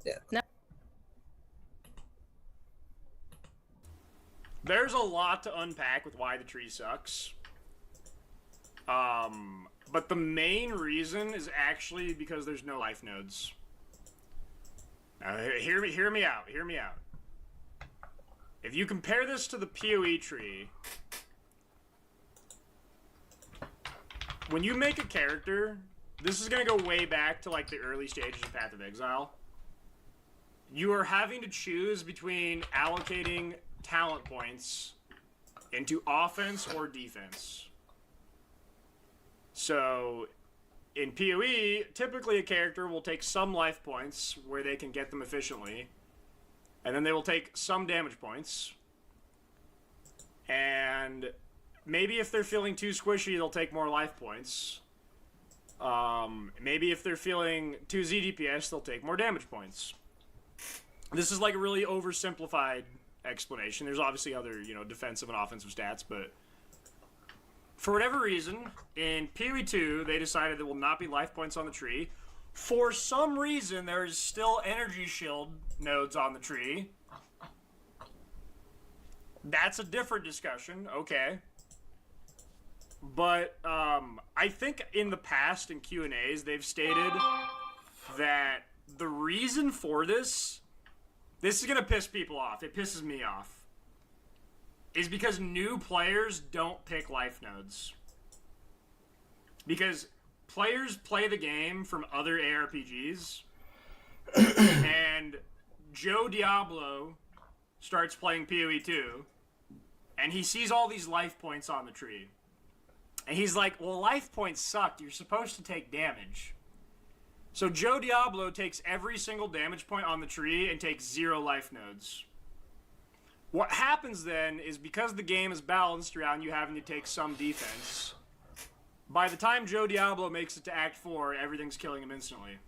Yeah. No. There's a lot to unpack with why the tree sucks. But the main reason is actually because there's no life nodes. Now, hear me out. Hear me out. If you compare this to the PoE tree, when you make a character, this is gonna go way back to like the early stages of Path of Exile. You are having to choose between allocating talent points into offense or defense. So, in PoE, typically a character will take some life points where they can get them efficiently, and then they will take some damage points, and maybe if they're feeling too squishy, they'll take more life points. Maybe if they're feeling too ZDPS, they'll take more damage points. This is like a really oversimplified explanation. There's obviously other, defensive and offensive stats, but for whatever reason, in PoE 2, they decided there will not be life points on the tree. For some reason, there's still energy shield nodes on the tree. That's a different discussion, okay. But I think in the past in Q&As, they've stated that the reason for this is going to piss people off. It pisses me off. Is because new players don't pick life nodes. Because players play the game from other ARPGs, and Joe Diablo starts playing PoE 2, and he sees all these life points on the tree. And he's like, well, life points suck. You're supposed to take damage. So Joe Diablo takes every single damage point on the tree and takes 0 life nodes. What happens then is because the game is balanced around you having to take some defense, by the time Joe Diablo makes it to Act 4, everything's killing him instantly.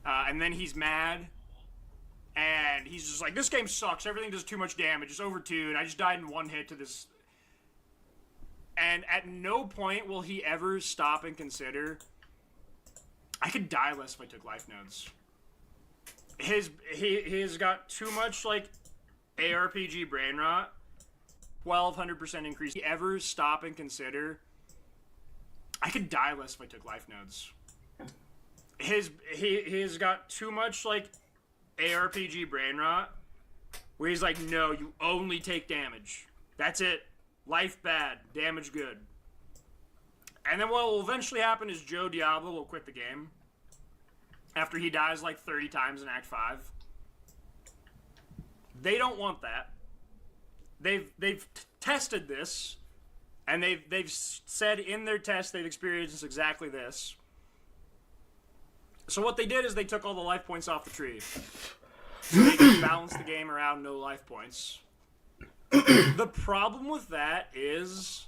And then he's mad, and he's just like, this game sucks, everything does too much damage, it's overtuned, I just died in one hit to this. And at no point will he ever stop and consider, I could die less if I took life nodes. He's got too much, ARPG brain rot, 1200% increase. He ever stop and consider, I could die less if I took life nodes. He's got too much ARPG brain rot, where he's like, no, you only take damage. That's it. Life bad, damage good. And then what will eventually happen is Joe Diablo will quit the game after he dies 30 times in Act 5. They don't want that. They've tested this, and they've said in their test they've experienced exactly this. So what they did is they took all the life points off the tree. So they can balance the game around no life points. The problem with that is,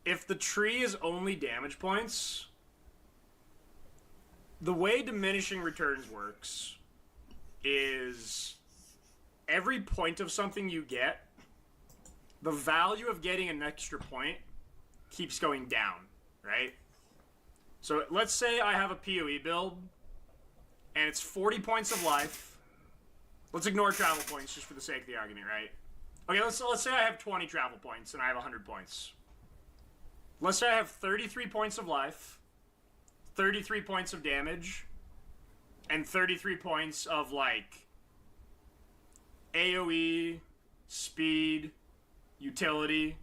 if the tree is only damage points, the way diminishing returns works is every point of something you get, the value of getting an extra point keeps going down, right? So let's say I have a PoE build, and it's 40 points of life. Let's ignore travel points just for the sake of the argument, right? Okay, let's say I have 20 travel points, and I have 100 points. Let's say I have 33 points of life, 33 points of damage, and 33 points of, AoE, speed, utility.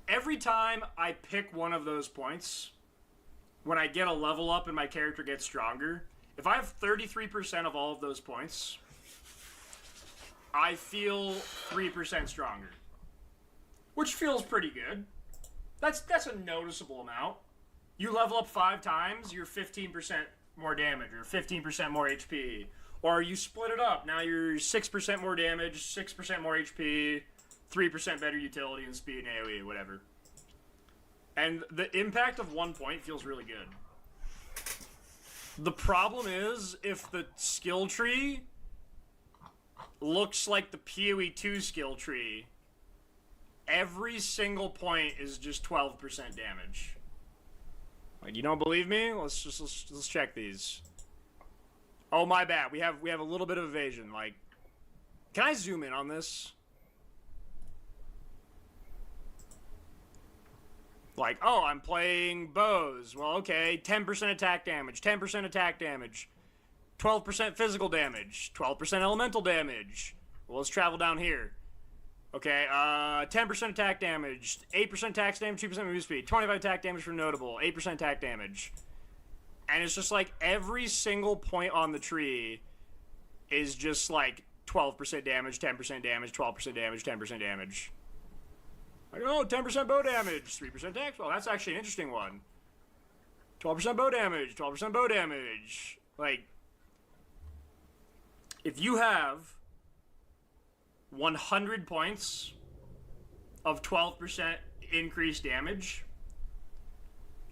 Every time I pick one of those points, when I get a level up and my character gets stronger, if I have 33% of all of those points, I feel 3% stronger. Which feels pretty good. That's a noticeable amount. You level up 5 times, you're 15% more damage, or 15% more HP. Or you split it up, now you're 6% more damage, 6% more HP, 3% better utility and speed and AoE, whatever. And the impact of 1 point feels really good. The problem is, if the skill tree looks like the PoE 2 skill tree, every single point is just 12% damage. You don't believe me? Let's check these. Oh, my bad. We have a little bit of evasion. Like, can I zoom in on this? Like, oh, I'm playing bows. Well, okay, 10% attack damage, 10% attack damage, 12% physical damage, 12% elemental damage. Well, let's travel down here. Okay, 10% attack damage, 8% attack damage, 2% move speed, 25 attack damage for notable, 8% attack damage. And it's just like every single point on the tree is just like 12% damage, 10% damage, 12% damage, 10% damage. Like, oh, 10% bow damage, 3% attack. Well, that's actually an interesting one. 12% bow damage, 12% bow damage. Like, if you have 100 points of 12% increased damage,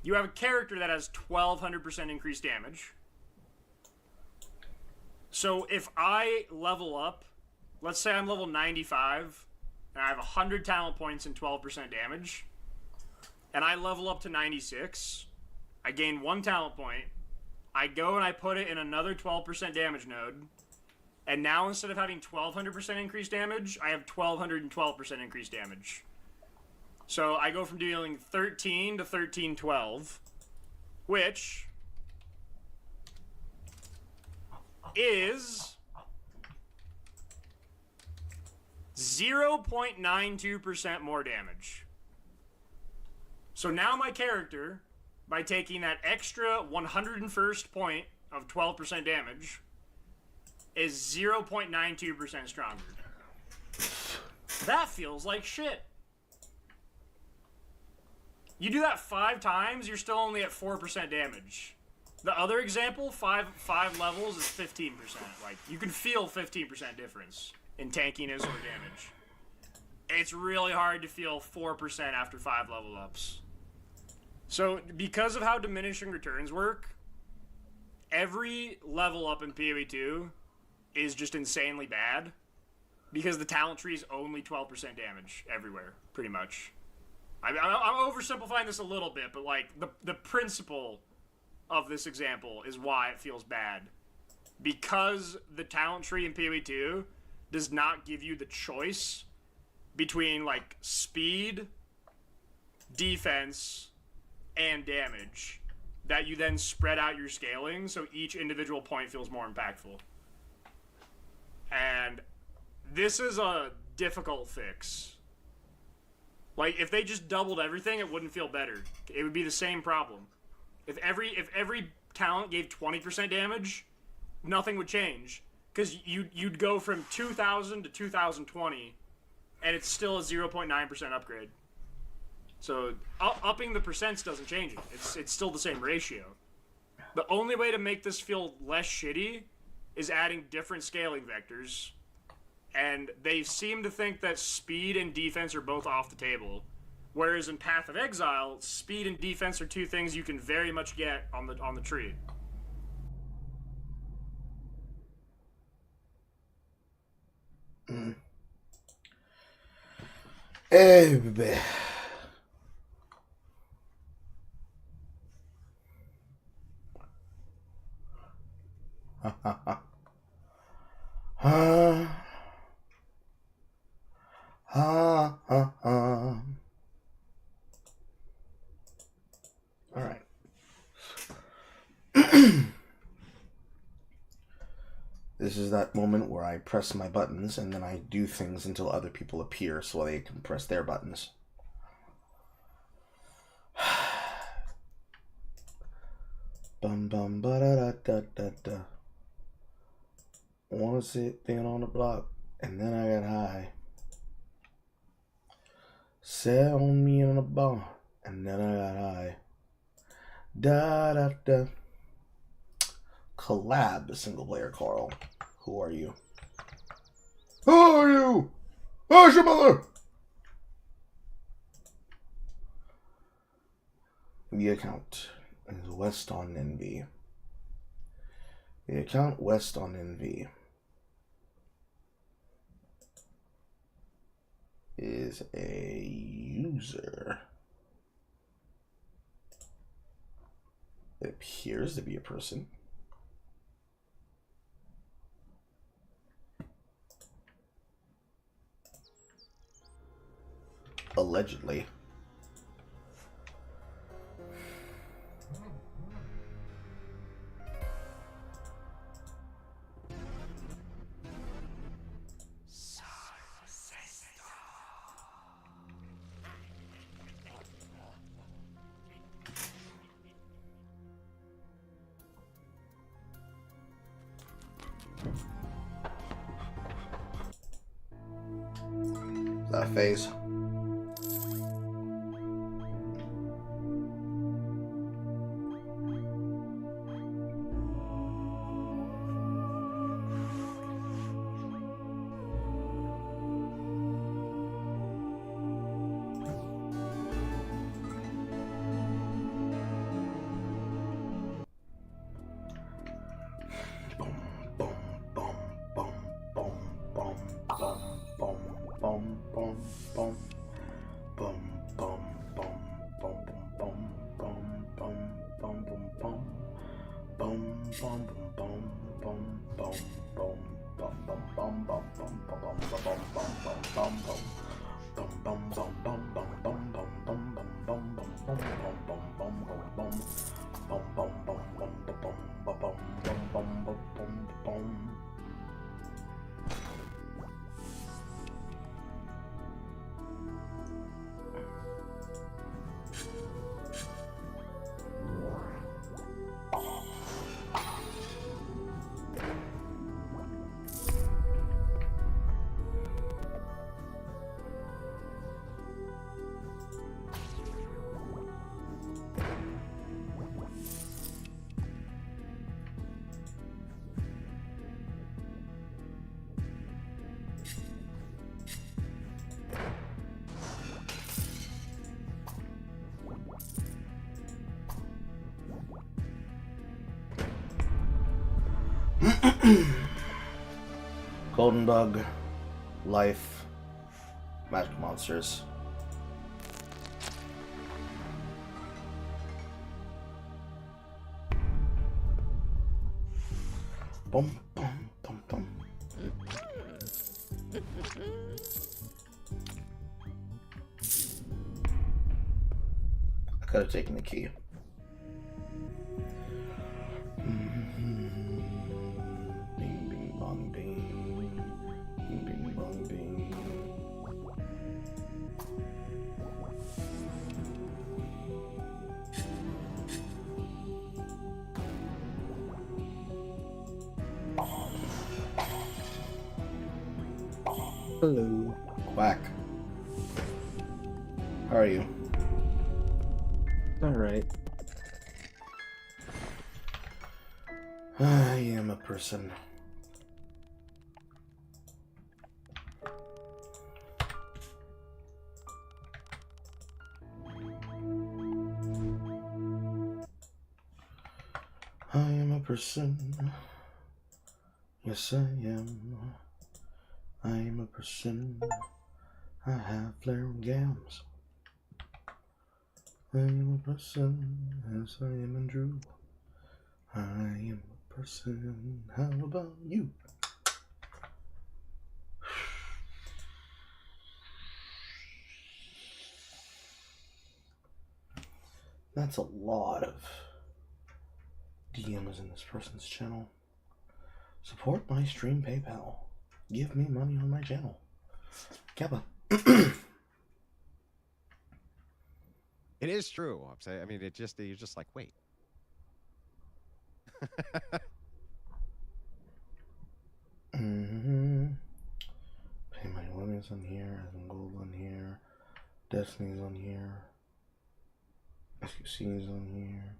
you have a character that has 1200% increased damage. So if I level up, let's say I'm level 95, and I have 100 talent points and 12% damage, and I level up to 96, I gain 1 talent point, I go and I put it in another 12% damage node, and now instead of having 1200% increased damage, I have 1212% increased damage. So I go from dealing 13 to 1312, which is 0.92% more damage. So now my character, by taking that extra 101st point of 12% damage, is 0.92% stronger. That feels like shit. You do that 5 times, you're still only at 4% damage. The other example, five levels, is 15%. Like, you can feel 15% difference in tankiness or damage. It's really hard to feel 4% after 5 level ups. So, because of how diminishing returns work, every level up in PoE 2 is just insanely bad, because the talent tree is only 12% damage everywhere, pretty much. I'm oversimplifying this a little bit, but like the principle of this example is why it feels bad. Because the talent tree in PoE 2 does not give you the choice between like speed, defense, and damage, that you then spread out your scaling so each individual point feels more impactful. And this is a difficult fix. Like, if they just doubled everything, it wouldn't feel better. It would be the same problem. If every talent gave 20% damage, nothing would change. Because you'd go from 2000 to 2020, and it's still a 0.9% upgrade. So, upping the percents doesn't change it. It's still the same ratio. The only way to make this feel less shitty is adding different scaling vectors. And they seem to think that speed and defense are both off the table. Whereas in Path of Exile, speed and defense are 2 things you can very much get on the tree. Hey, baby. Ha ha ha. Ha ha ha. All right. This is that moment where I press my buttons and then I do things until other people appear so they can press their buttons. Bum bum ba da da da da da. Wanna sit thin on the block, and then I got high. Sat on me on a bar, and then I got high. Da da da. Collab, single player Carl. Who are you? Who are you? Who's your mother? The account is West on NV. The account West on NV is a user. It appears to be a person. Allegedly. Is that a phase? Golden Bug, Life, Magic Monsters. Bum, bum, bum, bum. I could have taken the key. Bing, bing, bong, bing. Bing, bing, bong, bing. Hello. Quack. How are you? Alright. I am a person. I am a person. Yes, I am. I am a person. I have flaring gams. I am a person. Yes, I am and Drew. I am a person. How about you? That's a lot of DMs in this person's channel. Support my stream PayPal. Give me money on my channel. Kappa. It is true. I'm saying. I mean, you're just like, wait. Pay my limits on here. As in gold on here. Destiny's on here. SQC's on here.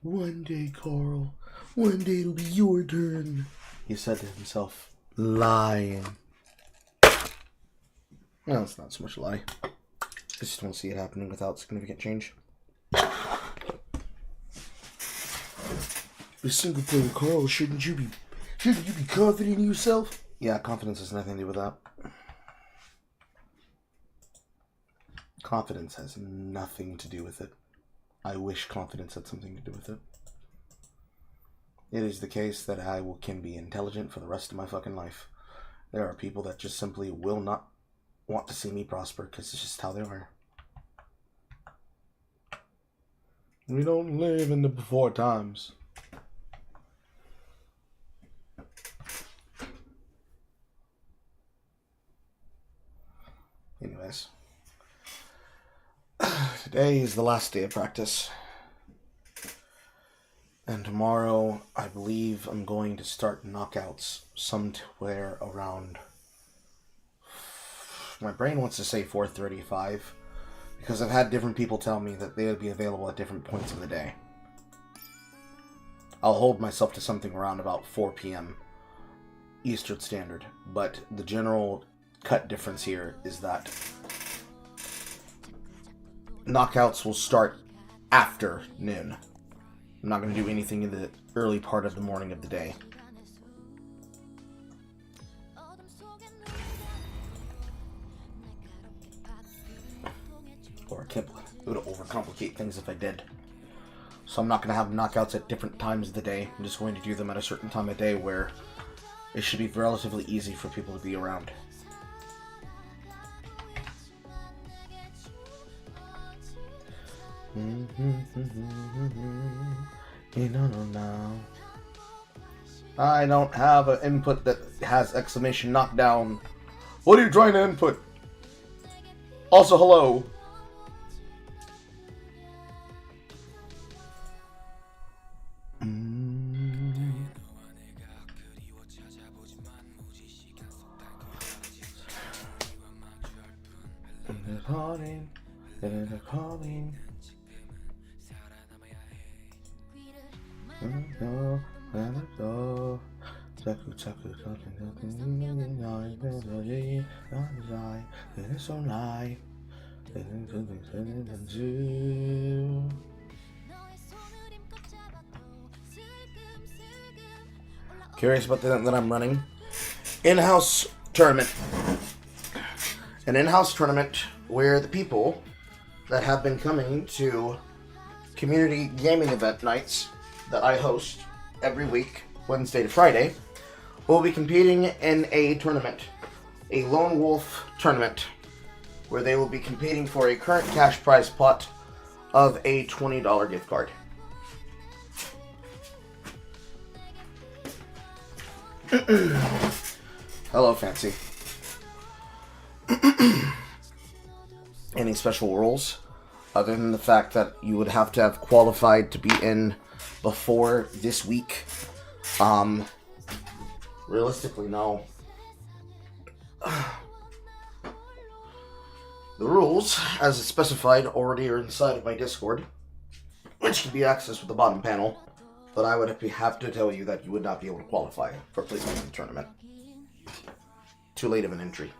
One day, Carl. One day it'll be your turn. He said to himself, lying. Well, it's not so much a lie. I just don't see it happening without significant change. A single player, Carl, shouldn't you be confident in yourself? Yeah, confidence has nothing to do with that. Confidence has nothing to do with it. I wish confidence had something to do with it. It is the case that I can be intelligent for the rest of my fucking life. There are people that just simply will not want to see me prosper because it's just how they are. We don't live in the before times. Anyways. Today is the last day of practice. And tomorrow, I believe I'm going to start knockouts somewhere around... My brain wants to say 4:35, because I've had different people tell me that they would be available at different points of the day. I'll hold myself to something around about 4 p.m. Eastern Standard, but the general cut difference here is that knockouts will start after noon. I'm not going to do anything in the early part of the morning of the day. Or it would overcomplicate things if I did. So I'm not going to have knockouts at different times of the day. I'm just going to do them at a certain time of day where it should be relatively easy for people to be around. I don't have an input that has exclamation knockdown. What are you trying to input? Also, hello. Calling. Curious about the event that I'm running. In-house tournament. An in-house tournament where the people that have been coming to community gaming event nights that I host every week, Wednesday to Friday, will be competing in a tournament, a Lone Wolf tournament, where they will be competing for a current cash prize pot of a $20 gift card. Hello, Fancy. Any special rules other than the fact that you would have to have qualified to be in before this week? Realistically, no. The rules, as it's specified, already are inside of my Discord, which can be accessed with the bottom panel, but I would have to tell you that you would not be able to qualify for placement in the tournament. Too late of an entry.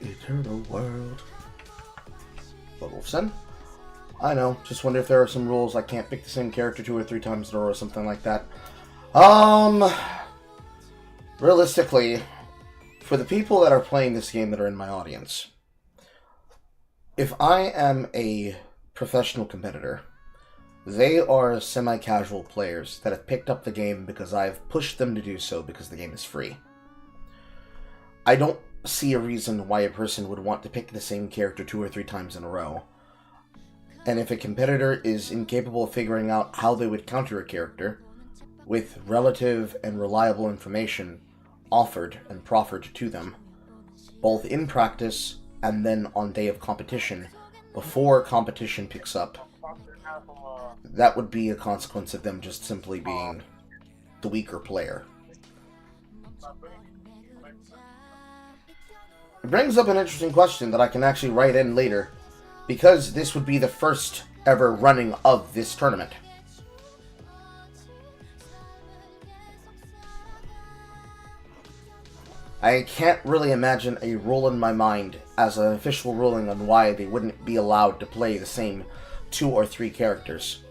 Eternal world. But Wolfson? I know, just wonder if there are some rules I can't pick the same character 2 or 3 times in a row or something like that. Realistically, for the people that are playing this game that are in my audience, if I am a professional competitor, they are semi-casual players that have picked up the game because I've pushed them to do so because the game is free. I don't see a reason why a person would want to pick the same character 2 or 3 times in a row. And if a competitor is incapable of figuring out how they would counter a character with relative and reliable information offered and proffered to them, both in practice and then on day of competition, before competition picks up, that would be a consequence of them just simply being the weaker player. It brings up an interesting question that I can actually write in later, because this would be the first ever running of this tournament. I can't really imagine a rule in my mind as an official ruling on why they wouldn't be allowed to play the same 2 or 3 characters.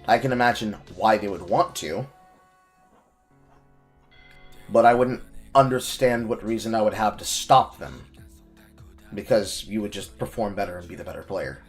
I can imagine why they would want to, but I wouldn't understand what reason I would have to stop them, because you would just perform better and be the better player.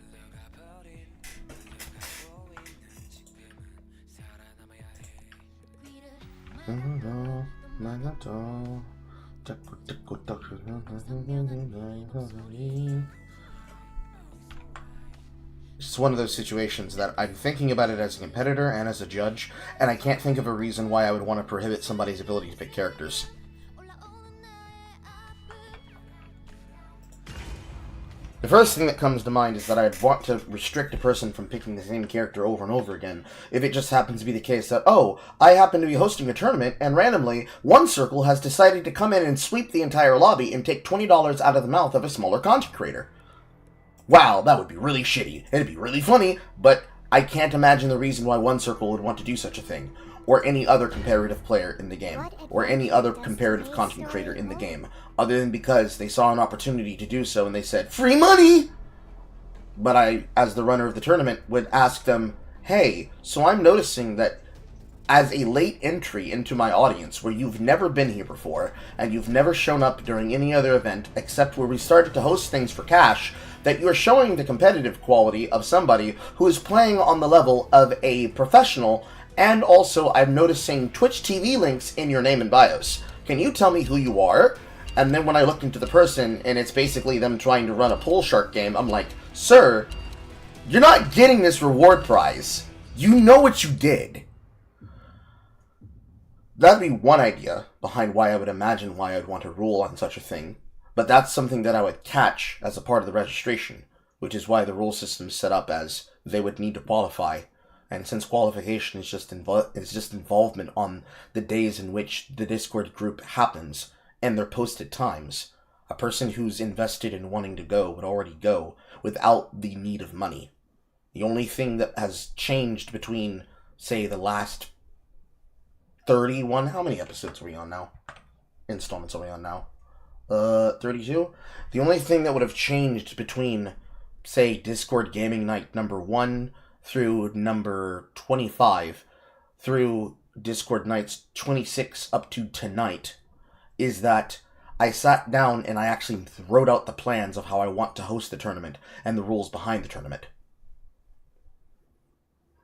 It's one of those situations that I'm thinking about it as a competitor and as a judge, and I can't think of a reason why I would want to prohibit somebody's ability to pick characters. The first thing that comes to mind is that I'd want to restrict a person from picking the same character over and over again if it just happens to be the case that, oh, I happen to be hosting a tournament, and randomly, one circle has decided to come in and sweep the entire lobby and take $20 out of the mouth of a smaller content creator. Wow, that would be really shitty. It'd be really funny, but I can't imagine the reason why one circle would want to do such a thing, or any other competitive player in the game, or any other competitive content creator in the game, other than because they saw an opportunity to do so and they said, free money! But I, as the runner of the tournament, would ask them, hey, so I'm noticing that as a late entry into my audience, where you've never been here before, and you've never shown up during any other event, except where we started to host things for cash, that you're showing the competitive quality of somebody who is playing on the level of a professional, and also I'm noticing Twitch TV links in your name and bios. Can you tell me who you are? And then when I look into the person, and it's basically them trying to run a pool shark game, I'm like, sir, you're not getting this reward prize. You know what you did. That'd be one idea behind why I would imagine why I'd want to rule on such a thing. But that's something that I would catch as a part of the registration, which is why the rule system is set up as they would need to qualify. And since qualification is just involvement on the days in which the Discord group happens and their posted times, a person who's invested in wanting to go would already go without the need of money. The only thing that has changed between, say, the last 31, how many episodes are we on now? Installments are we on now? 32? The only thing that would have changed between, say, Discord Gaming Night number 1 through number 25, through Discord Nights 26 up to tonight, is that I sat down and I actually wrote out the plans of how I want to host the tournament and the rules behind the tournament.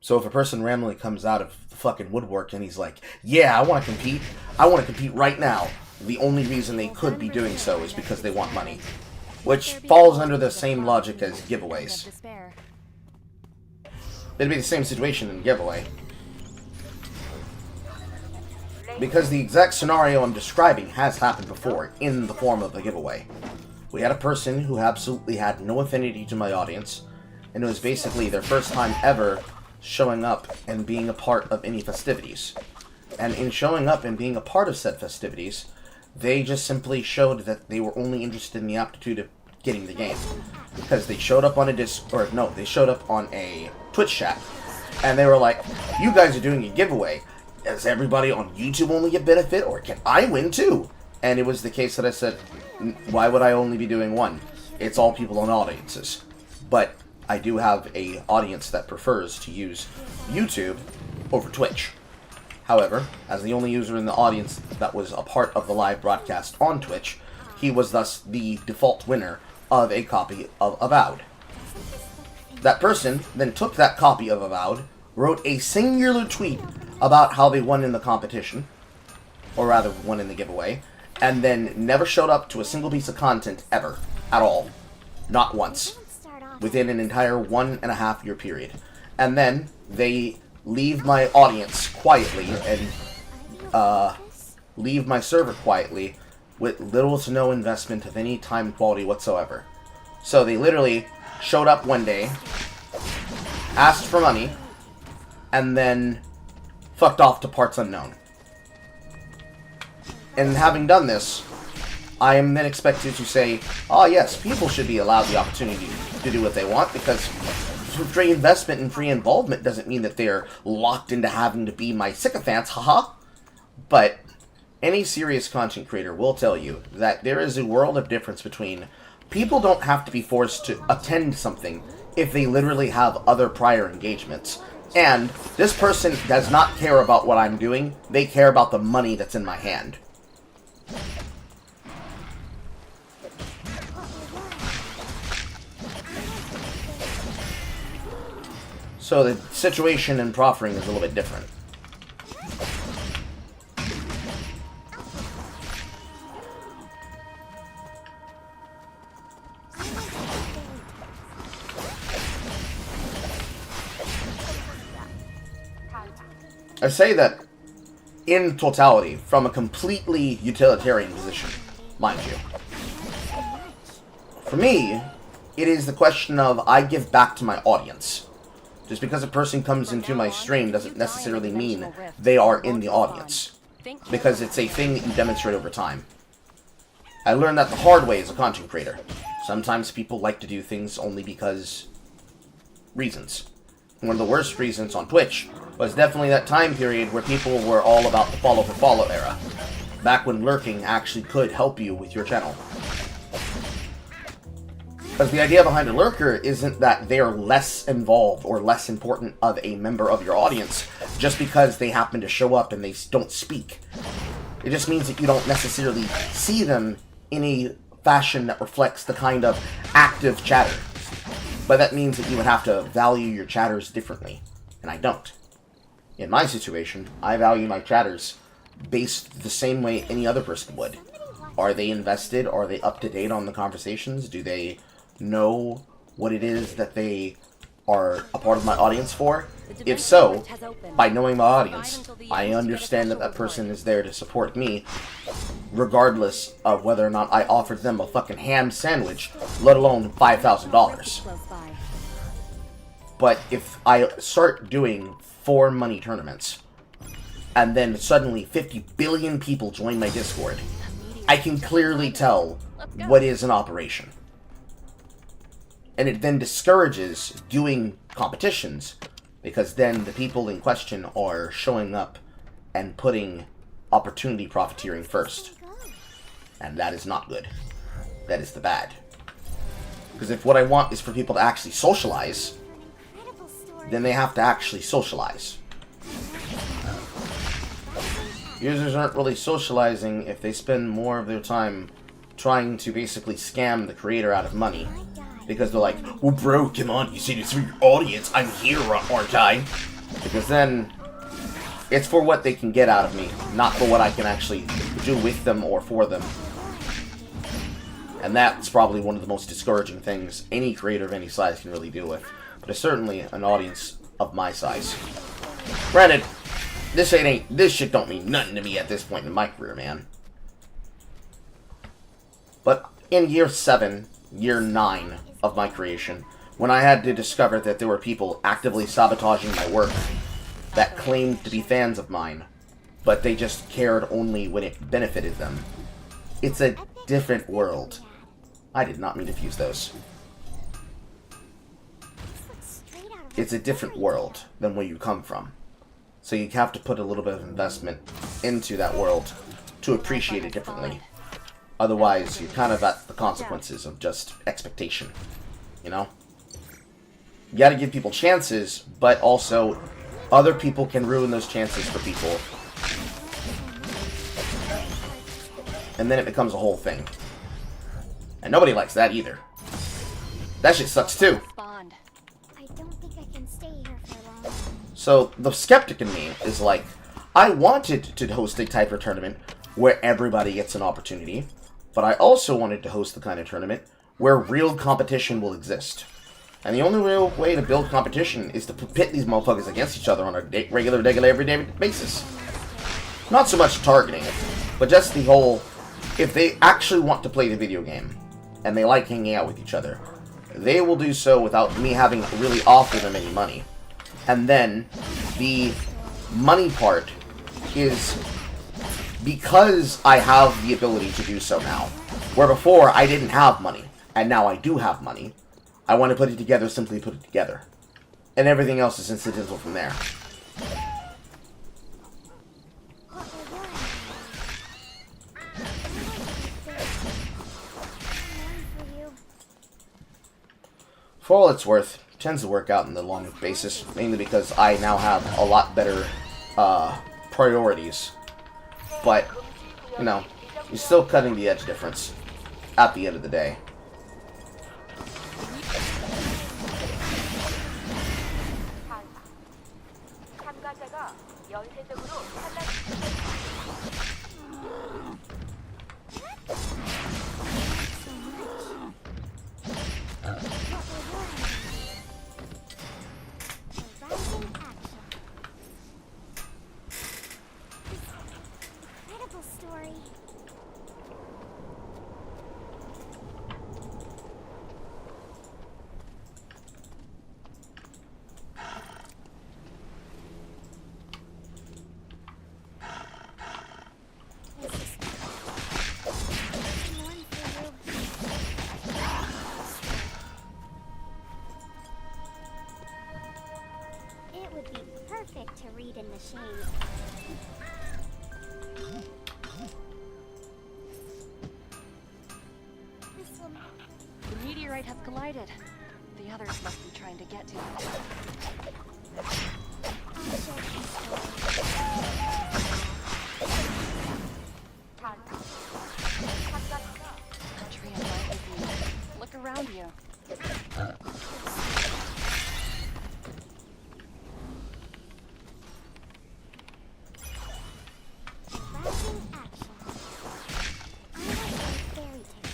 So if a person randomly comes out of the fucking woodwork and he's like, yeah, I want to compete right now, the only reason they could be doing so is because they want money. Which falls under the same logic as giveaways. It'd be the same situation in giveaway. Because the exact scenario I'm describing has happened before in the form of a giveaway. We had a person who absolutely had no affinity to my audience, and it was basically their first time ever showing up and being a part of any festivities. And in showing up and being a part of said festivities, they just simply showed that they were only interested in the aptitude of getting the game. Because they showed up on they showed up on a Twitch chat, and they were like, you guys are doing a giveaway. Does everybody on YouTube only get benefit, or can I win too? And it was the case that I said, why would I only be doing one? It's all people on audiences. But I do have a audience that prefers to use YouTube over Twitch. However, as the only user in the audience that was a part of the live broadcast on Twitch, he was thus the default winner of a copy of Avowed. That person then took that copy of Avowed, wrote a singular tweet about how they won in the competition, or rather won in the giveaway, and then never showed up to a single piece of content ever, at all. Not once. Within an entire 1.5 year period. And then they leave my audience quietly and leave my server quietly with little to no investment of any time quality whatsoever. So they literally showed up one day, asked for money, and then fucked off to parts unknown. And having done this, I am then expected to say, oh yes, people should be allowed the opportunity to do what they want, because free investment and free involvement doesn't mean that they're locked into having to be my sycophants, haha. But any serious content creator will tell you that there is a world of difference between people don't have to be forced to attend something if they literally have other prior engagements. And this person does not care about what I'm doing, they care about the money that's in my hand. So the situation in proffering is a little bit different. I say that in totality, from a completely utilitarian position, mind you. For me, it is the question of I give back to my audience. Just because a person comes into my stream doesn't necessarily mean they are in the audience, because it's a thing that you demonstrate over time. I learned that the hard way as a content creator. Sometimes people like to do things only because reasons. One of the worst reasons on Twitch was definitely that time period where people were all about the follow for follow era. Back when lurking actually could help you with your channel. Because the idea behind a lurker isn't that they're less involved or less important of a member of your audience just because they happen to show up and they don't speak. It just means that you don't necessarily see them in a fashion that reflects the kind of active chatter. But that means that you would have to value your chatters differently, and I don't. In my situation, I value my chatters based the same way any other person would. Are they invested? Are they up to date on the conversations? Do they know what it is that they are a part of my audience for? If so, by knowing my audience, I understand that that person is there to support me, regardless of whether or not I offered them a fucking ham sandwich, let alone $5,000. But if I start doing for money tournaments, and then suddenly 50 billion people join my Discord, I can clearly tell what is an operation. And it then discourages doing competitions, because then the people in question are showing up and putting opportunity profiteering first. And that is not good. That is the bad. Because if what I want is for people to actually socialize, then they have to actually socialize. Users aren't really socializing if they spend more of their time trying to basically scam the creator out of money. Because they're like, well bro, come on, you said it's for your audience, I'm here, aren't I? Because then, it's for what they can get out of me, not for what I can actually do with them or for them. And that's probably one of the most discouraging things any creator of any size can really deal with. But it's certainly an audience of my size. Granted, this shit don't mean nothing to me at this point in my career, man. But in year 7, year 9 of my creation, when I had to discover that there were people actively sabotaging my work that claimed to be fans of mine, but they just cared only when it benefited them. It's a different world. I did not mean to fuse those. It's a different world than where you come from. So you have to put a little bit of investment into that world to appreciate it differently. Otherwise, you're kind of at the consequences of just expectation. You know? You gotta give people chances, but also other people can ruin those chances for people. And then it becomes a whole thing. And nobody likes that either. That shit sucks too. So, the skeptic in me is like, I wanted to host a type of tournament where everybody gets an opportunity, but I also wanted to host the kind of tournament where real competition will exist. And the only real way to build competition is to pit these motherfuckers against each other on a regular, everyday basis. Not so much targeting it, but just the whole, if they actually want to play the video game, and they like hanging out with each other, they will do so without me having to really offer them any money. And then, the money part is because I have the ability to do so now. Where before, I didn't have money, and now I do have money. I want to put it together, simply put it together. And everything else is incidental from there. For all it's worth, it tends to work out in the long basis, mainly because I now have a lot better priorities. But, you know, you're still cutting the edge difference at the end of the day. It would be perfect to read in the shade. This will... The meteorite has collided. The others must be trying to get to it. I'll share some Country and life with you. Look around you. Rising action. I want a fairy tale.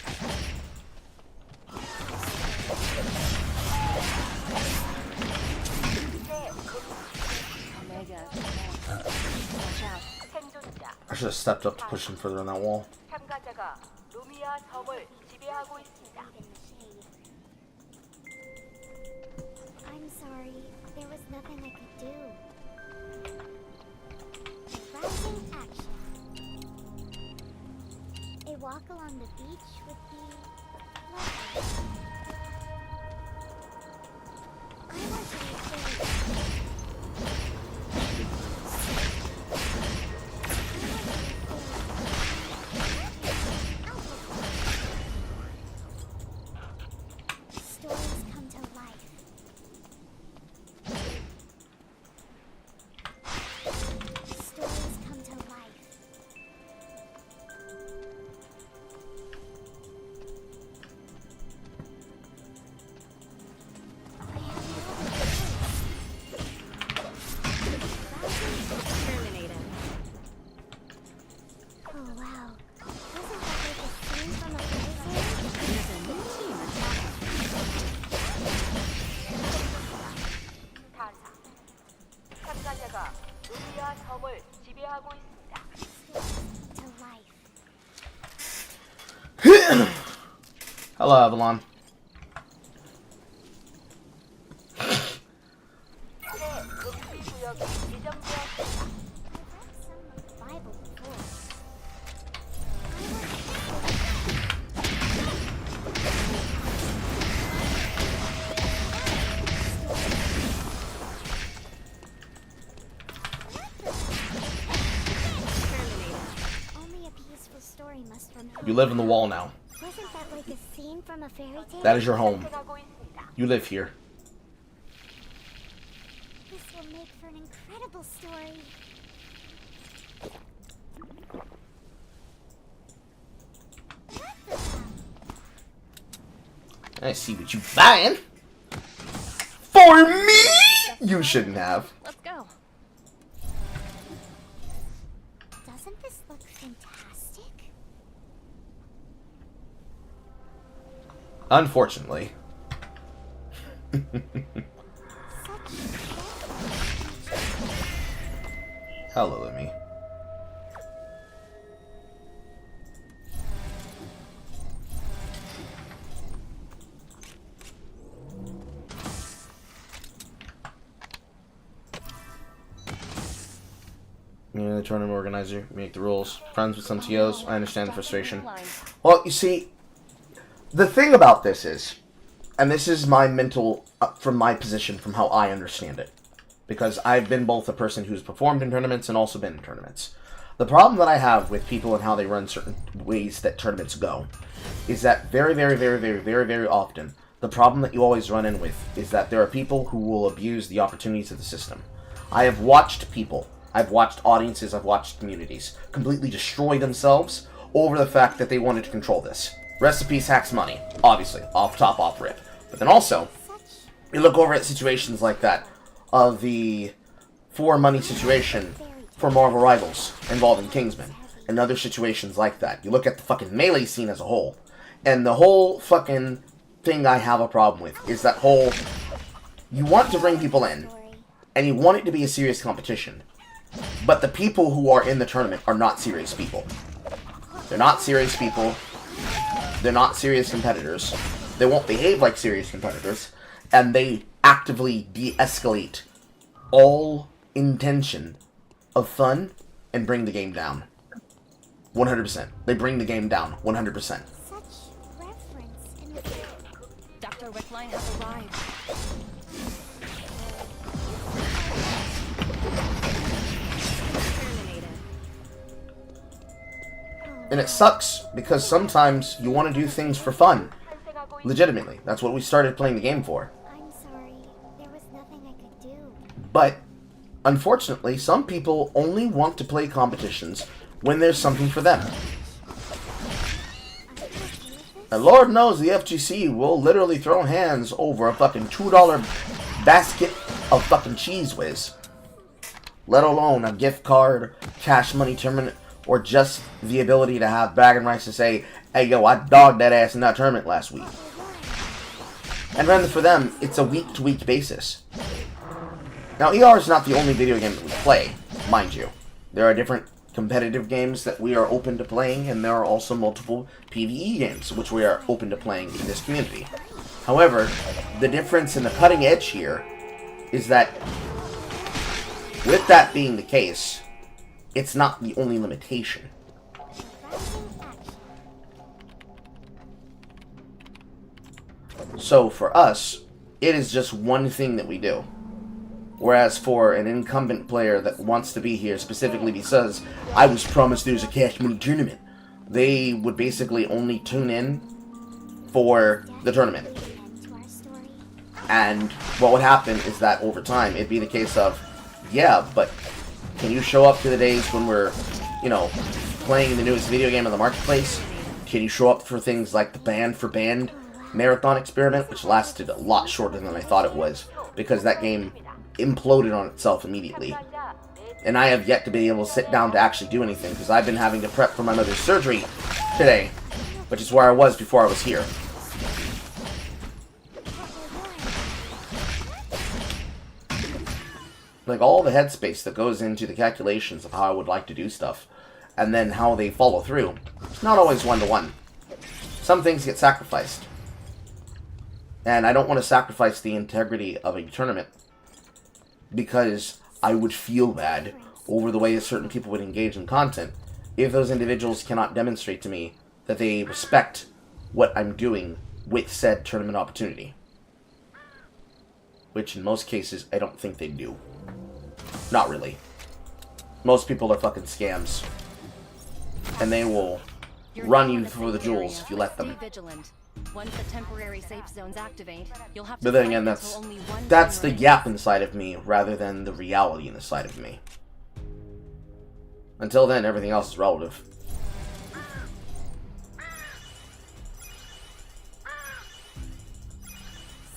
Omega. Watch out. I should have stepped up to push him further on that wall. 참가자가 루미아 섬을 지배하고 있습니다. Read in the shade. I'm sorry. There was nothing I could do. Rising action. A walk along the beach would be lovely. I want to be fairy. Stories come to life. Stories come to life. I have no other choice. Terminated. Oh wow. Wasn't that like a scene from a fairy tale? There's a new team attacking. 타사. 참가자가 루미아 섬을 지배하고 있습니다. To life. Hello, Avalon. 새 금지 구역이 지정되었습니다. I've read some of the Bible before. Only a peaceful story must run. You live in the wall now. Wasn't that like a scene from a fairy tale? That is your home. 발생하고 있습니다. You live here. This will make for an incredible story. I see what you buying. For me? You shouldn't have. Let's go. Doesn't this look fantastic? Unfortunately. Such Hello, Lemmy. You're the tournament organizer. You make the rules. Friends with some TOs. I understand the frustration. Well, you see, the thing about this is, and this is my mental, from my position, from how I understand it, because I've been both a person who's performed in tournaments and also been in tournaments. The problem that I have with people and how they run certain ways that tournaments go is that very, very, very, very, very, very often, the problem that you always run in with is that there are people who will abuse the opportunities of the system. I have watched people, I've watched audiences, I've watched communities completely destroy themselves over the fact that they wanted to control this. Recipes hacks money, obviously, off top, off rip. But then also, you look over at situations like that of the for money situation for Marvel Rivals involving Kingsman, and other situations like that. You look at the fucking Melee scene as a whole, and the whole fucking thing I have a problem with is that whole, you want to bring people in, and you want it to be a serious competition, but the people who are in the tournament are not serious people. They're not serious people, they're not serious competitors, they won't behave like serious competitors, and they actively de-escalate all intention of fun and bring the game down. 100%. They bring the game down. 100%. Such reverence in Dr. Rickline has arrived. And it sucks because sometimes you want to do things for fun. Legitimately. That's what we started playing the game for. I'm sorry. There was nothing I could do. But, unfortunately, some people only want to play competitions when there's something for them. And Lord knows the FGC will literally throw hands over a fucking $2 basket of fucking Cheese Whiz. Let alone a gift card, cash money tournament, or just the ability to have bragging rights to say, hey yo, I dogged that ass in that tournament last week. And then for them, it's a week-to-week basis. Now, ER is not the only video game that we play, mind you. There are different competitive games that we are open to playing, and there are also multiple PvE games which we are open to playing in this community. However, the difference in the cutting edge here is that, with that being the case, it's not the only limitation. So for us, it is just one thing that we do. Whereas for an incumbent player that wants to be here specifically because I was promised there's a cash money tournament, they would basically only tune in for the tournament. And what would happen is that over time, it'd be the case of, yeah, but can you show up to the days when we're, you know, playing the newest video game in the marketplace? Can you show up for things like the Band for Band marathon experiment, which lasted a lot shorter than I thought it was, because that game imploded on itself immediately. And I have yet to be able to sit down to actually do anything, because I've been having to prep for my mother's surgery today, which is where I was before I was here. Like, all the headspace that goes into the calculations of how I would like to do stuff, and then how they follow through, it's not always one-to-one. Some things get sacrificed. And I don't want to sacrifice the integrity of a tournament because I would feel bad over the way that certain people would engage in content if those individuals cannot demonstrate to me that they respect what I'm doing with said tournament opportunity. Which in most cases, I don't think they do. Not really. Most people are fucking scams. And they will run you through the jewels if you let them. Once the temporary safe zones activate, you'll have to But then again, that's the gap inside of me rather than the reality inside of me. Until then, everything else is relative.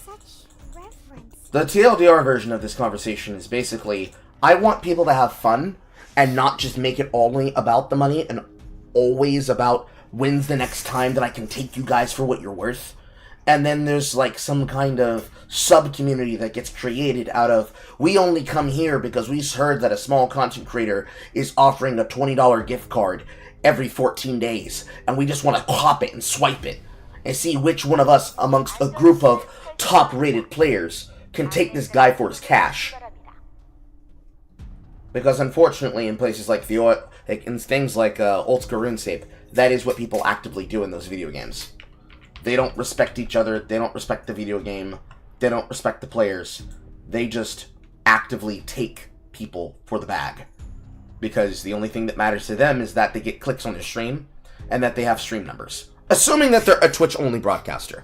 Such reverence. The TLDR version of this conversation is basically, I want people to have fun and not just make it only about the money and always about when's the next time that I can take you guys for what you're worth. And then there's like some kind of sub-community that gets created out of, we only come here because we heard that a small content creator is offering a $20 gift card every 14 days, and we just want to cop it and swipe it and see which one of us amongst a group of top-rated players can take this guy for his cash. Because unfortunately, in places like in things like Ultzka RuneScape, that is what people actively do in those video games. They don't respect each other, they don't respect the video game, they don't respect the players. They just actively take people for the bag. Because the only thing that matters to them is that they get clicks on their stream, and that they have stream numbers. Assuming that they're a Twitch-only broadcaster.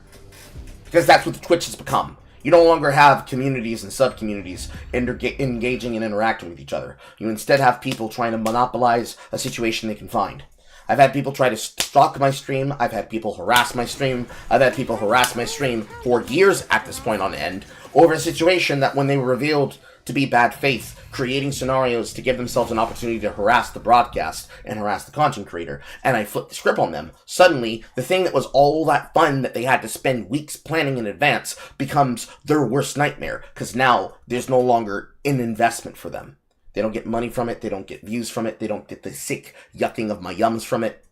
Because that's what Twitch has become. You no longer have communities and sub-communities engaging and interacting with each other. You instead have people trying to monopolize a situation they can find. I've had people try to stalk my stream. I've had people harass my stream. I've had people harass my stream for years at this point on end over a situation that when they were revealed to be bad faith, creating scenarios to give themselves an opportunity to harass the broadcast and harass the content creator, and I flipped the script on them. Suddenly, the thing that was all that fun that they had to spend weeks planning in advance becomes their worst nightmare, because now there's no longer an investment for them. They don't get money from it, they don't get views from it, they don't get the sick yucking of my yums from it,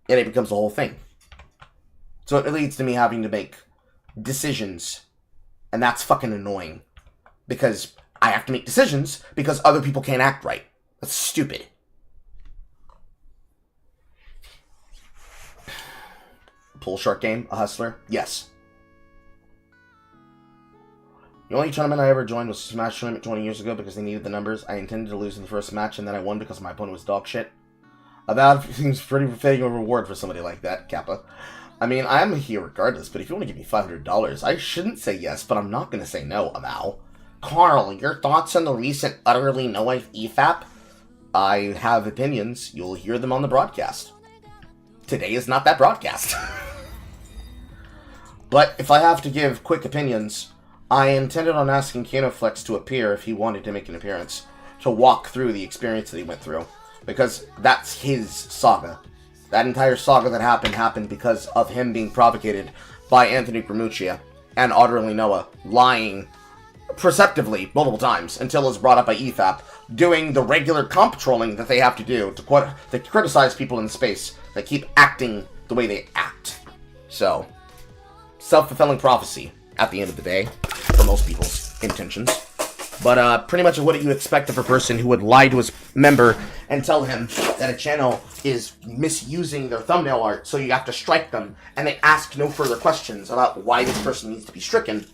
and it becomes the whole thing. So it leads to me having to make decisions, and that's fucking annoying. Because I have to make decisions because other people can't act right. That's stupid. Pull shark game, a hustler? Yes. The only tournament I ever joined was Smash Tournament 20 years ago because they needed the numbers. I intended to lose in the first match and then I won because my opponent was dog shit. That seems pretty fitting a reward for somebody like that, Kappa. I mean, I'm here regardless, but if you want to give me $500, I shouldn't say yes, but I'm not going to say no, Amal. Carl, your thoughts on the recent utterly no-life EFAP? I have opinions. You'll hear them on the broadcast. Today is not that broadcast. But if I have to give quick opinions, I intended on asking KNOFlex to appear if he wanted to make an appearance, to walk through the experience that he went through. Because that's his saga. That entire saga that happened because of him being provocated by Anthony Gramuccia and Utterly Noah lying perceptively multiple times until it was brought up by EFAP, doing the regular comp trolling that they have to do to criticize people in space that keep acting the way they act. So, self-fulfilling prophecy at the end of the day, for most people's intentions. But pretty much what you expect of a person who would lie to his member and tell him that a channel is misusing their thumbnail art, so you have to strike them, and they ask no further questions about why this person needs to be stricken,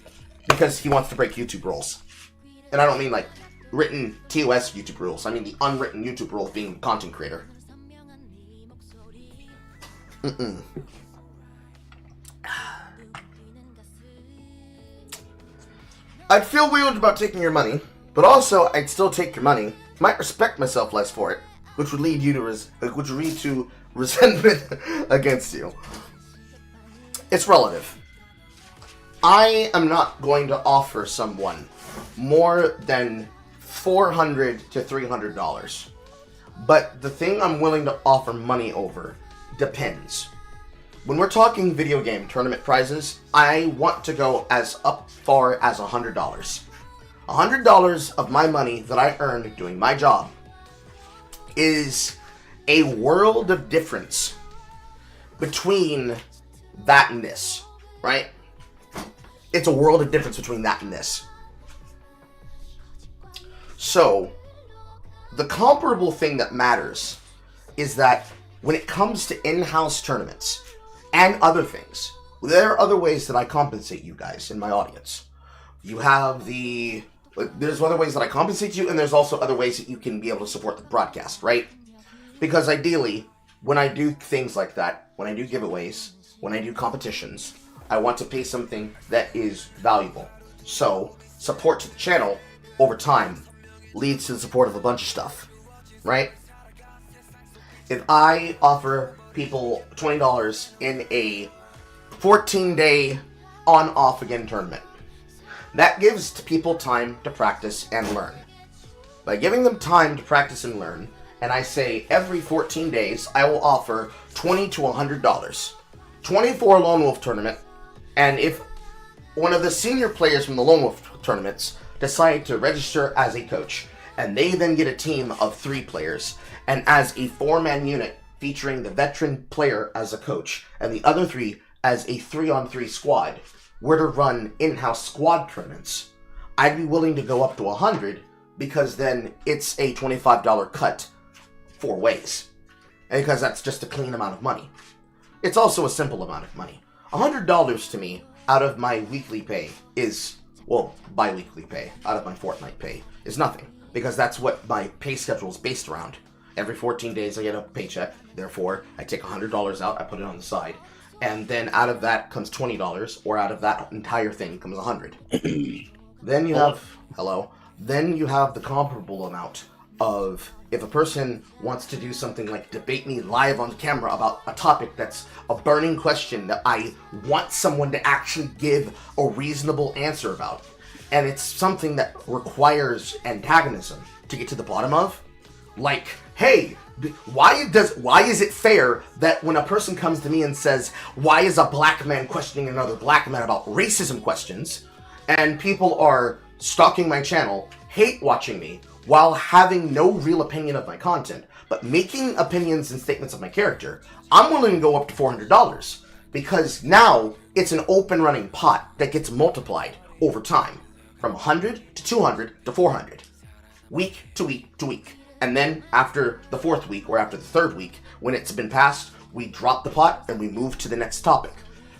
because he wants to break YouTube rules. And I don't mean like written TOS YouTube rules. I mean the unwritten YouTube rule of being a content creator. I'd feel weird about taking your money, but also I'd still take your money. Might respect myself less for it, which would lead to resentment against you. It's relative. I am not going to offer someone more than $400 to $300. But the thing I'm willing to offer money over depends. When we're talking video game tournament prizes, I want to go as far as $100. $100 of my money that I earned doing my job is a world of difference between that and this, right? It's a world of difference between that and this. So, the comparable thing that matters is that when it comes to in-house tournaments and other things, there are other ways that I compensate you guys in my audience. You have there's other ways that I compensate you, and there's also other ways that you can be able to support the broadcast, right? Because ideally, when I do things like that, when I do giveaways, when I do competitions, I want to pay something that is valuable. So, support to the channel over time leads to the support of a bunch of stuff, right? If I offer people $20 in a 14-day on-off again tournament, that gives people time to practice and learn. By giving them time to practice and learn, and I say every 14 days I will offer $20 to $100. 24 Lone Wolf tournament, and if one of the senior players from the Lone Wolf tournaments decide to register as a coach, and they then get a team of 3 players, and as a 4-man unit featuring the veteran player as a coach, and the other 3 as a 3-on-3 squad, were to run in-house squad tournaments, I'd be willing to go up to 100, because then it's a $25 cut 4 ways. And because that's just a clean amount of money. It's also a simple amount of money. $100 to me out of my weekly pay is, well, bi-weekly pay, out of my fortnight pay, is nothing. Because that's what my pay schedule is based around. Every 14 days I get a paycheck, therefore I take $100 out, I put it on the side, and then out of that comes $20, or out of that entire thing comes 100. Then you have Then you have the comparable amount of if a person wants to do something like debate me live on camera about a topic that's a burning question that I want someone to actually give a reasonable answer about, and it's something that requires antagonism to get to the bottom of, like, hey, why is it fair that when a person comes to me and says, why is a black man questioning another black man about racism questions, and people are stalking my channel, hate watching me, while having no real opinion of my content, but making opinions and statements of my character, I'm willing to go up to $400, because now it's an open running pot that gets multiplied over time, from 100 to 200 to 400, week to week to week. And then after the 4th week, or after the 3rd week, when it's been passed, we drop the pot and we move to the next topic.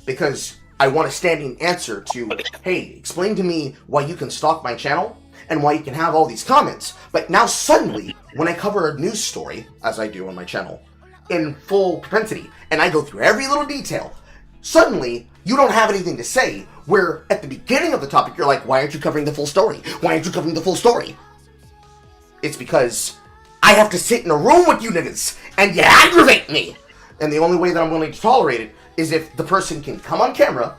Because I want a standing answer to, hey, explain to me why you can stalk my channel, and why you can have all these comments, but now suddenly, when I cover a news story, as I do on my channel, in full propensity, and I go through every little detail, suddenly, you don't have anything to say, where at the beginning of the topic, you're like, why aren't you covering the full story? Why aren't you covering the full story? It's because I have to sit in a room with you niggas, and you aggravate me! And the only way that I'm willing to tolerate it is if the person can come on camera,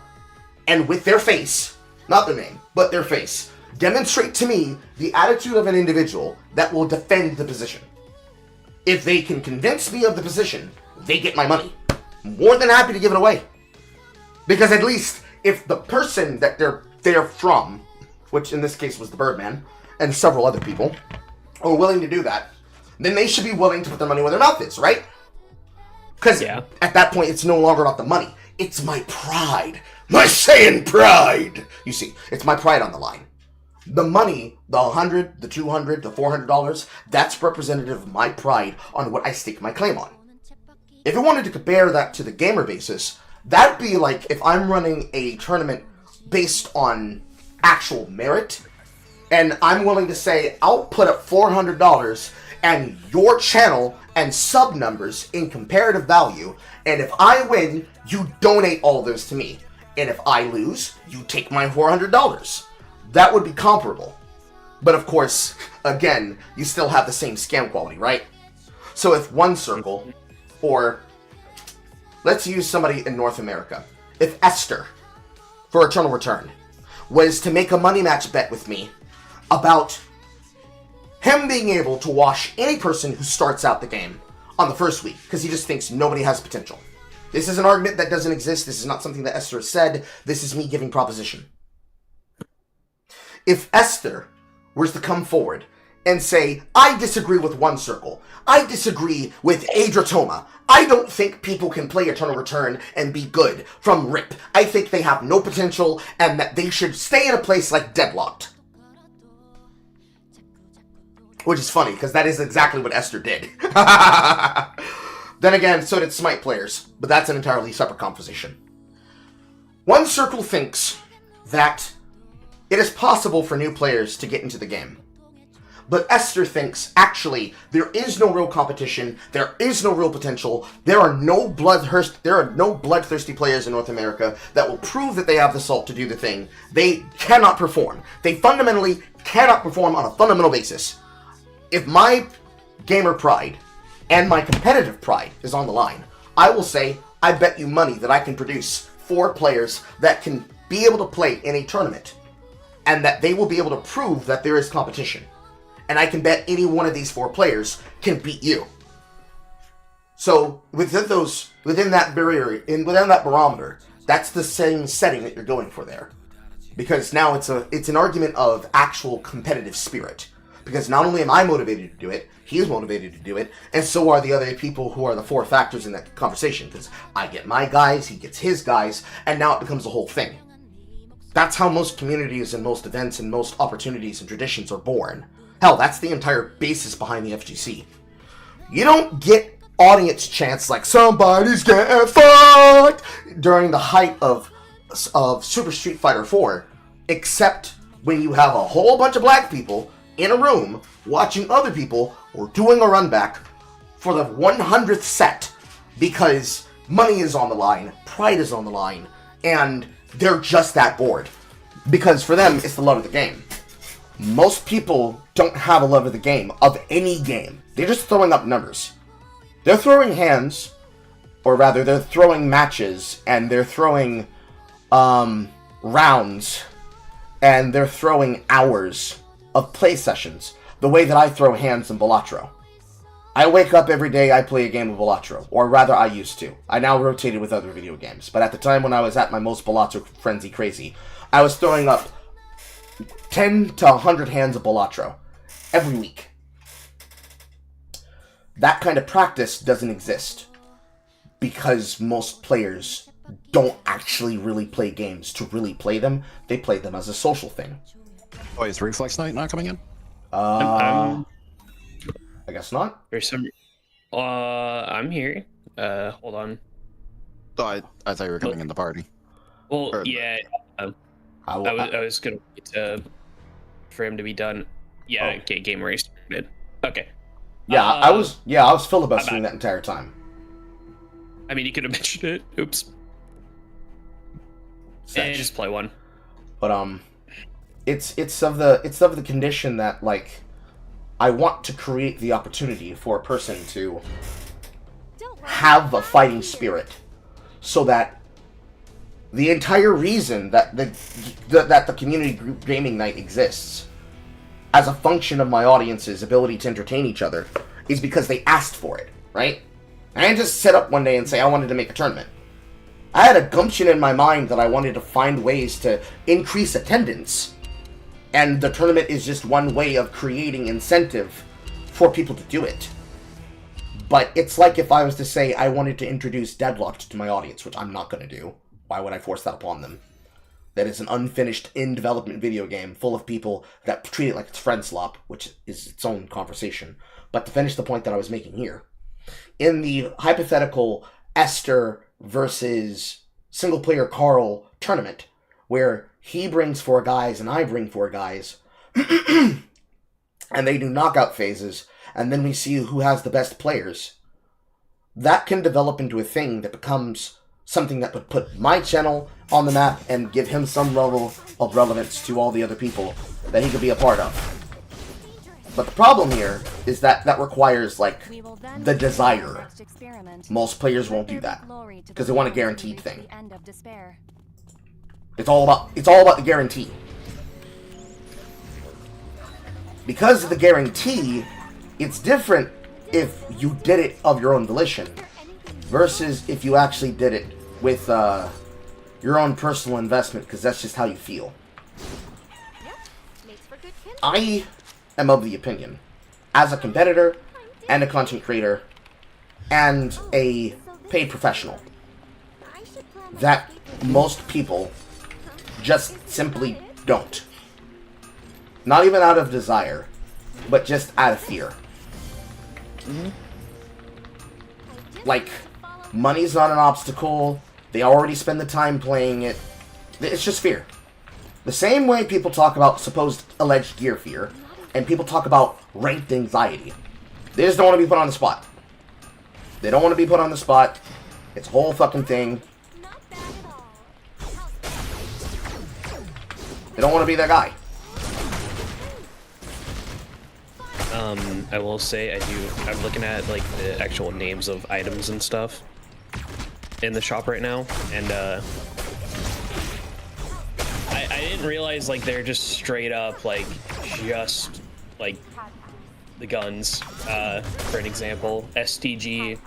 and with their face, not their name, but their face, demonstrate to me the attitude of an individual that will defend the position. If they can convince me of the position, they get my money. More than happy to give it away. Because at least if the person that they're from, which in this case was the Birdman, and several other people, are willing to do that, then they should be willing to put their money where their mouth is, right? Because at that point, it's no longer about the money. It's my pride. My Saiyan pride! You see, it's my pride on the line. The money, the $100, the $200, the $400, that's representative of my pride on what I stake my claim on. If I wanted to compare that to the gamer basis, that'd be like if I'm running a tournament based on actual merit, and I'm willing to say, I'll put up $400 and your channel and sub numbers in comparative value, and if I win, you donate all those to me. And if I lose, you take my $400. That would be comparable. But of course, again, you still have the same scam quality, right? So if one circle, or let's use somebody in North America. If Esther, for Eternal Return, was to make a money match bet with me about him being able to wash any person who starts out the game on the first week, because he just thinks nobody has potential. This is an argument that doesn't exist. This is not something that Esther has said. This is me giving proposition. If Esther was to come forward and say, I disagree with one circle, I disagree with Adratoma, I don't think people can play Eternal Return and be good from RIP, I think they have no potential and that they should stay in a place like Deadlocked. Which is funny, because that is exactly what Esther did. Then again, so did Smite players, but that's an entirely separate conversation. One circle thinks that it is possible for new players to get into the game. But Esther thinks, actually, there is no real competition, there is no real potential, there are no bloodthirsty players in North America that will prove that they have the salt to do the thing. They cannot perform. They fundamentally cannot perform on a fundamental basis. If my gamer pride and my competitive pride is on the line, I will say, I bet you money that I can produce 4 players that can be able to play in a tournament, and that they will be able to prove that there is competition. And I can bet any one of these 4 players can beat you. So within that barrier, within that barometer, that's the same setting that you're going for there. Because now it's an argument of actual competitive spirit. Because not only am I motivated to do it, he is motivated to do it, and so are the other people who are the 4 factors in that conversation. Because I get my guys, he gets his guys, and now it becomes a whole thing. That's how most communities and most events and most opportunities and traditions are born. Hell, that's the entire basis behind the FGC. You don't get audience chants like somebody's getting fucked during the height of Super Street Fighter 4, except when you have a whole bunch of black people in a room watching other people or doing a run back for the 100th set, because money is on the line, pride is on the line, and they're just that bored. Because for them, it's the love of the game. Most people don't have a love of the game, of any game. They're just throwing up numbers. They're throwing hands, or rather, they're throwing matches, and they're throwing rounds, and they're throwing hours of play sessions, the way that I throw hands in Balatro. I wake up every day, I play a game of Balatro, or rather I used to. I now rotated with other video games, but at the time when I was at my most Balatro frenzy crazy, I was throwing up 10 to 100 hands of Balatro every week. That kind of practice doesn't exist because most players don't actually really play games to really play them. They play them as a social thing. Oh, is Reflex Knight not coming in? I guess not. There's some. I'm here. Hold on. Oh, I thought you were coming in the party. Well, Or- yeah. I was gonna wait for him to be done. Yeah. Okay. Game restarted. Okay. Yeah, I was filibustering that entire time. I mean, you could have mentioned it. Oops. Such. And just play one. But it's of the condition that, like, I want to create the opportunity for a person to have a fighting spirit, so that the entire reason that the community group gaming night exists, as a function of my audience's ability to entertain each other, is because they asked for it, right? I didn't just sit up one day and say I wanted to make a tournament. I had a gumption in my mind that I wanted to find ways to increase attendance, and the tournament is just one way of creating incentive for people to do it. But it's like if I was to say I wanted to introduce Deadlocked to my audience, which I'm not going to do. Why would I force that upon them? That is an unfinished, in-development video game full of people that treat it like it's friend slop, which is its own conversation. But to finish the point that I was making here, in the hypothetical Esther versus single-player Carl tournament, where he brings 4 guys and I bring 4 guys, and they do knockout phases, and then we see who has the best players, that can develop into a thing that becomes something that would put my channel on the map and give him some level of relevance to all the other people that he could be a part of. But the problem here is that that requires, like, the desire. Most players won't do that because they want a guaranteed thing. It's all about the guarantee. Because of the guarantee, it's different if you did it of your own volition versus if you actually did it with your own personal investment, because that's just how you feel. I am of the opinion, as a competitor and a content creator and a paid professional, that most people just simply don't. Not even out of desire, but just out of fear. Like, money's not an obstacle. They already spend the time playing it. It's just fear. The same way people talk about supposed alleged gear fear, and people talk about ranked anxiety. They just don't want to be put on the spot. They don't want to be put on the spot. It's a whole fucking thing. They don't want to be that guy. I will say I'm looking at, like, the actual names of items and stuff in the shop right now, and I didn't realize, like, they're just straight up, like, just, like, the guns. For an example, STG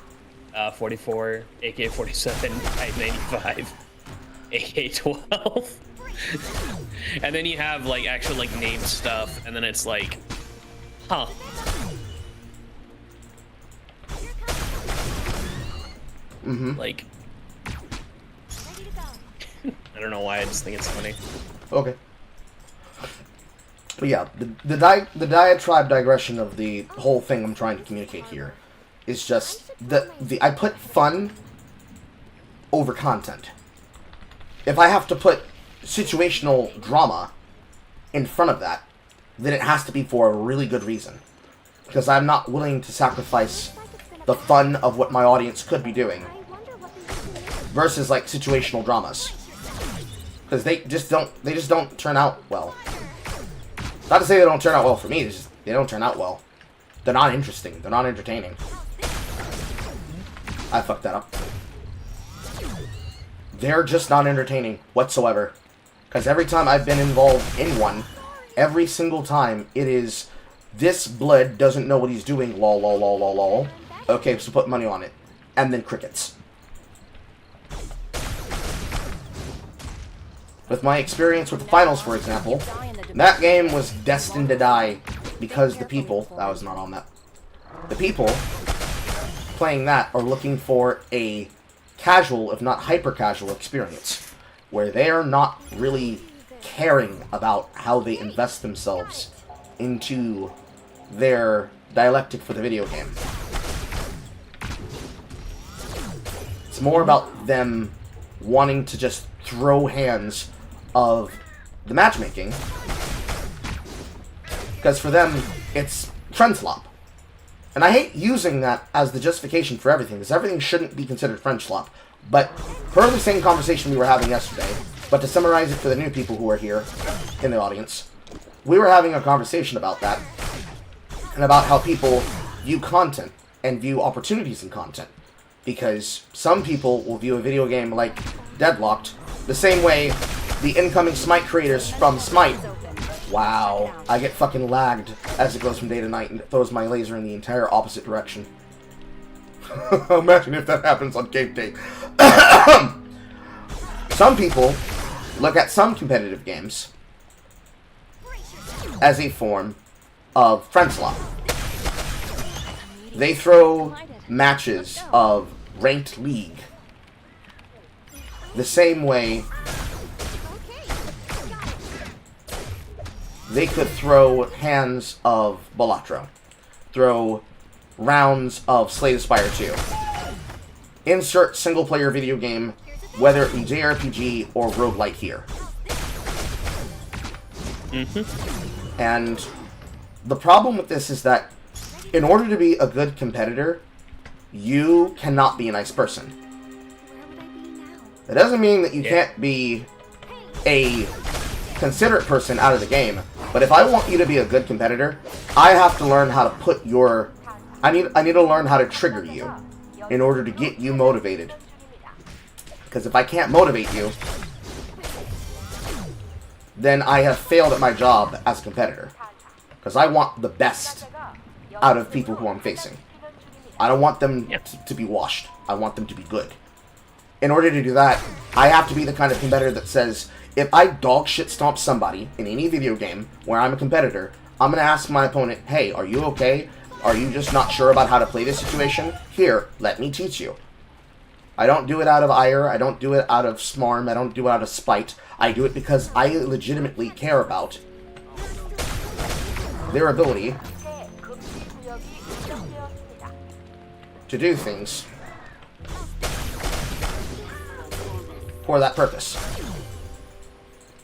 44, AK-47, Type 95, AK-12. And then you have, like, actual, like, name stuff, and then it's like, huh. Like, I don't know why, I just think it's funny. Okay. But yeah, the diatribe digression of the whole thing I'm trying to communicate here is just I put fun over content. If I have to put situational drama in front of that, then it has to be for a really good reason. Because I'm not willing to sacrifice the fun of what my audience could be doing versus like situational dramas, because they just don't turn out well. Not to say they don't turn out well for me, it's just they don't turn out well. They're not interesting. They're not entertaining. I fucked that up. They're just not entertaining whatsoever. Because every time I've been involved in one, every single time it is, this blood doesn't know what he's doing, lol, lol, lol, lol, lol. Okay, so put money on it. And then crickets. With my experience with the finals, for example, that game was destined to die because the people, I was not on that, the people playing that are looking for a casual, if not hyper-casual experience, where they are not really caring about how they invest themselves into their dialectic for the video game. It's more about them wanting to just throw hands of the matchmaking, because for them, it's friend slop. And I hate using that as the justification for everything, because everything shouldn't be considered friend slop. But per the same conversation we were having yesterday, but to summarize it for the new people who are here in the audience, we were having a conversation about that, and about how people view content and view opportunities in content. Because some people will view a video game like Deadlocked the same way the incoming Smite creators from Smite. Wow, I get fucking lagged as it goes from day to night and it throws my laser in the entire opposite direction. Imagine if that happens on game day. Some people look at some competitive games as a form of friend slop. They throw matches of ranked league the same way they could throw hands of Balatro, throw rounds of Slay the Spire 2. Insert single-player video game, whether it be JRPG or roguelike here. And the problem with this is that in order to be a good competitor, you cannot be a nice person. It doesn't mean that you can't be a considerate person out of the game, but if I want you to be a good competitor, I have to learn how to put your... I need to learn how to trigger you in order to get you motivated. Because if I can't motivate you, then I have failed at my job as a competitor. Because I want the best out of people who I'm facing. I don't want them to be washed. I want them to be good. In order to do that, I have to be the kind of competitor that says, if I dog shit stomp somebody in any video game where I'm a competitor, I'm going to ask my opponent, hey, are you okay? Are you just not sure about how to play this situation? Here, let me teach you. I don't do it out of ire. I don't do it out of smarm. I don't do it out of spite. I do it because I legitimately care about their ability to do things for that purpose.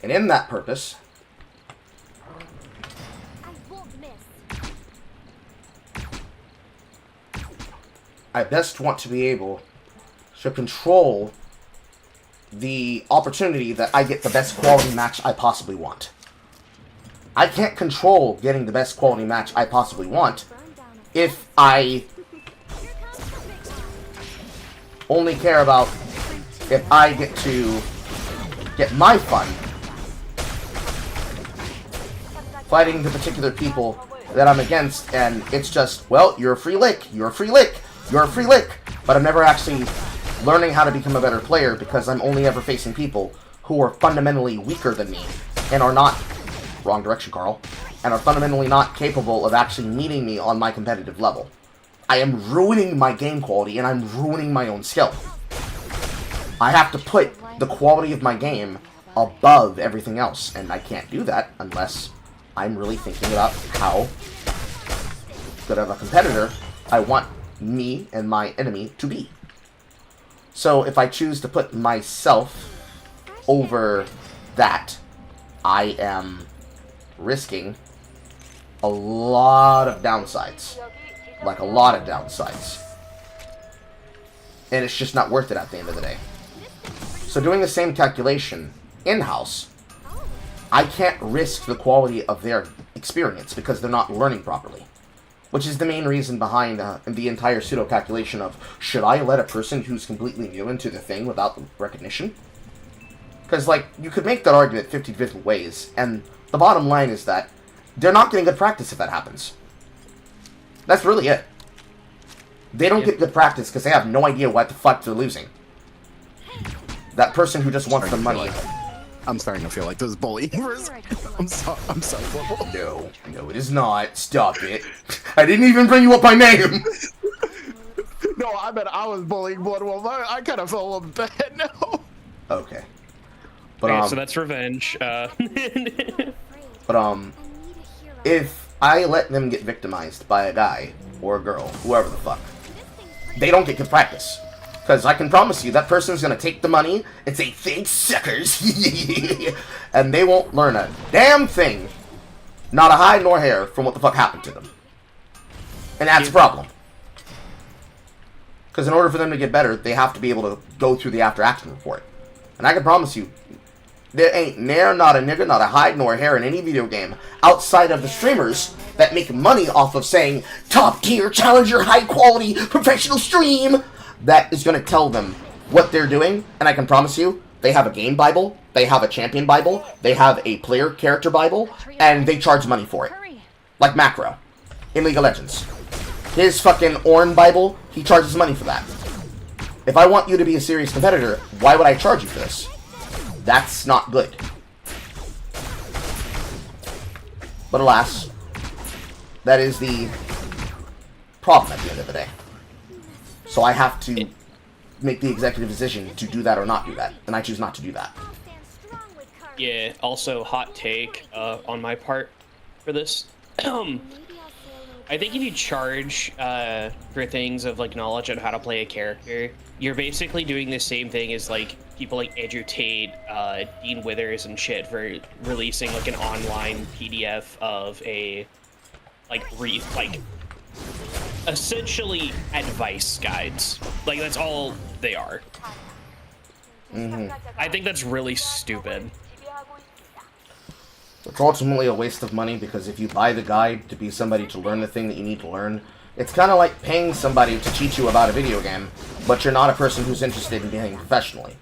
And in that purpose, I best want to be able to control the opportunity that I get the best quality match I possibly want. I can't control getting the best quality match I possibly want if I only care about if I get to get my fun fighting the particular people that I'm against, and it's just, well, you're a free lick, you're a free lick, you're a free lick, but I'm never actually learning how to become a better player because I'm only ever facing people who are fundamentally weaker than me and are not, wrong direction, Carl, and are fundamentally not capable of actually meeting me on my competitive level. I am ruining my game quality and I'm ruining my own skill. I have to put the quality of my game above everything else, and I can't do that unless I'm really thinking about how good of a competitor I want me and my enemy to be. So if I choose to put myself over that, I am risking a lot of downsides. Like a lot of downsides. And it's just not worth it at the end of the day. So doing the same calculation in-house, I can't risk the quality of their experience because they're not learning properly. Which is the main reason behind the entire pseudo-calculation of, should I let a person who's completely new into the thing without recognition? Because, like, you could make that argument 50 different ways, and the bottom line is that they're not getting good practice if that happens. That's really it. They don't get good practice because they have no idea what the fuck they're losing. That person who just wants the money. I'm starting to feel like this is bullying. I'm sorry. No, it is not. Stop it. I didn't even bring you up by name. No, I meant I was bullying Blood Wolf. I kind of felt a little bad now. Okay. But, Okay, so that's revenge. But, if I let them get victimized by a guy or a girl, whoever the fuck, they don't get good practice. Because I can promise you, that person's going to take the money and say, thanks, suckers. And they won't learn a damn thing. Not a hide nor hair from what the fuck happened to them. And that's a problem. Because in order for them to get better, they have to be able to go through the after-action report. And I can promise you, there ain't ne'er, not a nigger, not a hide nor a hair in any video game outside of the streamers that make money off of saying, top tier, challenger, high quality, professional stream, that is going to tell them what they're doing. And I can promise you, they have a game Bible, they have a champion Bible, they have a player character Bible, and they charge money for it. Like Macro in League of Legends. His fucking Ornn Bible, he charges money for that. If I want you to be a serious competitor, why would I charge you for this? That's not good. But alas, that is the problem at the end of the day. So I have to make the executive decision to do that or not do that. And I choose not to do that. Yeah, also, hot take on my part for this. I think if you charge for things of, like, knowledge on how to play a character, you're basically doing the same thing as, like, people like Andrew Tate, Dean Withers and shit for releasing, like, an online PDF of a, like, essentially advice guides. Like, that's all they are. I think that's really stupid. It's ultimately a waste of money, because if you buy the guide to be somebody to learn the thing that you need to learn, it's kind of like paying somebody to teach you about a video game, but you're not a person who's interested in being professionally.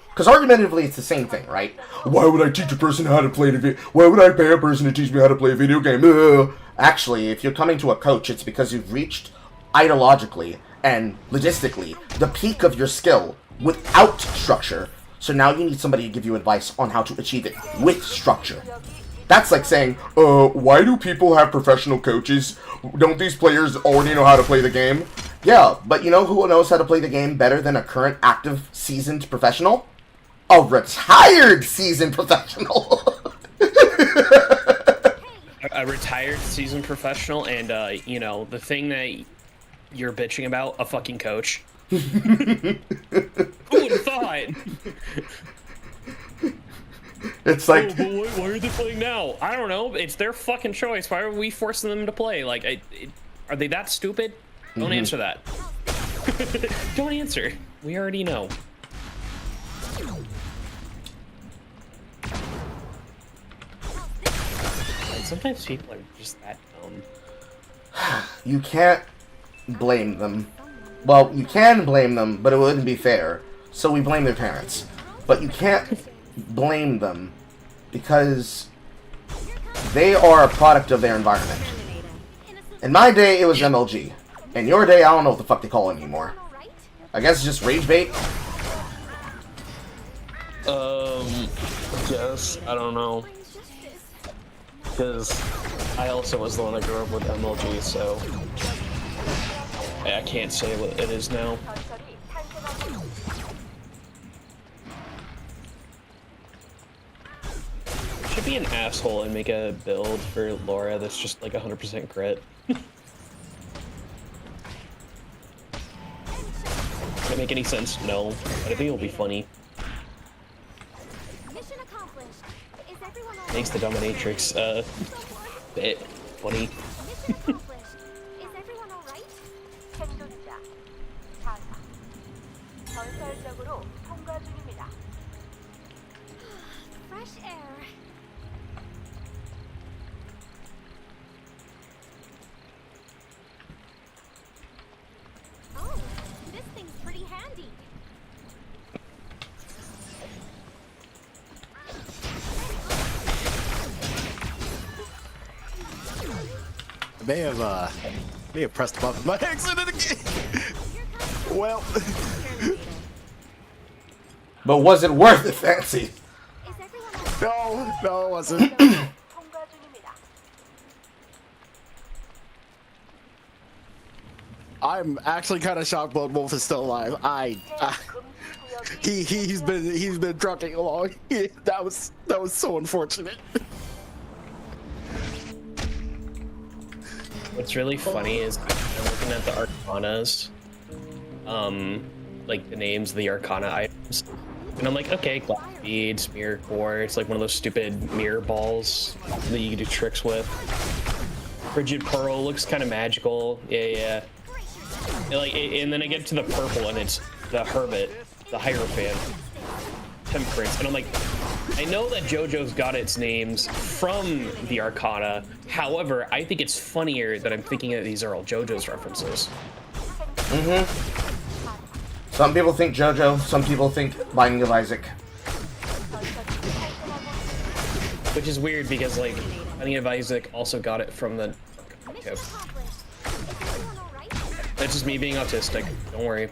Because argumentatively, it's the same thing, right? Why would I teach a person how to play why would I pay a person to teach me how to play a video game? Ugh. Actually, if you're coming to a coach, it's because you've reached ideologically and logistically the peak of your skill without structure, so now you need somebody to give you advice on how to achieve it with structure. That's like saying, why do people have professional coaches? Don't these players already know how to play the game? Yeah, but you know who knows how to play the game better than a current, active, seasoned professional? A retired seasoned professional! A retired seasoned professional, and, you know, the thing that you're bitching about, a fucking coach. Who would have thought? It's like... Oh, why are they playing now? I don't know. It's their fucking choice. Why are we forcing them to play? Like, are they that stupid? Don't answer that. Don't answer. We already know. Sometimes people are just that dumb. You can't blame them. Well, you can blame them, but it wouldn't be fair. So we blame their parents. But you can't blame them because they are a product of their environment. In my day, it was MLG. In your day, I don't know what the fuck they call it anymore. I guess it's just rage bait? Yes, I don't know. Because I also was the one that grew up with MLG, so I can't say what it is now. Should be an asshole and make a build for Laura that's just like 100% crit. Does that make any sense? No, but I think it'll be funny. Mission accomplished. Is everyone all Makes the dominatrix bit funny. Mission accomplished. Is everyone all right? 생존자, 사사. 전설적으로 통과 중입니다. Fresh air. Oh, this thing's pretty handy. I may have pressed the button by accident again. Well. But was it worth it, Fancy? Is everyone No, it wasn't. 통과 중입니다. I'm actually kind of shocked Blood Wolf is still alive. He's been trucking along. That was so unfortunate. What's really funny is I'm looking at the Arcanas, like the names of the Arcana items, and I'm like, okay, glass beads, mirror core, it's like one of those stupid mirror balls that you can do tricks with. Frigid Pearl looks kind of magical, yeah. And then I get to the purple and it's the Hermit, the Hierophant, Temperance, and I'm like, I know that JoJo's got its names from the Arcana. However, I think it's funnier that I'm thinking that these are all JoJo's references. Some people think JoJo, some people think Binding of Isaac. Which is weird because, like, Binding of Isaac also got it from the... Okay. That's just me being autistic. Don't worry.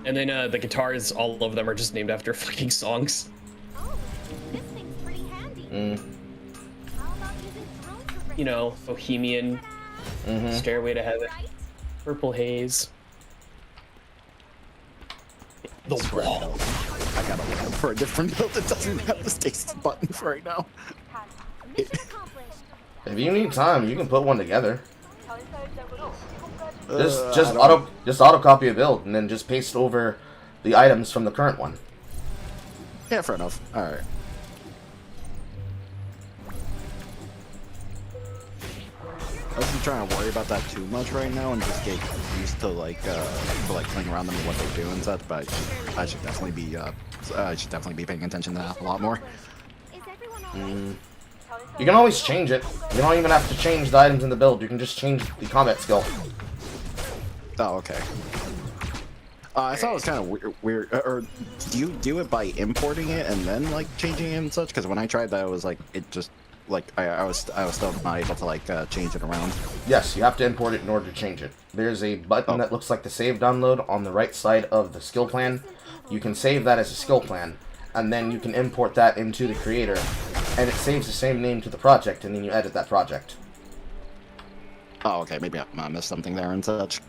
And then the guitars, all of them are just named after fucking songs. Oh, this thing's pretty handy. How about using drones to You know, Bohemian, Stairway to Heaven, right? Purple Haze. The Wall. I gotta look for a different build that doesn't have the Stacy button for right now. Mission accomplished. If you need time, you can put one together. 전설적으로 통과 중 Just auto copy a build and then just paste over the items from the current one. Yeah, fair enough. All right. I wasn't trying to worry about that too much right now and just get used to playing around them and what they do and such. But I should definitely be paying attention to that a lot more. Is everyone alright? You can always change it. You don't even have to change the items in the build. You can just change the combat skill. Oh, okay. I thought it was kind of weird. Or do you do it by importing it and then like changing it and such? Because when I tried that, it was like it just like I was still not able to like change it around. Yes, you have to import it in order to change it. There's a button that looks like the save download on the right side of the skill plan. You can save that as a skill plan, and then you can import that into the creator, and it saves the same name to the project, and then you edit that project. Oh, okay. Maybe I missed something there and such.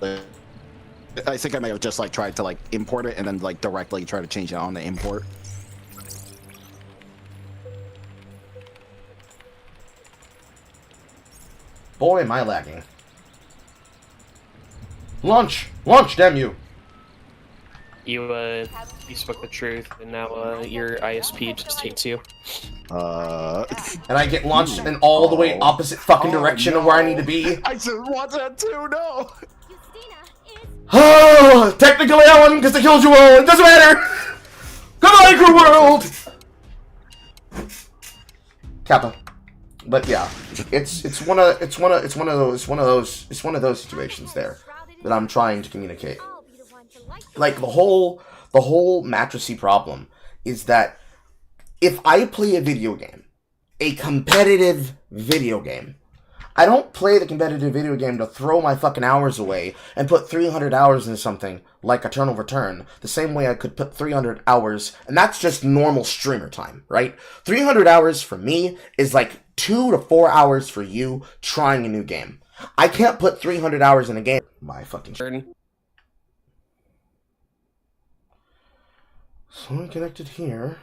I think I may have just like tried to like import it and then like directly try to change it on the import. Boy, am I lagging. Launch! Launch, damn you! You spoke the truth, and now your ISP just hates you. And I get launched in all the way opposite fucking direction of where I need to be. I just want that too. No. Justina is Oh, technically I won because I killed you all. It doesn't matter. Goodbye, crew world. Kappa. But yeah, it's one of those situations there that I'm trying to communicate. I'll be the one to like Like the whole mattressy problem is that if I play a video game, a competitive video game, I don't play the competitive video game to throw my fucking hours away and put 300 hours into something like Eternal Return, the same way I could put 300 hours, and that's just normal streamer time, right? 300 hours for me is like 2 to 4 hours for you trying a new game. I can't put 300 hours in a game. My fucking shit. So I'm connected here.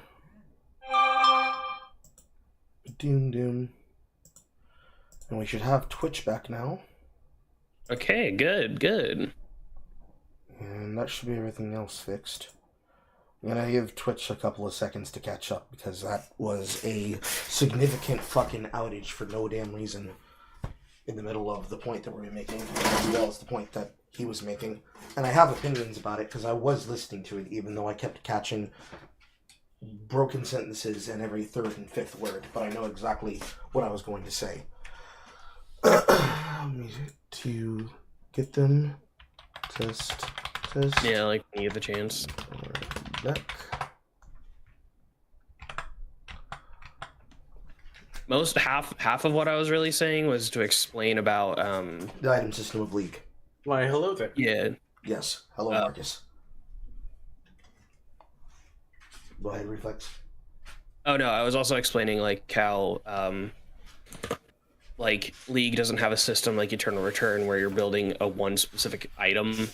Doom doom. And we should have Twitch back now. Okay, good. And that should be everything else fixed. I'm gonna give Twitch a couple of seconds to catch up because that was a significant fucking outage for no damn reason. in the middle of the point that we were making, as well as the point that he was making. And I have opinions about it because I was listening to it, even though I kept catching broken sentences in every third and fifth word. But I know exactly what I was going to say. To get them. Test. Yeah, like when you get the chance. Back. Half of what I was really saying was to explain about The item system of League. Why, hello there. yeah. Yes. Hello, Marcus. Go ahead, Reflex. Oh no, I was also explaining like how like League doesn't have a system like Eternal Return where you're building a one specific item.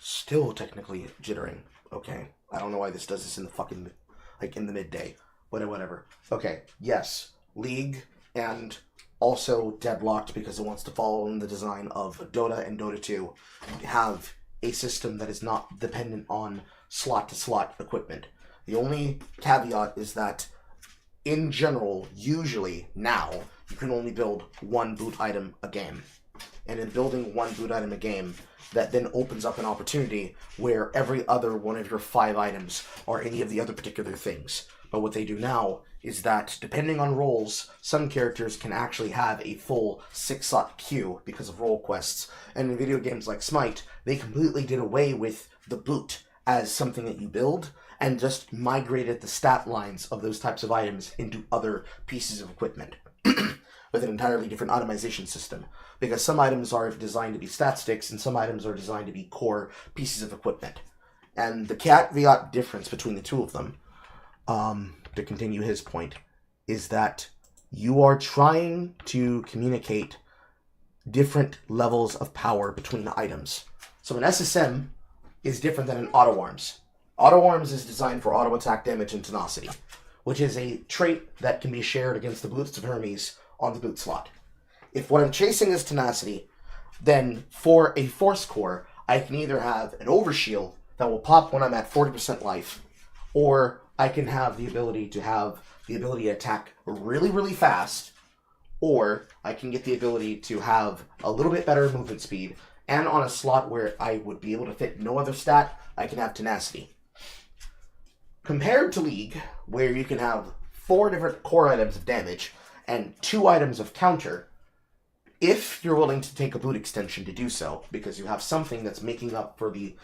Still technically jittering. Okay. I don't know why this does this in the fucking, like, in the midday. But whatever. Okay. Yes. League, and also Deadlocked, because it wants to follow in the design of Dota and Dota 2, have a system that is not dependent on slot-to-slot equipment. The only caveat is that, in general, usually, now, you can only build one boot item a game. And in building one boot item a game, that then opens up an opportunity where every other one of your 5 items are any of the other particular things. But what they do now is that, depending on roles, some characters can actually have a full 6-slot queue because of role quests. And in video games like Smite, they completely did away with the boot as something that you build, and just migrated the stat lines of those types of items into other pieces of equipment. With an entirely different automation system. Because some items are designed to be stat sticks, and some items are designed to be core pieces of equipment. And the caveat difference between the two of them, to continue his point, is that you are trying to communicate different levels of power between items. So an SSM is different than an auto arms. Auto arms is designed for auto attack damage and tenacity, which is a trait that can be shared against the Boots of Hermes on the boot slot. If what I'm chasing is tenacity, then for a force core, I can either have an overshield that will pop when I'm at 40% life, or I can have the ability to attack really, really fast, or I can get the ability to have a little bit better movement speed, and on a slot where I would be able to fit no other stat, I can have tenacity. Compared to League, where you can have 4 different core items of damage, and 2 items of counter, if you're willing to take a boot extension to do so, because you have something that's making up for the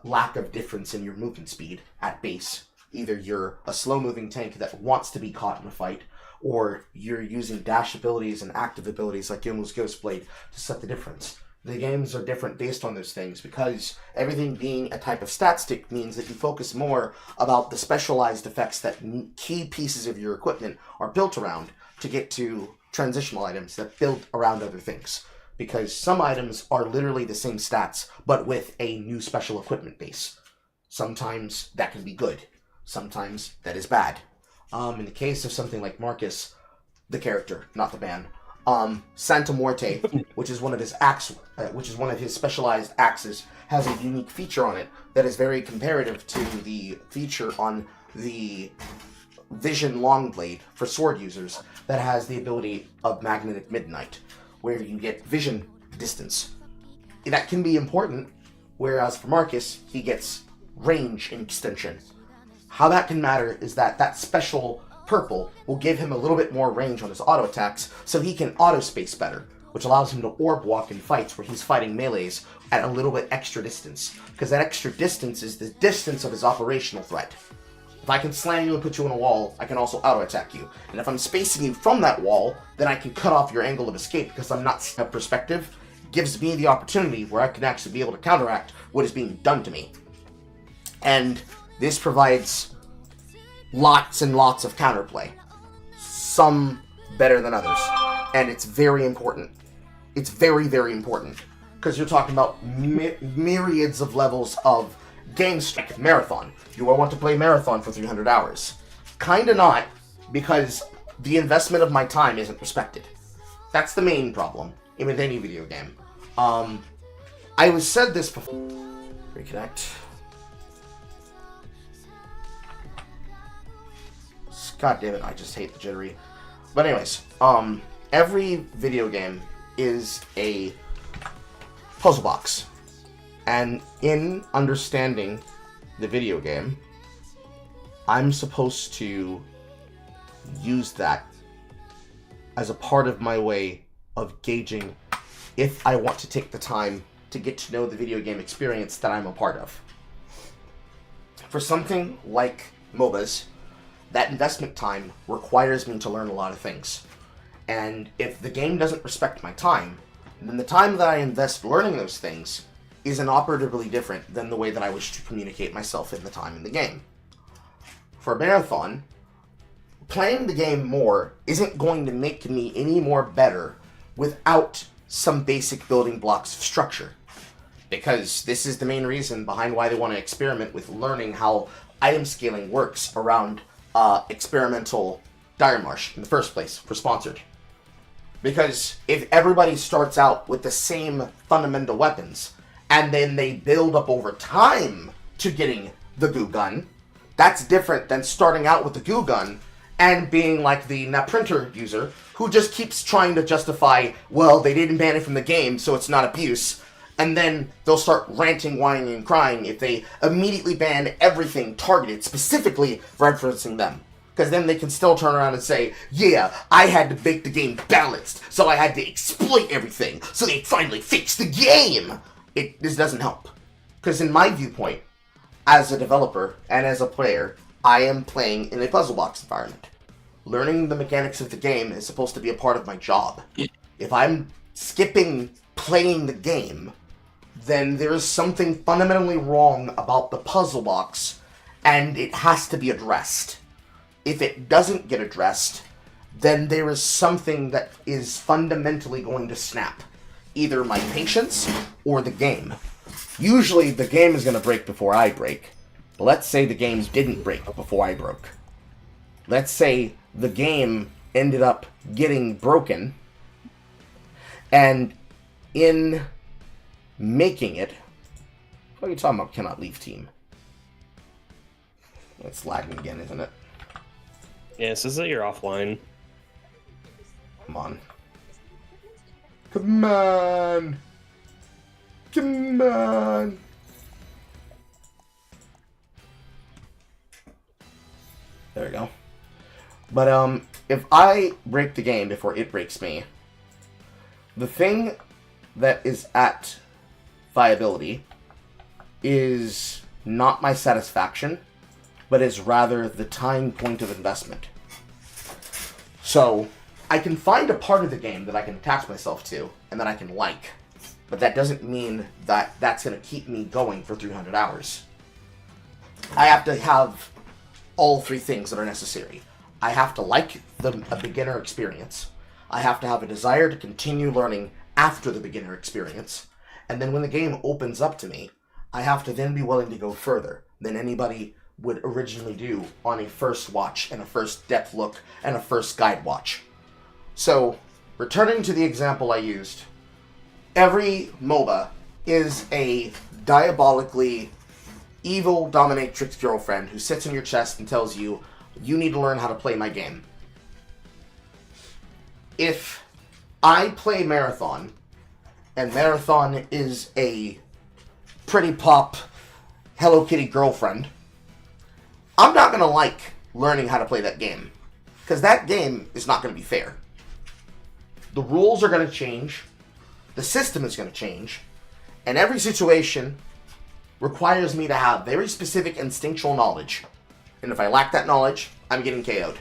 lack of difference in your movement speed at base. Either you're a slow-moving tank that wants to be caught in a fight, or you're using dash abilities and active abilities like Yomu's Ghostblade to set the difference. The games are different based on those things, because everything being a type of stat stick means that you focus more about the specialized effects that key pieces of your equipment are built around, to get to transitional items that build around other things. Because some items are literally the same stats, but with a new special equipment base. Sometimes that can be good. Sometimes that is bad. In the case of something like Marcus, the character, not the band, Santa Muerte, which is one of his specialized axes, has a unique feature on it that is very comparative to the feature on the Vision Longblade for sword users that has the ability of Magnetic Midnight, where you get vision distance. That can be important, whereas for Marcus, he gets range extension. How that can matter is that that special purple will give him a little bit more range on his auto attacks, so he can auto space better, which allows him to orb walk in fights where he's fighting melees at a little bit extra distance, because that extra distance is the distance of his operational threat. If I can slam you and put you in a wall, I can also auto-attack you. And if I'm spacing you from that wall, then I can cut off your angle of escape because I'm not perspective. It gives me the opportunity where I can actually be able to counteract what is being done to me. And this provides lots and lots of counterplay. Some better than others. And it's very important. It's very, very important. Because you're talking about myriads of levels of game streak, marathon. Do I want to play marathon for 300 hours? Kinda not, because the investment of my time isn't respected. That's the main problem with any video game. I was said this before. Reconnect. God damn it, I just hate the jittery. But anyways, every video game is a puzzle box. And in understanding the video game, I'm supposed to use that as a part of my way of gauging if I want to take the time to get to know the video game experience that I'm a part of. For something like MOBAs, that investment time requires me to learn a lot of things. And if the game doesn't respect my time, then the time that I invest learning those things is inoperatively different than the way that I wish to communicate myself in the time in the game. For a marathon, playing the game more isn't going to make me any more better without some basic building blocks of structure. Because this is the main reason behind why they want to experiment with learning how item scaling works around experimental Dire Marsh in the first place, for Sponsored. Because if everybody starts out with the same fundamental weapons, and then they build up over time to getting the goo gun, that's different than starting out with the goo gun and being like the printer user who just keeps trying to justify, well, they didn't ban it from the game, so it's not abuse. And then they'll start ranting, whining, and crying if they immediately ban everything targeted specifically referencing them. Because then they can still turn around and say, yeah, I had to make the game balanced, so I had to exploit everything, so they finally fixed the game! This doesn't help. Because in my viewpoint, as a developer and as a player, I am playing in a puzzle box environment. Learning the mechanics of the game is supposed to be a part of my job. If I'm skipping playing the game, then there is something fundamentally wrong about the puzzle box, and it has to be addressed. If it doesn't get addressed, then there is something that is fundamentally going to snap. Either my patience or the game. Usually the game is going to break before I break. But let's say the game didn't break before I broke. Let's say the game ended up getting broken, and in making it... What are you talking about, cannot leave team? It's lagging again, isn't it? Yeah, it says that you're offline. Come on. Come on! Come on! There we go. But, if I break the game before it breaks me, the thing that is at viability is not my satisfaction, but is rather the time point of investment. So, I can find a part of the game that I can attach myself to, and that I can like, but that doesn't mean that that's going to keep me going for 300 hours. I have to have all three things that are necessary. I have to like a beginner experience. I have to have a desire to continue learning after the beginner experience. And then when the game opens up to me, I have to then be willing to go further than anybody would originally do on a first watch and a first depth look and a first guide watch. So, returning to the example I used, every MOBA is a diabolically evil dominatrix girlfriend who sits on your chest and tells you, you need to learn how to play my game. If I play Marathon, and Marathon is a pretty pop Hello Kitty girlfriend, I'm not going to like learning how to play that game. Because that game is not going to be fair. The rules are going to change. The system is going to change. And every situation requires me to have very specific instinctual knowledge. And if I lack that knowledge, I'm getting KO'd.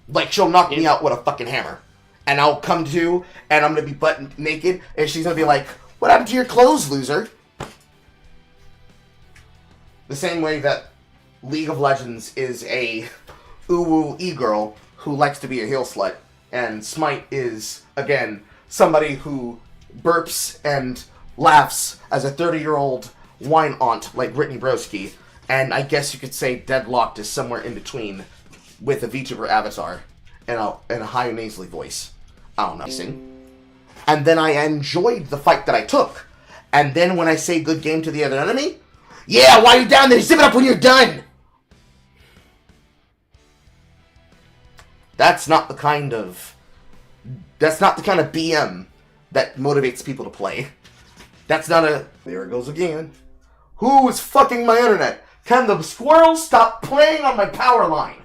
Like, she'll knock me out with a fucking hammer. And I'll come to, and I'm going to be butt naked, and she's going to be like, what happened to your clothes, loser? The same way that League of Legends is a uwu e-girl who likes to be a heel slut, and Smite is, again, somebody who burps and laughs as a 30-year-old wine aunt like Brittany Broski, and I guess you could say Deadlocked is somewhere in between with a VTuber avatar and a high nasally voice. I don't know. And then I enjoyed the fight that I took. And then when I say good game to the other enemy, yeah, why are you down there? Zip it up when you're done! That's not the kind of BM that motivates people to play. That's not a... There it goes again. Who is fucking my internet? Can the squirrel stop playing on my power line?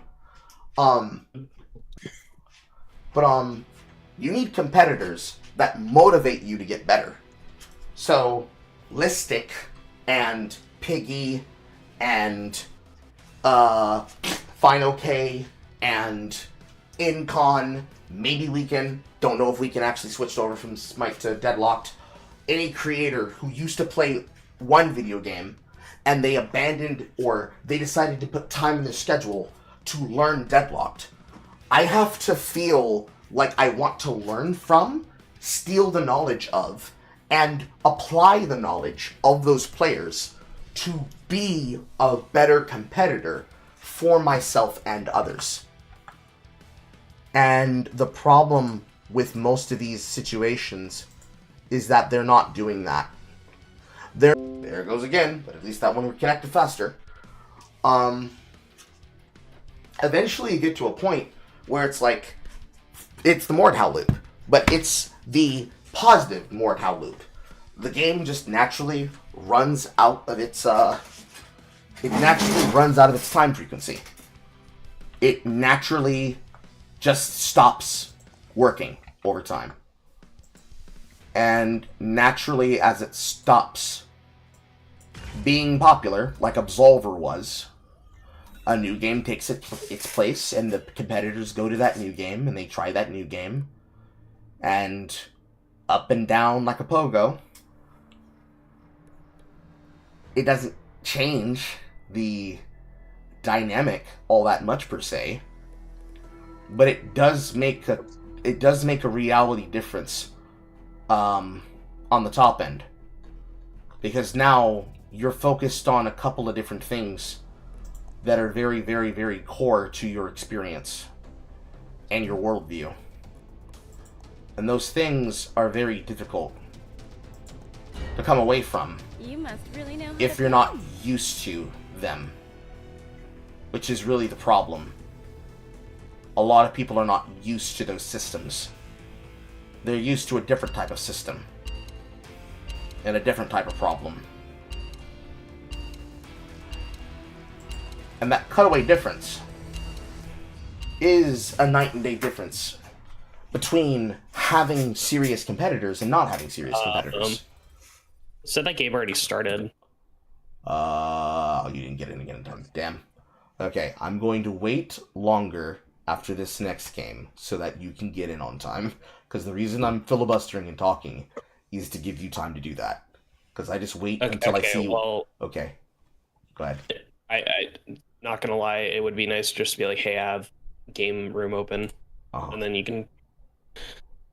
You need competitors that motivate you to get better. So, Listic and Piggy and FineOK and Incon, maybe we can, don't know if we can actually switch over from Smite to Deadlocked. Any creator who used to play one video game and they abandoned or they decided to put time in their schedule to learn Deadlocked, I have to feel like I want to learn from, steal the knowledge of, and apply the knowledge of those players to be a better competitor for myself and others. And the problem with most of these situations is that they're not doing that. There it goes again, but at least that one would connect faster. Eventually you get to a point where it's like, it's the Mordhau loop, but it's the positive Mordhau loop. The game just naturally runs out of its, time frequency. It naturally just stops working over time. And naturally, as it stops being popular, like Absolver was, a new game takes its place, and the competitors go to that new game, and they try that new game, and up and down like a pogo. It doesn't change the dynamic all that much per se, but it does make a reality difference on the top end, because now you're focused on a couple of different things that are very, very, very core to your experience and your worldview, and those things are very difficult to come away from. You must really know how if to you're not play. used to them, which is really the problem. A lot of people are not used to those systems. They're used to a different type of system and a different type of problem. And that cutaway difference is a night and day difference between having serious competitors and not having serious competitors. So that game already started. You didn't get in again in time. Damn. Okay, I'm going to wait longer after this next game so that you can get in on time. Because the reason I'm filibustering and talking is to give you time to do that. Because I just wait until I see you. Well, okay. Go ahead. I not gonna lie, it would be nice just to be like, hey, I have game room open, and then you can.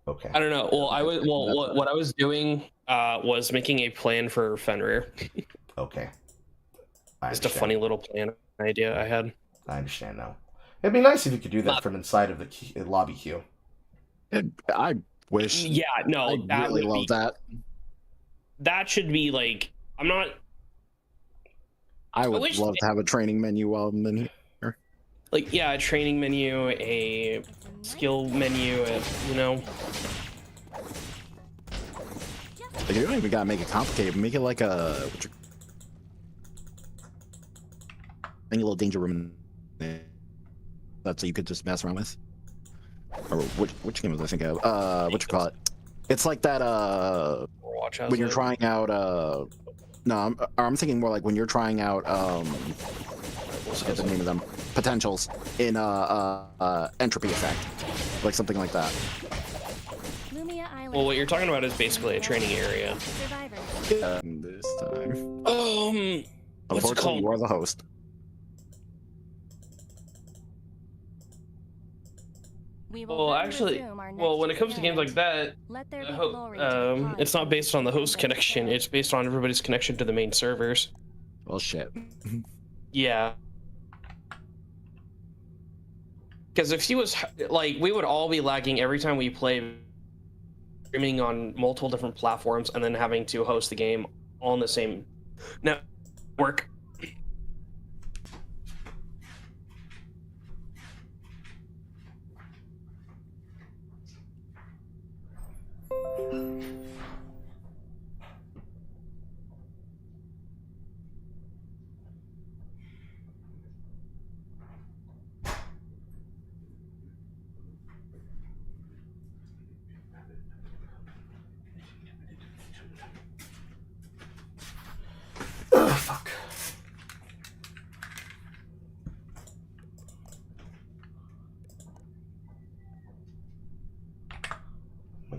Okay. I don't know. Well, what I was doing was making a plan for Fenrir. Okay. Just a funny little plan idea I had. I understand now. It'd be nice if you could do that from inside of the lobby queue. I wish. Yeah, no, I that really would love be, that. That should be like, I'm not. I would wish love to have a training menu while I'm in here. Like, yeah, a training menu, a skill menu, you know. Like, you don't even gotta make it complicated. Make it like a little danger room. That's so you could just mess around with. Or which game was I thinking of? What you call it? It's like that. When you're trying out. No, I'm thinking more like when you're trying out. What's the name of them? Potentials in entropy effect, like something like that. Lumia Island. Well, what you're talking about is basically a training area. Survivors. This time. What's it Unfortunately, called? you are the host. We will Well, then actually, resume our well, next when it comes to games like that, Let there the be ho- glory to the cause it's not of based on the host those connection. who It's based on everybody's connection to the main servers. Well, shit. Yeah. Because if he was like, we would all be lagging every time we play, streaming on multiple different platforms and then having to host the game all on the same network.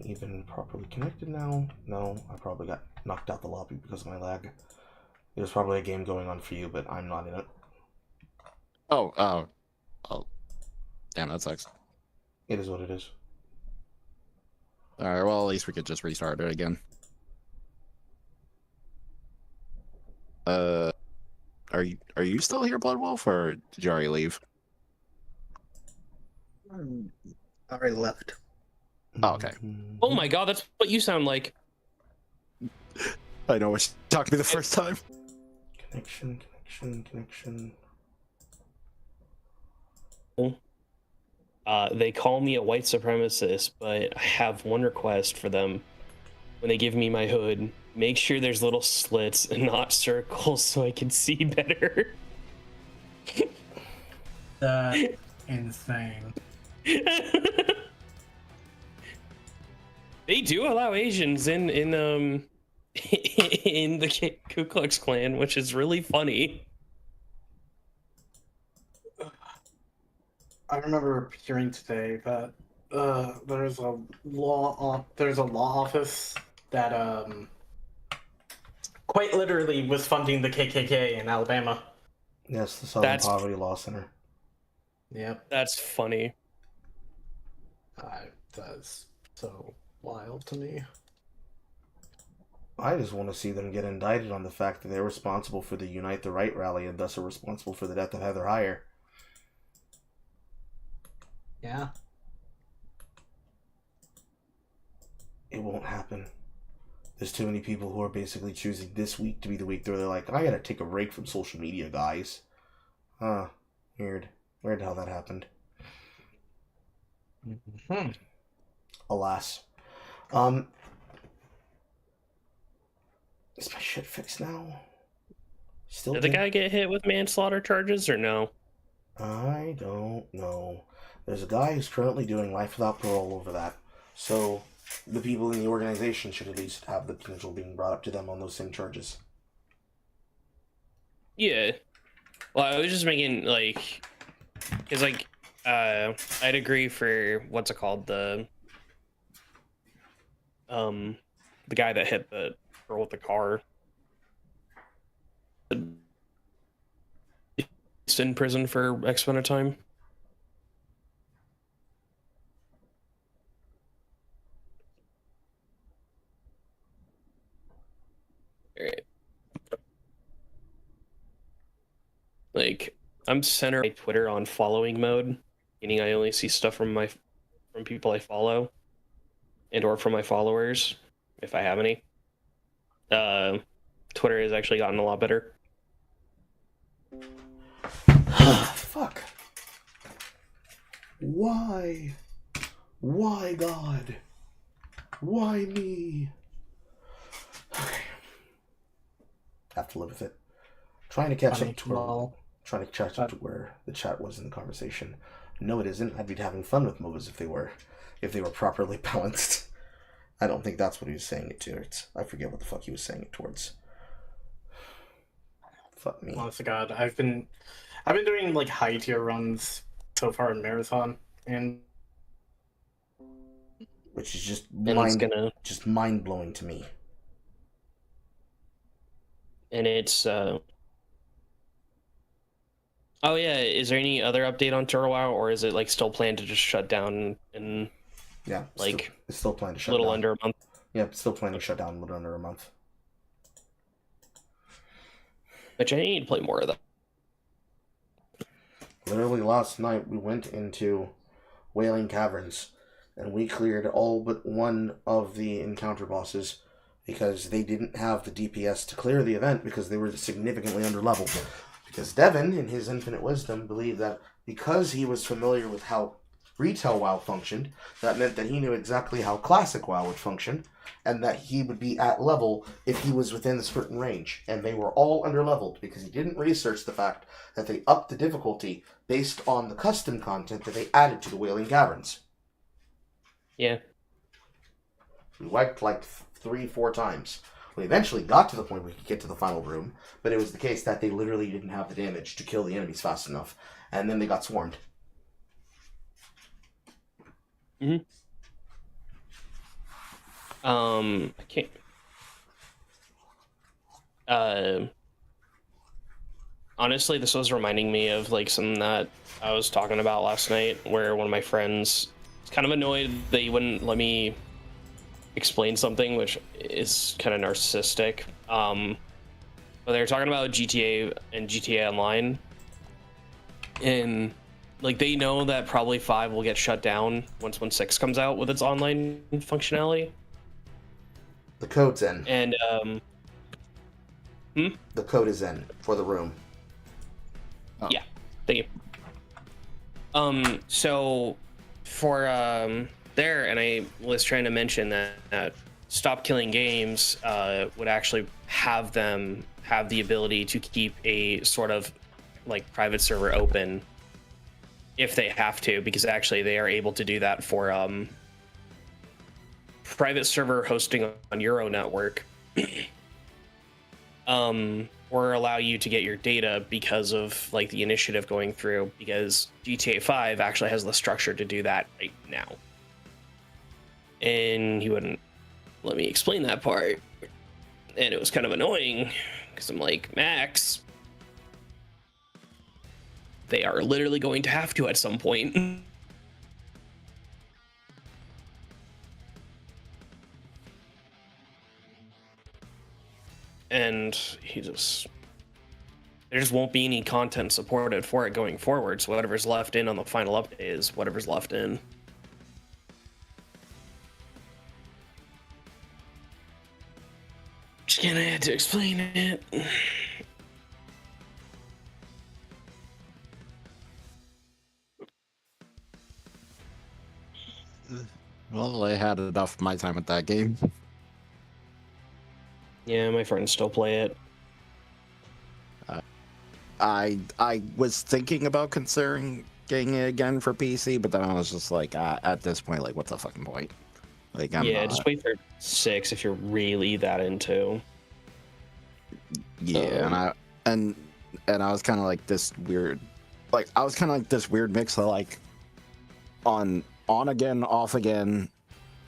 I even properly connected now? No, I probably got knocked out the lobby because of my lag. There's probably a game going on for you, but I'm not in it. Oh. Damn, that sucks. It is what it is. Alright, well, at least we could just restart it again. Are you still here, Bloodwolf, or did you already leave? I already left. Oh, okay. Oh my god, that's what you sound like. I know what you talked to me the first time. Connection. They call me a white supremacist, but I have one request for them. When they give me my hood, make sure there's little slits and not circles so I can see better. That's insane. They do allow Asians in in the Ku Klux Klan, which is really funny. I remember hearing today that there's a law office that quite literally was funding the KKK in Alabama. Yes, the Southern Poverty Law Center. Yep. That's funny. That's so wild to me. I just want to see them get indicted on the fact that they're responsible for the Unite the Right rally and thus are responsible for the death of Heather Heyer. Yeah. It won't happen. There's too many people who are basically choosing this week to be the week where they're like, I gotta take a break from social media, guys. Huh. Weird. Weird how that happened. Mm-hmm. Alas. Is my shit fixed now? Still Did the guy get hit with manslaughter charges or no? I don't know. There's a guy who's currently doing life without parole over that. So the people in the organization should at least have the potential being brought up to them on those same charges. Yeah. Well, I was just making, like... Because, like, I'd agree for, what's it called, the guy that hit the girl with the car. He's in prison for X amount of time. Alright. Like, I'm centered my Twitter on following mode, meaning I only see stuff from people I follow, and or from my followers, if I have any. Twitter has actually gotten a lot better. Fuck. Why? Why, God? Why me? Okay. Have to live with it. Trying to catch up to where the chat was in the conversation. No, it isn't. I'd be having fun with MOBAs if they were properly balanced. I don't think that's what he was saying it to. I forget what the fuck he was saying it towards. Fuck me. Honest to God, I've been doing like high tier runs so far in Marathon, and which is just mind blowing to me. And it's oh yeah, is there any other update on TurtleWow, or is it like still planned to just shut down in it's still planned to shut down. Under a month? Yeah, it's still planning to shut down a little under a month. Which I need to play more of that. Literally last night we went into Wailing Caverns and we cleared all but one of the encounter bosses because they didn't have the DPS to clear the event because they were significantly underleveled. Because Devin, in his infinite wisdom, believed that because he was familiar with how retail WoW functioned, that meant that he knew exactly how classic WoW would function, and that he would be at level if he was within a certain range. And they were all underleveled because he didn't research the fact that they upped the difficulty based on the custom content that they added to the Wailing Caverns. Yeah. We wiped like 3-4 times. We eventually got to the point where we could get to the final room, but it was the case that they literally didn't have the damage to kill the enemies fast enough, and then they got swarmed. Mm-hmm. I can't. Honestly, this was reminding me of like something that I was talking about last night, where one of my friends was kind of annoyed that he wouldn't let me explain something, which is kind of narcissistic. But they were talking about GTA and GTA Online, and like they know that probably 5 will get shut down once 6 comes out with its online functionality. The code's in. And The code is in for the room. yeah, thank you. So for there, and I was trying to mention that Stop Killing Games would actually have them have the ability to keep a sort of like private server open if they have to, because actually they are able to do that for private server hosting on Euro network. Or allow you to get your data because of like the initiative going through, because GTA 5 actually has the structure to do that right now. And he wouldn't let me explain that part. And it was kind of annoying because I'm like, Max, they are literally going to have to at some point. And there just won't be any content supported for it going forward, so whatever's left in on the final update is whatever's left in. Just gonna have to explain it. Well, I had enough of my time with that game. Yeah, my friends still play it. I was thinking about considering getting it again for PC, but then I was just like, at this point, like, what's the fucking point? Like, I'm yeah, not... just wait for 6 if you're really that into. Yeah, and I was kind of like this weird, like I was kind of like this weird mix of like on again, off again,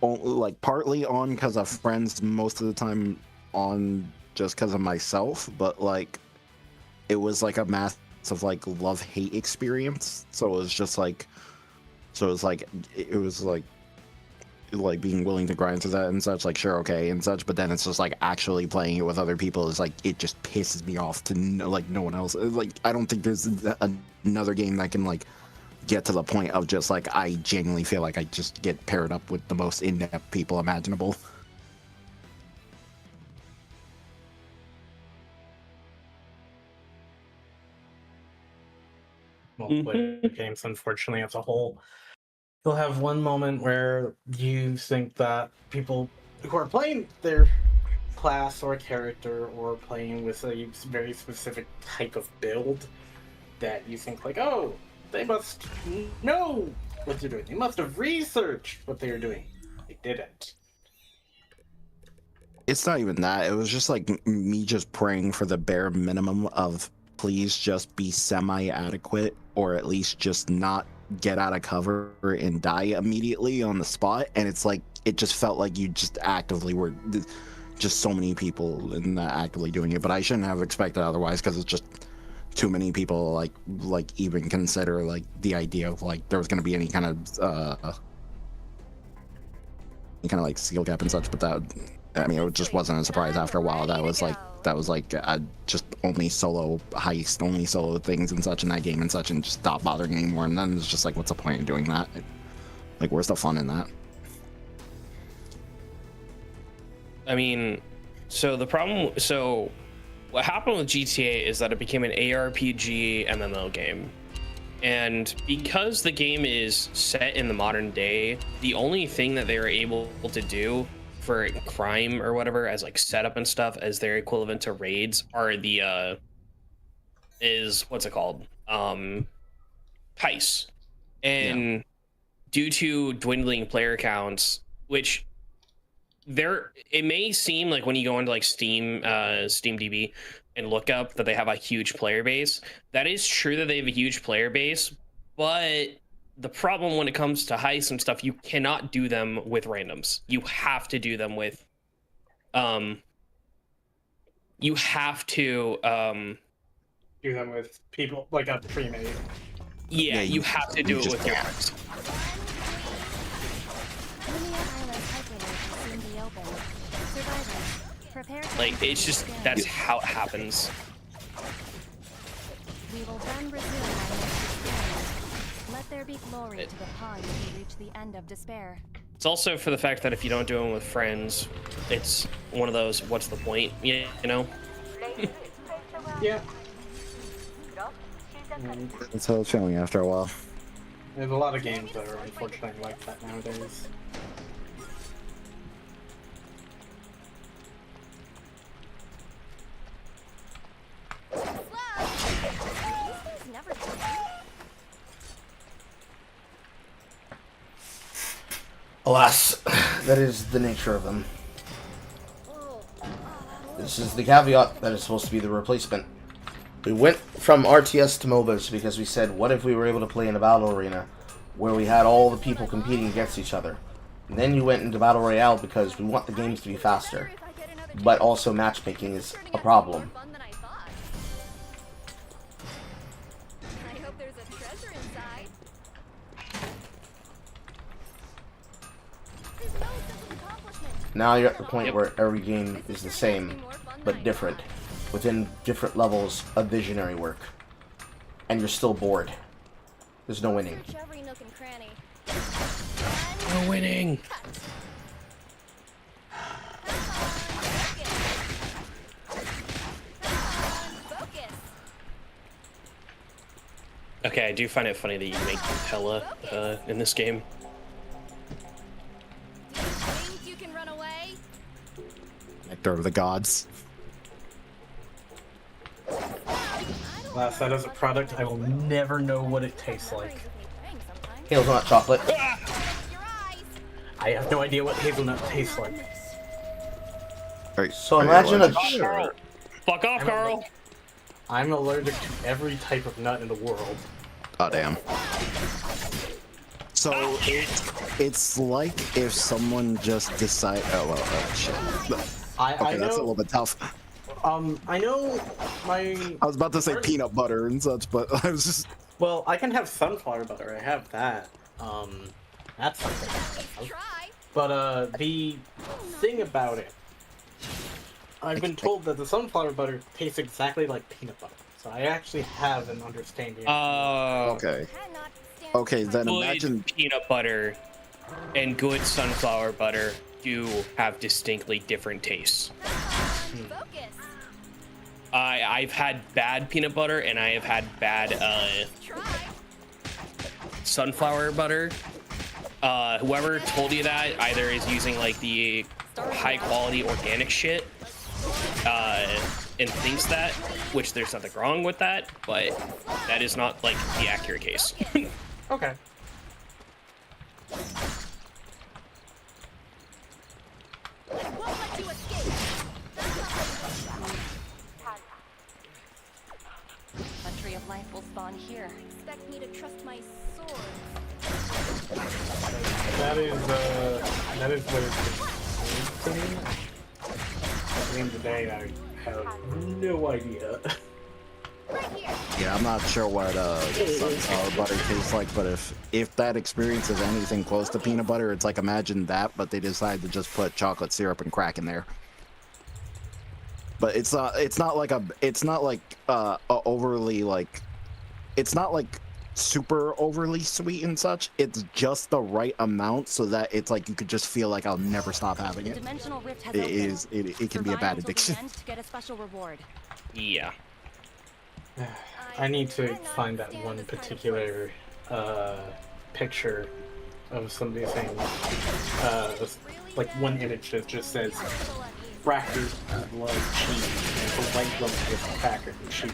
like partly on because of friends, most of the time on just because of myself, but like it was like a massive like love-hate experience. So it was just like, it was like being willing to grind through that and such, like sure, okay and such, but then it's just like actually playing it with other people is like, it just pisses me off to like no one else. Like I don't think there's another game that can like get to the point of just like I genuinely feel like I just get paired up with the most in-depth people imaginable. Multiplayer games, unfortunately, as a whole, you'll have one moment where you think that people who are playing their class or character or playing with a very specific type of build, that you think like, oh, they must know what they're doing. They must have researched what they were doing. They didn't. It's not even that. It was just like me just praying for the bare minimum of please just be semi-adequate, or at least just not get out of cover and die immediately on the spot. And it's like, it just felt like you just actively were just so many people and actively doing it. But I shouldn't have expected otherwise, because it's just too many people like even consider like the idea of like there was going to be any kind of like skill gap and such. But that, I mean, it just wasn't a surprise after a while. That was like just only solo heist, only solo things and such in that game and such, and just stop bothering anymore. And then it's just like, what's the point of doing that? Like, where's the fun in that? I mean, so what happened with GTA is that it became an ARPG MMO game. And because the game is set in the modern day, the only thing that they were able to do for crime or whatever as like setup and stuff as their equivalent to raids are the what's it called? Heists. And due to dwindling player counts, which it may seem like when you go into like SteamDB and look up that they have a huge player base. That is true that they have a huge player base, but the problem when it comes to heists and stuff, you cannot do them with randoms. You have to do them with, you have to, Do them with people like a pre-made. yeah, you have to do it with your friends. Like, it's just, that's how it happens. We will then resume our next experiment. Let there be glory to the pond as we reach the end of despair. It's also for the fact that if you don't do them with friends, it's one of those, what's the point, you know? Yeah. That's how it's feeling after a while. There's a lot of games that are unfortunately like that nowadays. Alas, that is the nature of them. This is the caveat that is supposed to be the replacement. We went from RTS to MOBAs because we said, what if we were able to play in a battle arena where we had all the people competing against each other? And then you went into Battle Royale because we want the games to be faster. But also matchmaking is a problem. I hope there's a treasure inside. There's no sense of accomplishment. Now you're at the point where every game is the same, but different, within different levels of visionary work. And you're still bored. There's no winning. Search every nook and cranny. No winning! Focus. Okay, I do find it funny that you make Nutella in this game. Think you can run away? Nectar of the gods. Last that as a product, I will never know what it tastes like. Hazelnut chocolate. I have no idea what hazelnut tastes like. So imagine a... Carl. Fuck off, Carl! I'm allergic to every type of nut in the world. Oh damn. So it's like if someone just decide. Oh well, oh shit. I Okay, know, that's a little bit tough. I know my. I was about to say peanut butter and such, but I was just. Well, I can have sunflower butter. I have that. That's something. Try. But the thing about it, I've been told that the sunflower butter tastes exactly like peanut butter. So I actually have an understanding. Okay. Okay, then Good imagine. peanut butter and good sunflower butter do have distinctly different tastes. Focus. I've had bad peanut butter and I have had bad Try. sunflower butter. Whoever told you that either is using like the high quality organic shit and thinks that, which there's nothing wrong with that, but that is not like the accurate case. Okay. Won't let you escape. A tree of life will spawn here. Expect me to trust my sword. That is what it's to me. At the end of the day, I have no idea. Right here. Yeah, I'm not sure what sunflower butter tastes like, but if that experience is anything close to peanut butter, it's like imagine that, but they decided to just put chocolate syrup and crack in there. But it's not like overly like, it's not like super overly sweet and such. It's just the right amount so that it's like you could just feel like I'll never stop having The it. dimensional rift has It can be a bad addiction. To get a special reward. Yeah. I need to find that one particular picture of somebody saying like one image that just says crackers love cheese and the white lump with cracker and cheese.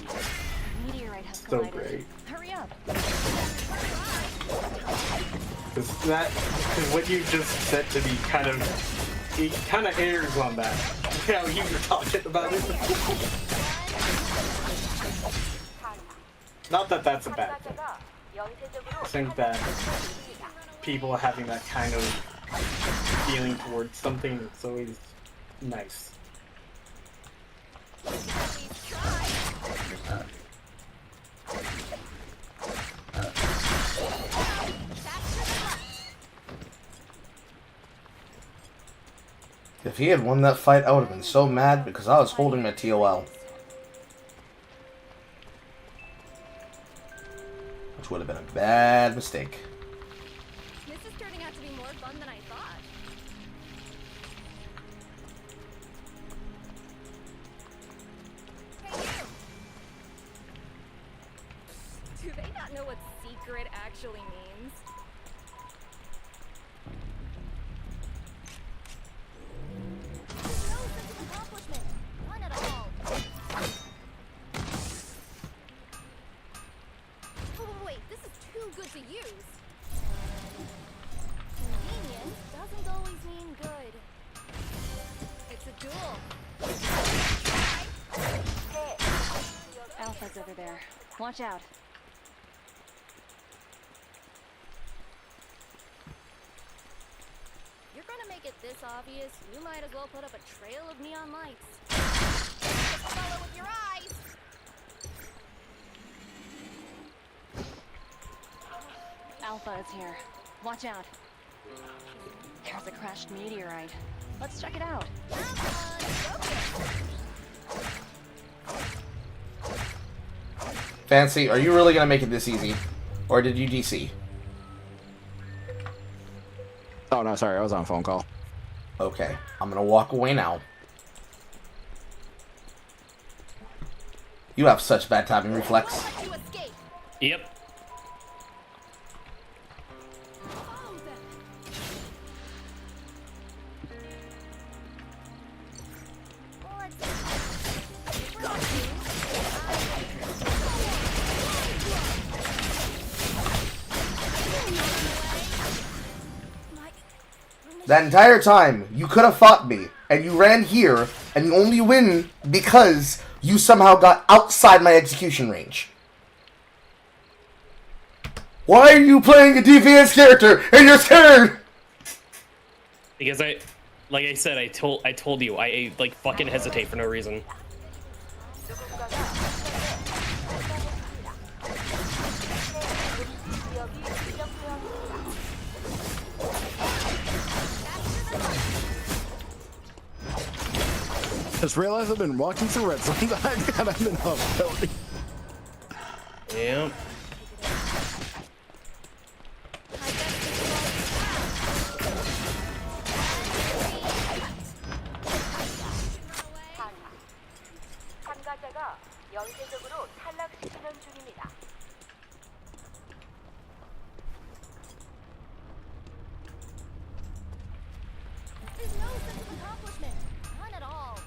Meteorite has So collided. great. Hurry up. Because what you just said to me kind of airs on that. How you were talking about it. Not that that's a bad thing. 연쇄적으로 I think that people having that kind of feeling towards something is always nice. If he had won that fight, I would have been so mad because I was holding my TOL. Which would have been a bad mistake. This is turning out to be more fun than I thought. Hey, you! Do they not know what secret actually means? There's no sense of accomplishment. None at all. Oh, wait, this is too good to use. Convenient doesn't always mean good. It's a duel. Alpha's over there. Watch out. You're gonna make it this obvious, you might as well put up a trail of neon lights. Just follow with your eyes! Alpha is here. Watch out. There's a crashed meteorite. Let's check it out. Fancy, are you really gonna make it this easy? Or did you DC? Oh no, sorry, I was on a phone call. Okay, I'm gonna walk away now. You have such bad timing reflex. To escape! Yep. Follow them! That entire time, you could have fought me, and you ran here, and you only win because you somehow got outside my execution range. Why are you playing a DPS character, and you're scared? Because like I said, I told you, I like fucking hesitate for no reason. Just realized I've been walking through red zones and I'm in ability. Yep. 참가자가 연쇄적으로 탈락시키는 중입니다. There's no sense of accomplishment. None at all.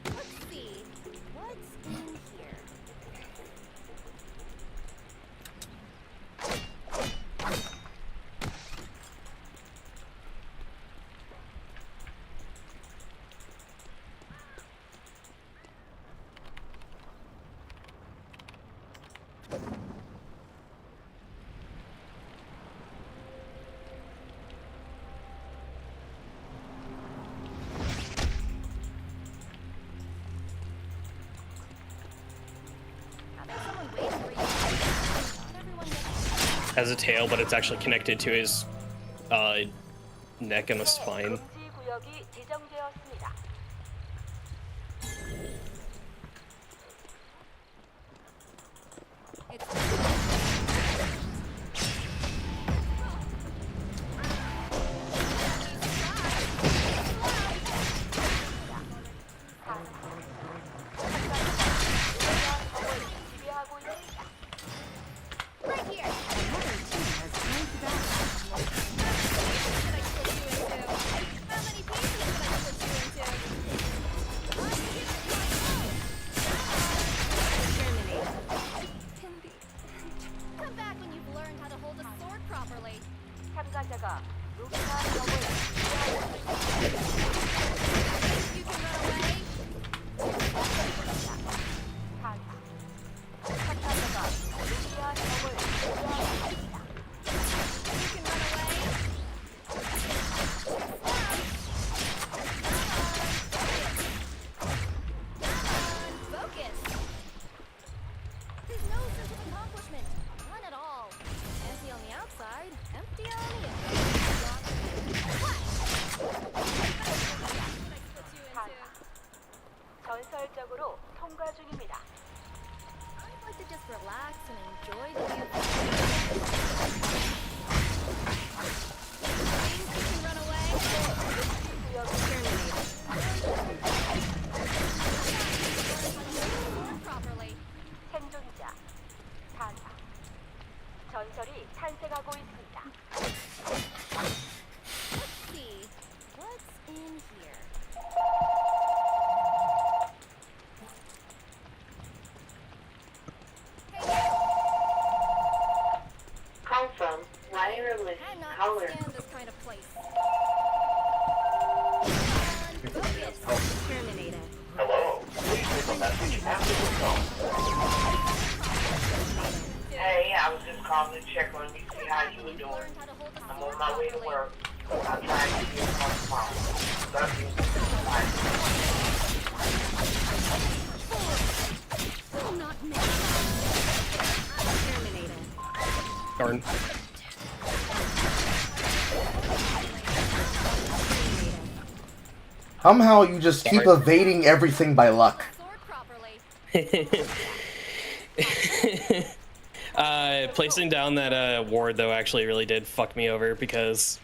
Let's see. What's in here? Has a tail, but it's actually connected to his neck and the spine. 금지 구역이 지정되었습니다. 지배하고 있습니다. Right here. Another team has joined the battle. What did I put you into? How many pieces did I put you into? 참가자가 루미아 타워를 지배하고 You can run away. 있습니다. 참가자가 루미아 타워를 지배하고 있습니다. You can run away. Focus. There's no sense of accomplishment. None at all. Empty on the outside, empty on the inside. 전설적으로 통과 중입니다. I'd like to just relax and enjoy the view. Think you can run away? Properly. 생존자 탄생. 전설이 탄생하고 있습니다. Let's see. What's in here? Call from wireless Cannot stand this kind of place. Focus. Terminated. Hello, please leave a message after the tone. Hey, I was just calling to check on you, see how you were doing. I'm on my way to work. I'm trying to get home tomorrow. Love you. Bye. Will not make. Terminated. Darn. Somehow you just keep evading everything by luck. Sword properly. Placing down that ward though actually really did fuck me over because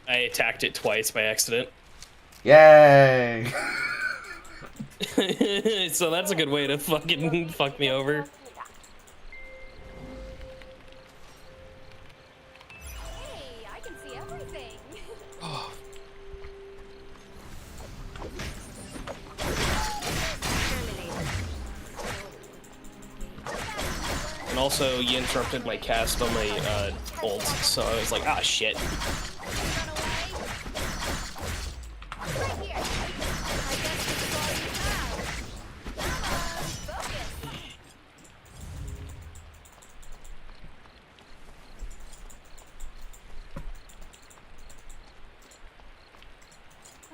I attacked it twice by accident. Yay! So that's a good way to fucking fuck me over. Hey, I can see everything. And also, you interrupted my cast on my ult, so I was like, ah, shit. Run away. Right here. I guess this is all you have. Come on, focus.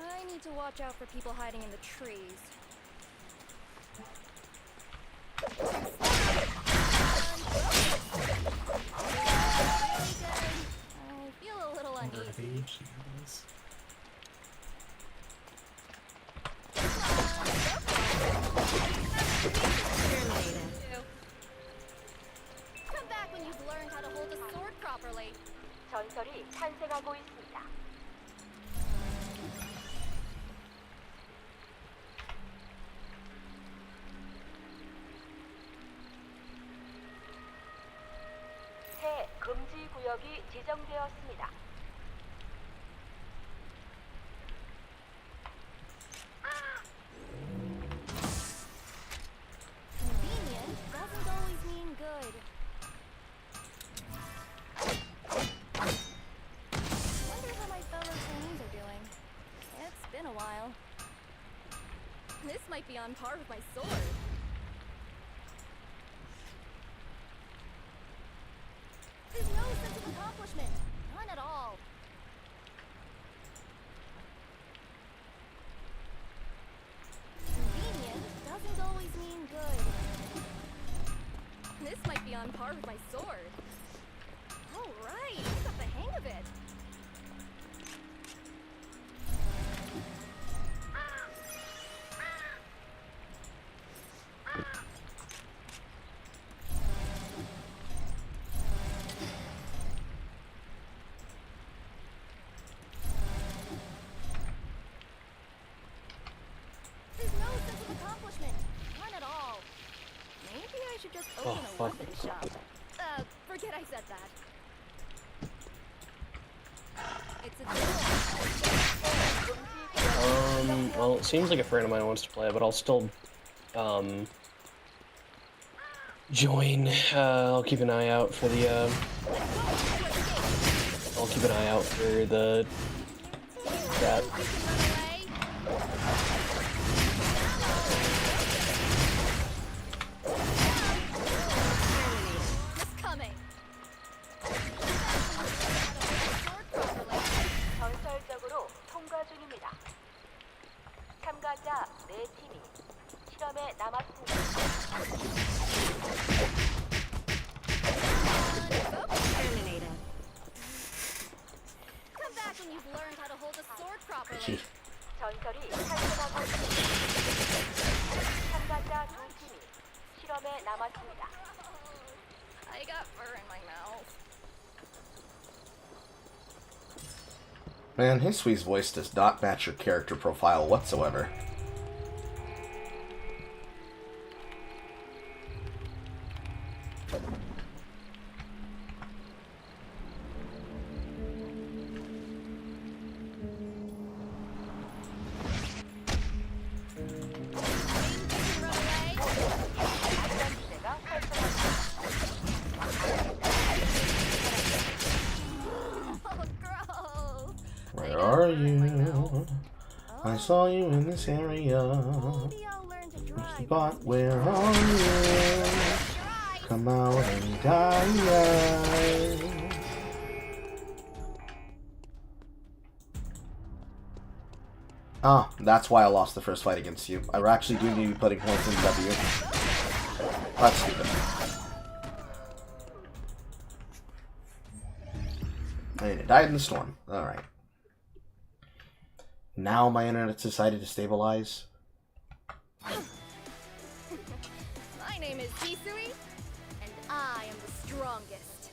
I need to watch out for people hiding in the trees. I feel a little uneasy. Come back when you've learned how to hold a sword properly. 전설이 탄생하고 있습니다. 새 금지 구역이 지정되었습니다. Convenient doesn't always mean good. Wonder how my fellow trainees are doing. It's been a while. This might be on par with my sword. There's no sense of accomplishment. None at all. Convenient doesn't always mean good. This might be on par with my sword. All right, I got the hang of it. There's no sense of accomplishment. None at all. Maybe I should just open a fuck. weapon shop. Forget I said that. It's a deal. Well, it seems like a friend of mine wants to play, but I'll still, join. I'll keep an eye out for the, I'll keep an eye out for the that. 전설적으로 통과 중입니다. 참가자 4팀이 실험에 남았습니다. Terminated. Come back when you've learned how to hold a sword properly. Gee. 전설이 탄생하고 있습니다. 참가자 2팀이 실험에 남았습니다. I got fur in my mouth. Man, Hisui's voice does not match your character profile whatsoever. Where are you? I saw you in this area. But where are you? Come out and die. Ah, that's why I lost the first fight against you. I actually do need to be putting points in W. That's stupid. And it died in the storm. Alright. Now my internet's decided to stabilize. My name is Hisui, and I am the strongest.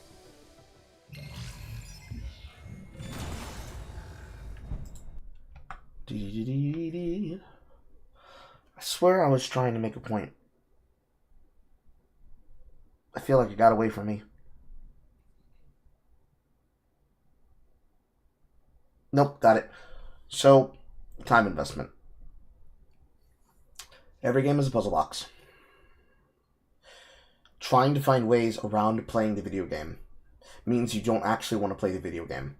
I swear I was trying to make a point. I feel like it got away from me. Nope, got it. So, time investment. Every game is a puzzle box. Trying to find ways around playing the video game means you don't actually want to play the video game.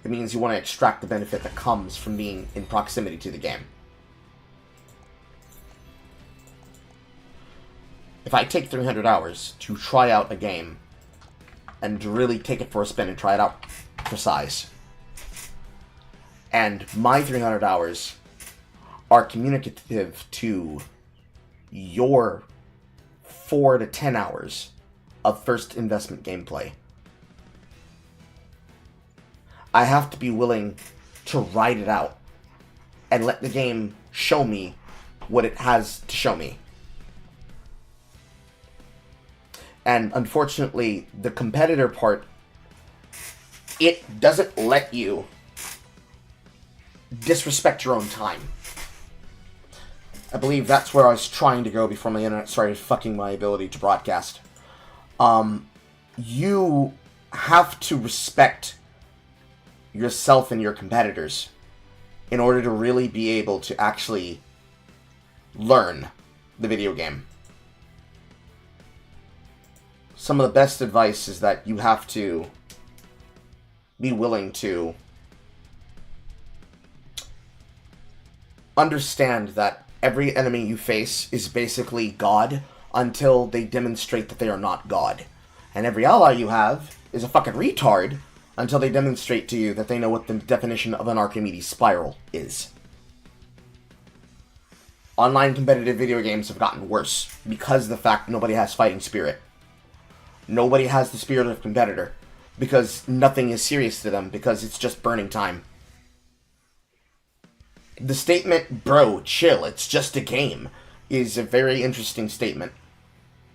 It means you want to extract the benefit that comes from being in proximity to the game. If I take 300 hours to try out a game and to really take it for a spin and try it out for size, and my 300 hours are communicative to your 4 to 10 hours of first investment gameplay, I have to be willing to ride it out and let the game show me what it has to show me. And unfortunately, the competitor part, it doesn't let you disrespect your own time. I believe that's where I was trying to go before my internet started fucking my ability to broadcast. You have to respect yourself and your competitors in order to really be able to actually learn the video game. Some of the best advice is that you have to be willing to understand that every enemy you face is basically God until they demonstrate that they are not God. And every ally you have is a fucking retard until they demonstrate to you that they know what the definition of an Archimedes spiral is. Online competitive video games have gotten worse because of the fact nobody has fighting spirit. Nobody has the spirit of competitor because nothing is serious to them because it's just burning time. The statement, bro, chill, it's just a game, is a very interesting statement.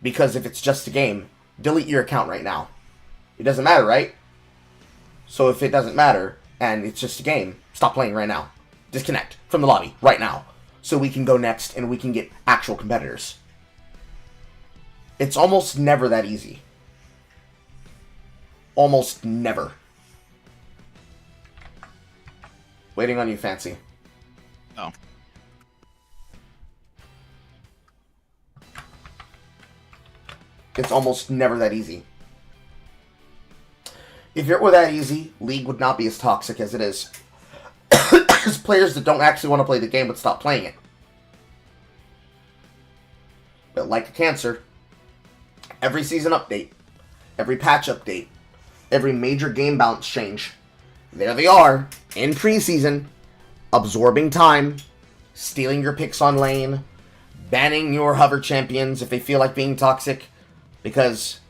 Because if it's just a game, delete your account right now. It doesn't matter, right? So if it doesn't matter, and it's just a game, stop playing right now. Disconnect from the lobby right now. So we can go next and we can get actual competitors. It's almost never that easy. Almost never. Waiting on you, Fancy. Oh. It's almost never that easy. If it were that easy, League would not be as toxic as it is. Because players that don't actually want to play the game would stop playing it. But like a cancer, every season update, every patch update, every major game balance change, there they are, in preseason, absorbing time, stealing your picks on lane, banning your hover champions if they feel like being toxic, because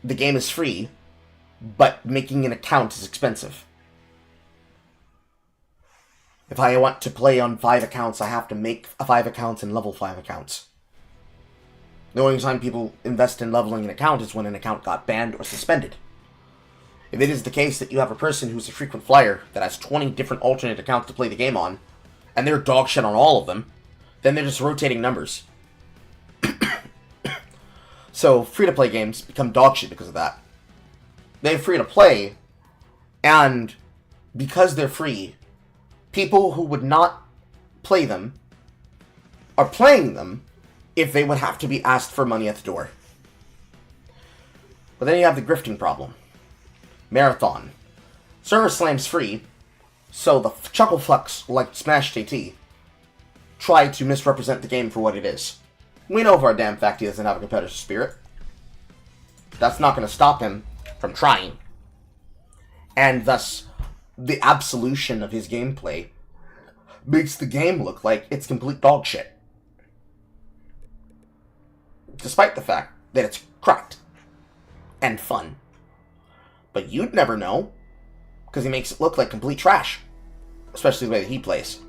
the game is free, but making an account is expensive. If I want to play on 5 accounts, I have to make 5 accounts and level 5 accounts. The only time people invest in leveling an account is when an account got banned or suspended. If it is the case that you have a person who's a frequent flyer that has 20 different alternate accounts to play the game on, and they're dog shit on all of them, then they're just rotating numbers. So, free-to-play games become dog shit because of that. They're free-to-play, and because they're free, people who would not play them are playing them if they would have to be asked for money at the door. But then you have the grifting problem. Marathon. Server Slam's free, so the chucklefucks like Smash JT try to misrepresent the game for what it is. We know for a damn fact he doesn't have a competitive spirit. That's not going to stop him from trying. And thus, the absolution of his gameplay makes the game look like it's complete dog shit. Despite the fact that it's cracked and fun. But you'd never know, because he makes it look like complete trash. Especially the way that he plays.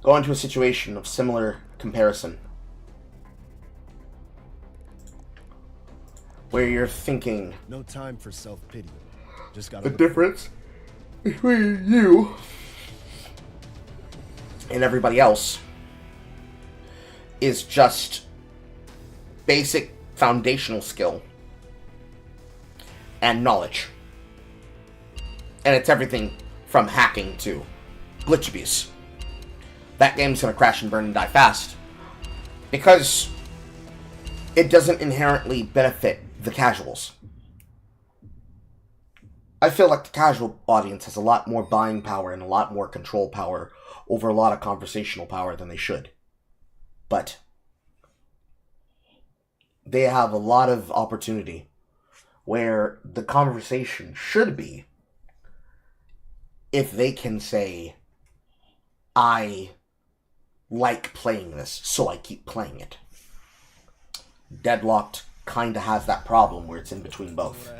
Go into a situation of similar comparison, where you're thinking, no time for self-pity. Just got the difference between you and everybody else is just basic foundational skill and knowledge. And it's everything from hacking to glitch abuse. That game's gonna crash and burn and die fast because it doesn't inherently benefit the casuals. I feel like the casual audience has a lot more buying power and a lot more control power over a lot of conversational power than they should. But they have a lot of opportunity where the conversation should be if they can say, I like playing this, so I keep playing it. Deadlocked kinda has that problem where it's in between both.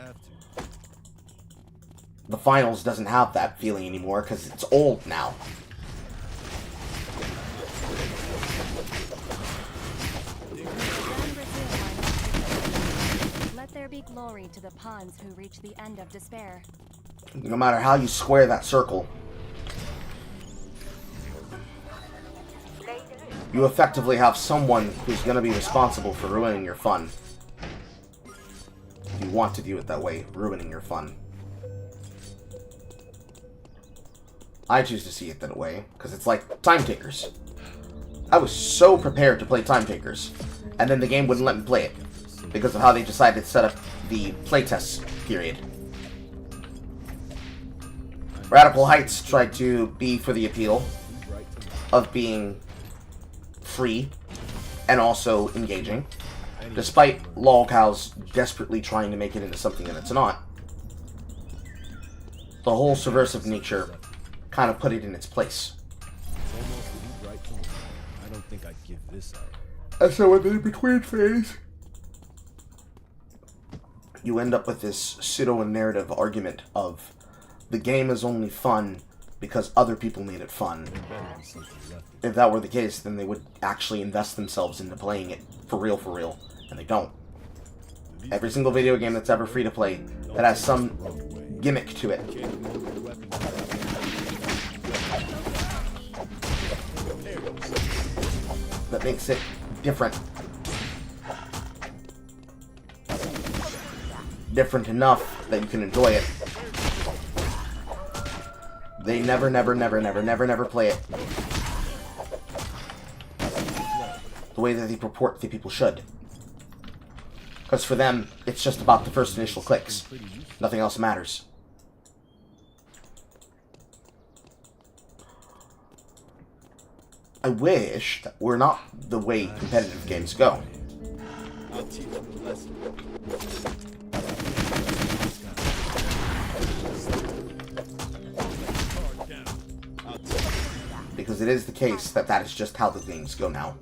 The finals doesn't have that feeling anymore because it's old now. Let there be glory to the pawns who reach the end of despair. No matter how you square that circle, you effectively have someone who's going to be responsible for ruining your fun. If you want to view it that way, ruining your fun. I choose to see it that way, because it's like Time Takers. I was so prepared to play Time Takers, and then the game wouldn't let me play it, because of how they decided to set up the playtest period. Radical Heights tried to be for the appeal of being free and also engaging, despite lolcows desperately trying to make it into something that it's not. The whole subversive nature kind of put it in its place. I don't think I'd give this up. And so in the in-between phase, you end up with this pseudo-narrative argument of the game is only fun because other people made it fun. If that were the case, then they would actually invest themselves into playing it for real, and they don't. Every single video game that's ever free to play that has some gimmick to it that makes it different. Different enough that you can enjoy it. They never play it. The the way that they purport that people should. Because for them, it's just about the first initial clicks. Nothing else matters. I wish that we're not the way competitive games go. I'll teach you a lesson. Because it is the case that that is just how the games go now.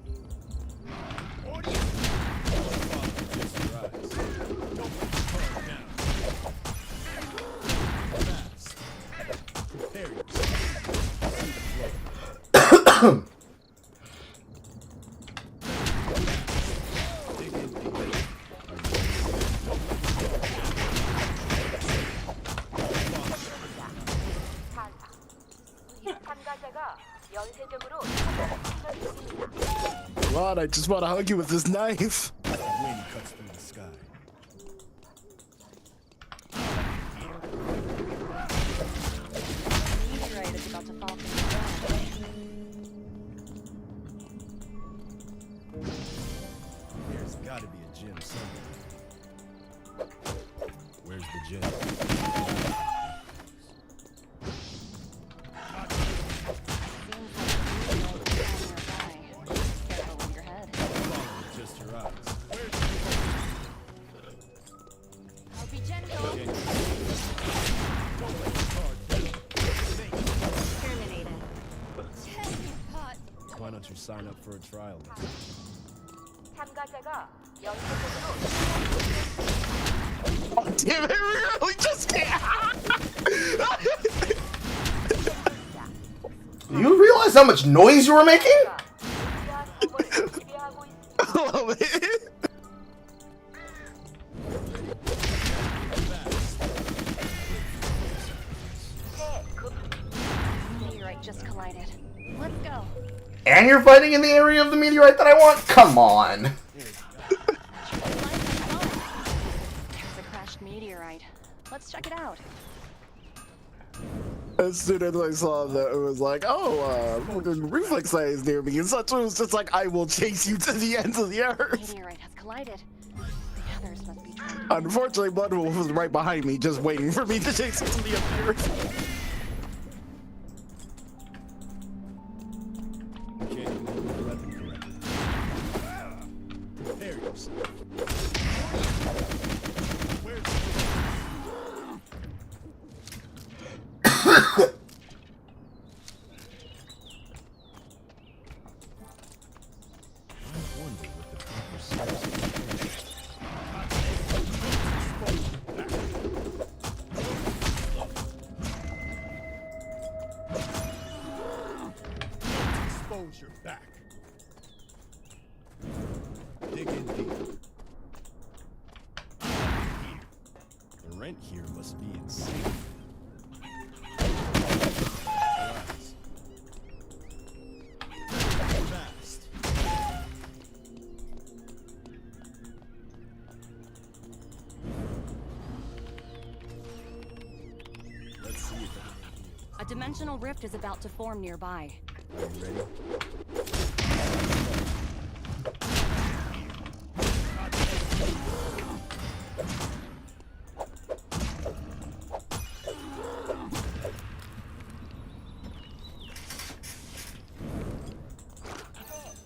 God, I just want to hug you with this knife. Wind cuts through the sky. Meteorite is about to fall from the sky. There's gotta be a gym somewhere. Where's the gym? Just your eyes. I'll be gentle. Terminated. Hot. Why don't you sign up for a trial? 참가자가 연쇄적으로 Oh, damn it, we really just can't. Do you realize how much noise you were making? 루미아 서버를 지배하고 있습니다. Oh, man. Meteorite just collided. Let's go. And you're fighting in the area of the meteorite that I want? Come on. There's a crashed meteorite. Let's check it out. As soon as I saw that, it was like, oh, reflex eye is near me, and such. It was just like, I will chase you to the ends of the earth. Meteorite has collided. The others must be trying to... Unfortunately, Blood Wolf was right behind me, just waiting for me to chase him to the end of the earth. You can't even hold your weapon correctly. Prepare yourself. Where's I wonder what the proper steps expose your back. Dig in deep. The rent here must be insane. Relax. Fast. Let's see if A dimensional rift is about to form nearby. are you ready?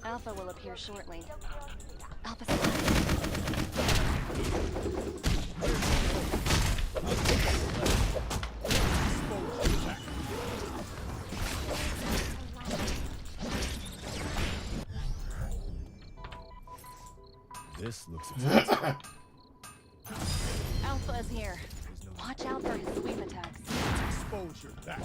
Alpha will appear shortly. Alpha squad. This looks expensive. Alpha is here. Watch out for his sweep attacks. Expose your back.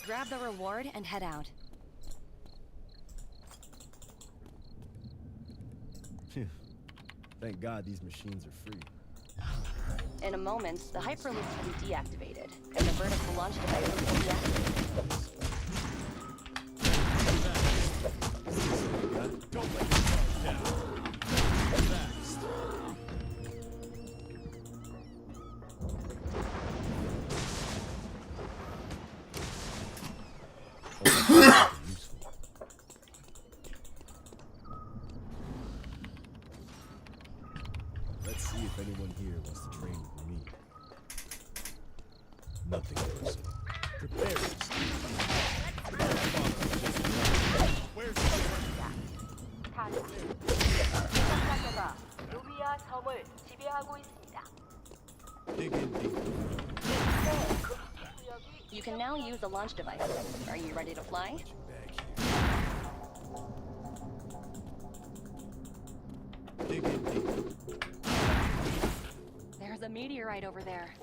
Grab the reward and head out. Phew. Thank God these machines are free. In a moment, the hyperloop will be deactivated, and the vertical launch device will be deactivated. Don't let your guard down. Fast. Useful. Let's see if anyone here wants to train with me. Nothing personal. Prepare yourself. Where's the 생산자가 루미아 섬을 지배하고 있습니다. dig in deep. You can now use the launch device. Are you ready to fly? Dig in deep. There's a meteorite over there.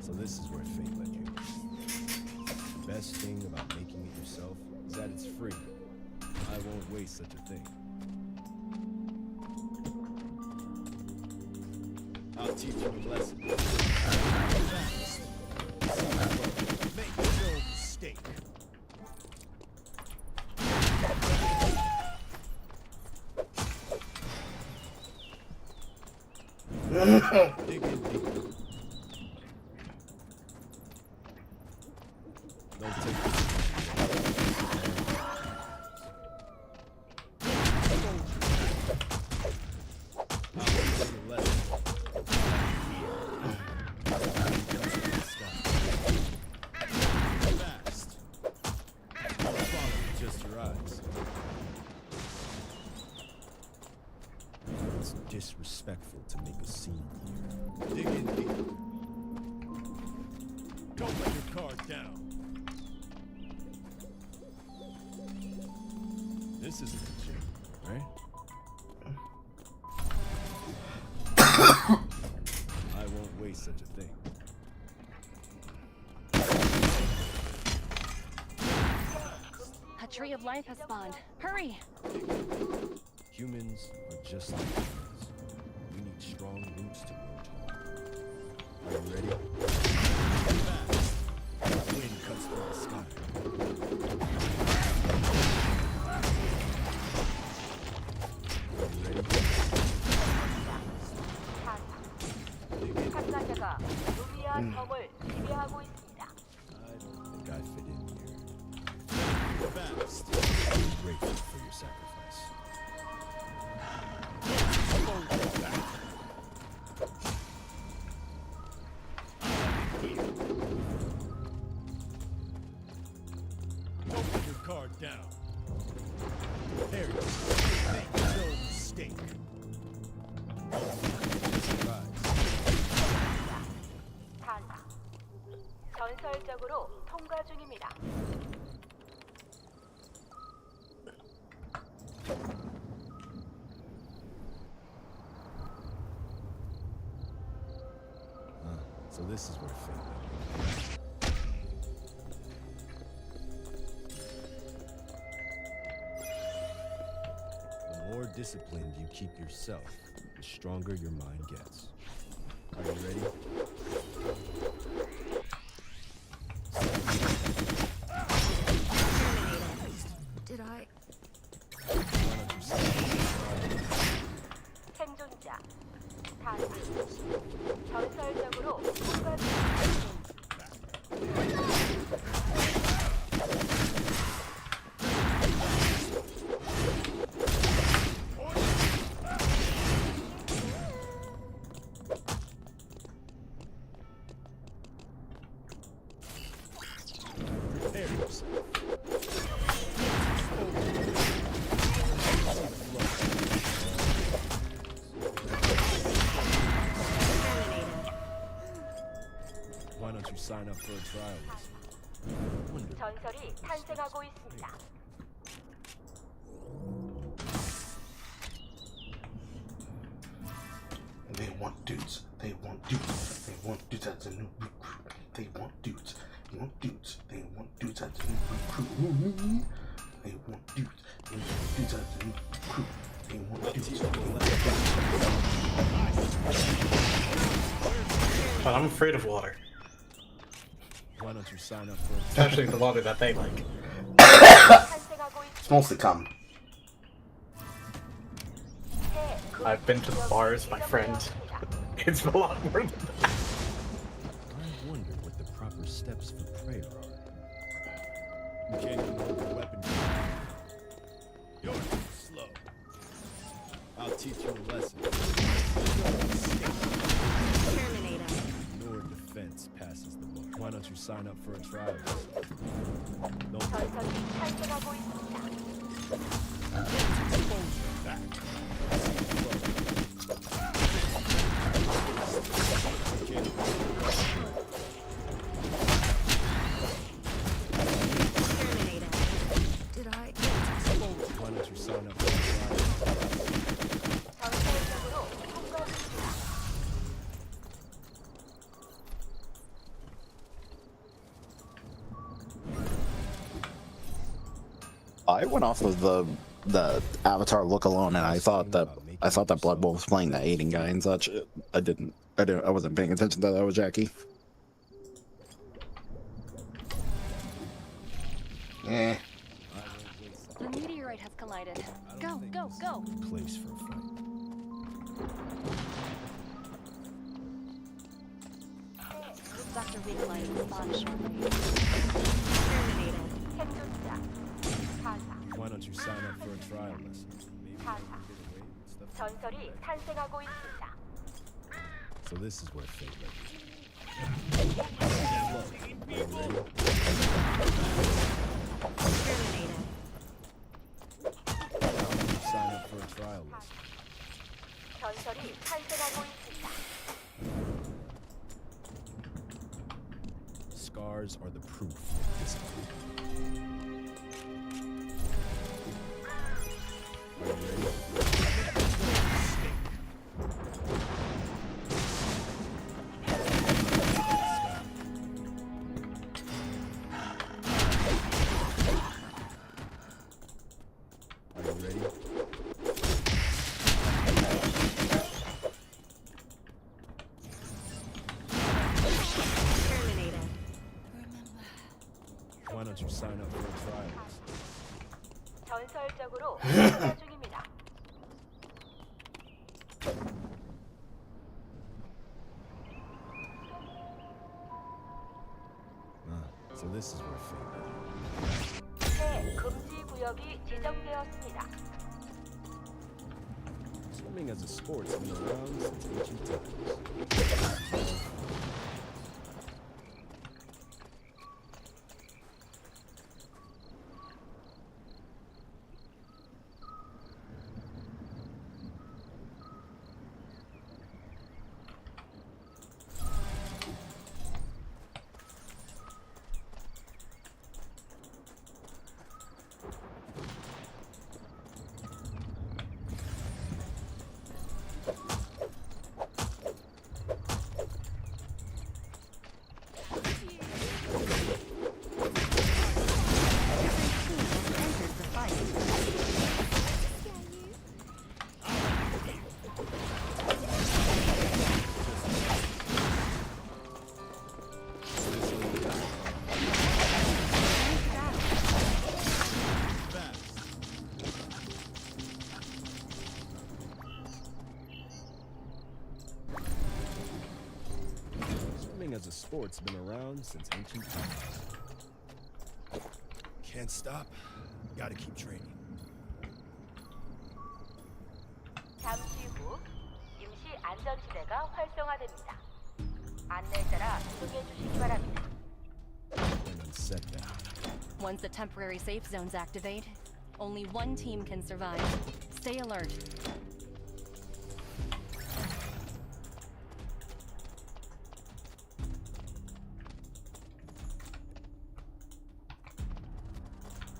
So this is where fate led you. The best thing about making it yourself is that it's free. I won't waste such a thing. I'll teach you a lesson. Make no mistake. Dig in deep. Don't take this. I'll teach you a lesson. Fast. Follow with just your eyes. It's disrespectful to make a scene here. Dig in deep. Don't let your guard down. This isn't a gym, right? I won't waste such a thing. A tree of life has spawned. Hurry! Humans are just like trees. We need strong roots to grow tall. Are you ready? Fast. Wind cuts through the sky. Are you ready? 생산자가 루미아 섬을 지배하고 있습니다. I don't think I fit in here. Fast. I'm grateful for your sacrifice. Don't put your guard down. There you go. Make no mistake. Surprise. 탄 전설적으로 통과 중입니다. So this is where fate led me. The more disciplined you keep yourself, the stronger your mind gets. Are you ready? Did I? Why don't you say 생존자 탄 전설적으로 통과 중입니다. prepare yourself? Why don't you sign up for a trial list? 전설이 탄생하고 있습니다. They want dudes. They want dudes. They want dudes as a new recruit. They want dudes. They want dudes. They want dudes as a new recruit. They want dudes. They want dudes as a new recruit. They want dudes. But I'm afraid of water. Why don't you sign up for a Especially the water that they like. It's mostly cum. I've been to the bars, my friend. It's a lot more than that. I wonder what the proper steps for prayer are. You can't ignore the weapon. You're too slow. I'll teach you a lesson. Terminator. Ignore defense passes the bar. Why don't you sign up for a trial? No. 전선이 탈퇴하고 있습니다. Terminator. Did I? Why don't you sign up for a trial? 전설적으로 통과했습니다. I went off of the avatar look alone, and I thought that Blood Bowl was playing the aiding guy and such. I wasn't paying attention to that was Jackie. Eh. The meteorite has collided. Go, go, go. Place for a fight. Dr. Reedline will spawn shortly. Terminator. 생존자. 사사. Why don't you sign up for a trial lesson? Maybe you can get away with stuff. 전설이 탄생하고 있습니다. So this is where fate led you. Terminator. Why don't you sign up for a trial lesson? 전설이 탄생하고 있습니다. Scars are the proof of discipline. Are you ready? Are you ready? Terminator. Why don't you sign up for a trial lesson? 전설적으로 통과 중입니다. So this is where fate led you. 새 금지 구역이 지정되었습니다. Swimming as a sport's been around since ancient times. Entered the fight. Swimming as a sport's been around since ancient times. Can't stop. Gotta keep training. 잠시 후 임시 안전지대가 활성화됩니다. 안내에 따라 이동해 주시기 바랍니다. And then set down. Once the temporary safe zones activate, only one team can survive. Stay alert.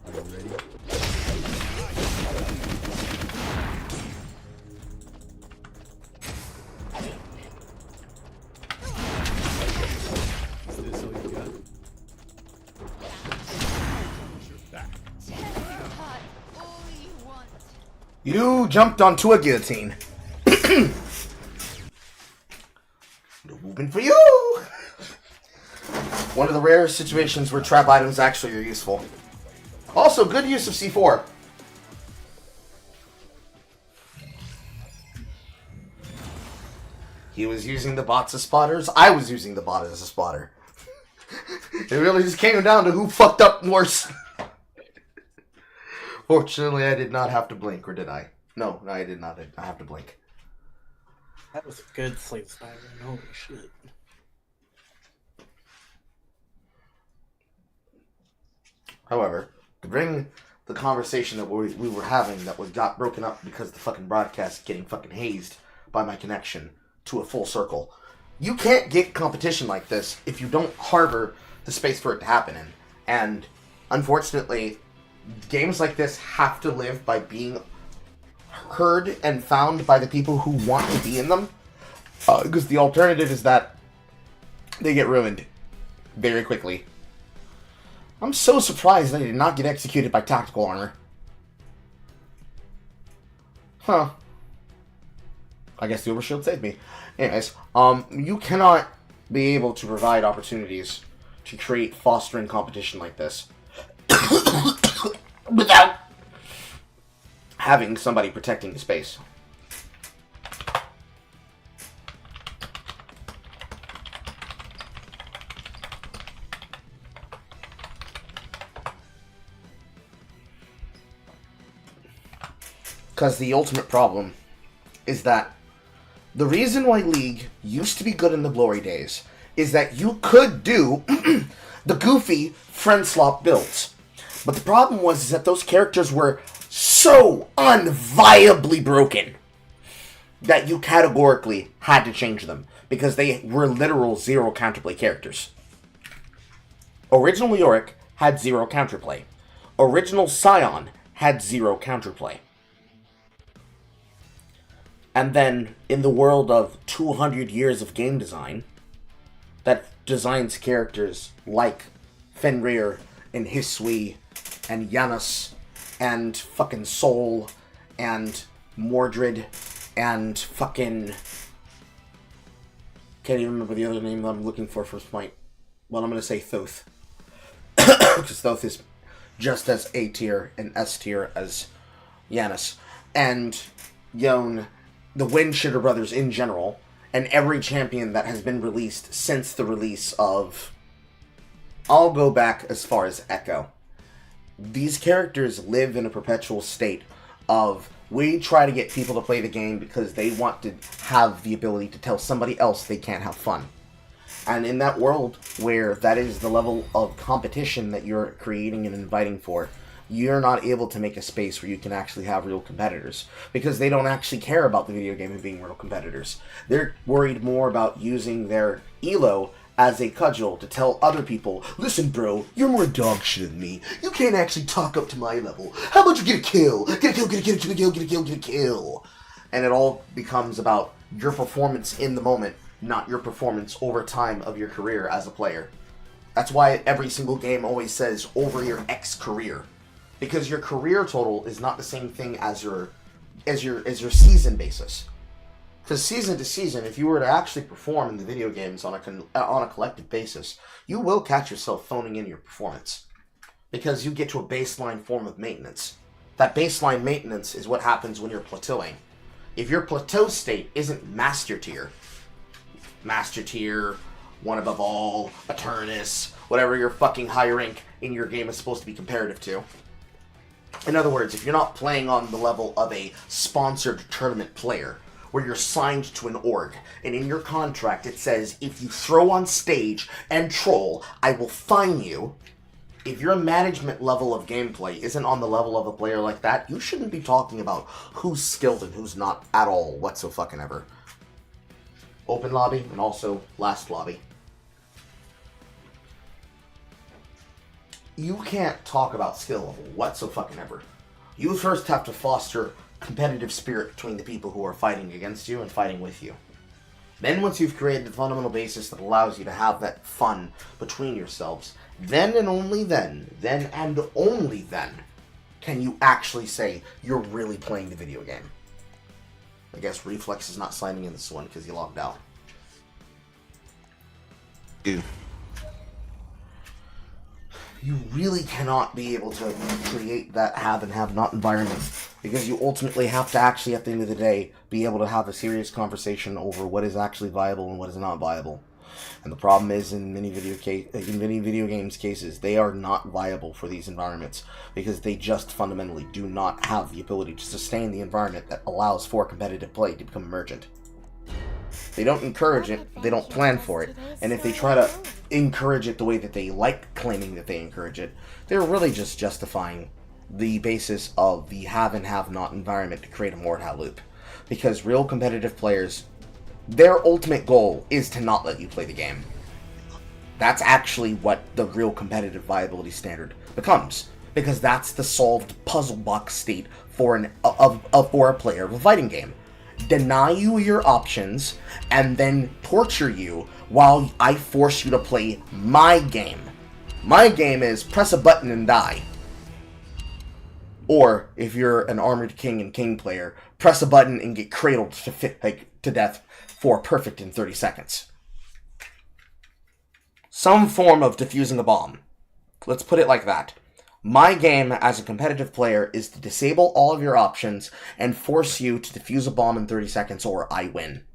Are you ready? Is this all you got? You jumped onto a guillotine. No movement for you! One of the rare situations where trap items actually are useful. Also, good use of C4. He was using the bots as spotters. I was using the bot as a spotter. It really just came down to who fucked up worse. Fortunately, I did not have to blink, or did I? No, I did not. I have to blink. That was a good sleep siren. Holy shit. However, to bring the conversation that we were having that got broken up because the fucking broadcast getting fucking hazed by my connection to a full circle. You can't get competition like this if you don't harbor the space for it to happen in. And unfortunately, games like this have to live by being heard and found by the people who want to be in them. Because the alternative is that they get ruined very quickly. I'm so surprised that I did not get executed by tactical armor. Huh. I guess the overshield saved me. Anyways, you cannot be able to provide opportunities to create fostering competition like this without having somebody protecting the space. Because the ultimate problem is that the reason why League used to be good in the glory days is that you could do the goofy friend slop builds. But the problem was that those characters were so unviably broken that you categorically had to change them because they were literal zero counterplay characters. Original Yorick had zero counterplay. Original Scion had zero counterplay. And then, in the world of 200 years of game design, that designs characters like Fenrir and Hisui and Janus and fucking Soul and Mordred and fucking... Can't even remember the other name that I'm looking for Smite. Well, I'm going to say Thoth. Because Thoth is just as A tier and S tier as Janus. And Yon... the Windshitter brothers in general, and every champion that has been released since the release of... I'll go back as far as Echo. These characters live in a perpetual state of, we try to get people to play the game because they want to have the ability to tell somebody else they can't have fun. And in that world where that is the level of competition that you're creating and inviting for, you're not able to make a space where you can actually have real competitors. Because they don't actually care about the video game and being real competitors. They're worried more about using their elo as a cudgel to tell other people, listen bro, you're more dog shit than me. You can't actually talk up to my level. How about you get a kill? Get a kill, get a kill, get a kill, get a kill, get a kill. And it all becomes about your performance in the moment, not your performance over time of your career as a player. That's why every single game always says over your X career. Because your career total is not the same thing as your season basis. Because season to season, if you were to actually perform in the video games on a collective basis, you will catch yourself phoning in your performance. Because you get to a baseline form of maintenance. That baseline maintenance is what happens when you're plateauing. If your plateau state isn't master tier, one above all, Eternus, whatever your fucking high rank in your game is supposed to be comparative to. In other words, if you're not playing on the level of a sponsored tournament player, where you're signed to an org, and in your contract it says, if you throw on stage and troll, I will fine you. If your management level of gameplay isn't on the level of a player like that, you shouldn't be talking about who's skilled and who's not at all whatsoever. Open lobby, and also last lobby. You can't talk about skill level whatsoever. You first have to foster competitive spirit between the people who are fighting against you and fighting with you. Then once you've created the fundamental basis that allows you to have that fun between yourselves, then and only then can you actually say you're really playing the video game. I guess Reflex is not signing in this one because he logged out. Dude. You really cannot be able to create that have and have not environment Because you ultimately have to actually, at the end of the day, be able to have a serious conversation over what is actually viable and what is not viable. And the problem is, in many video games cases, they are not viable for these environments because they just fundamentally do not have the ability to sustain the environment that allows for competitive play to become emergent. They don't encourage it, they don't plan for it, and if they try to encourage it the way that they like claiming that they encourage it, they're really just justifying the basis of the have and have not environment to create a Mordhau loop. Because real competitive players, their ultimate goal is to not let you play the game. That's actually what the real competitive viability standard becomes. Because that's the solved puzzle box state for a player of a fighting game. Deny you your options, and then torture you while I force you to play my game. My game is press a button and die. Or, if you're an Armored King and King player, press a button and get cradled to death for perfect in 30 seconds. Some form of defusing a bomb. Let's put it like that. My game, as a competitive player, is to disable all of your options and force you to defuse a bomb in 30 seconds or I win.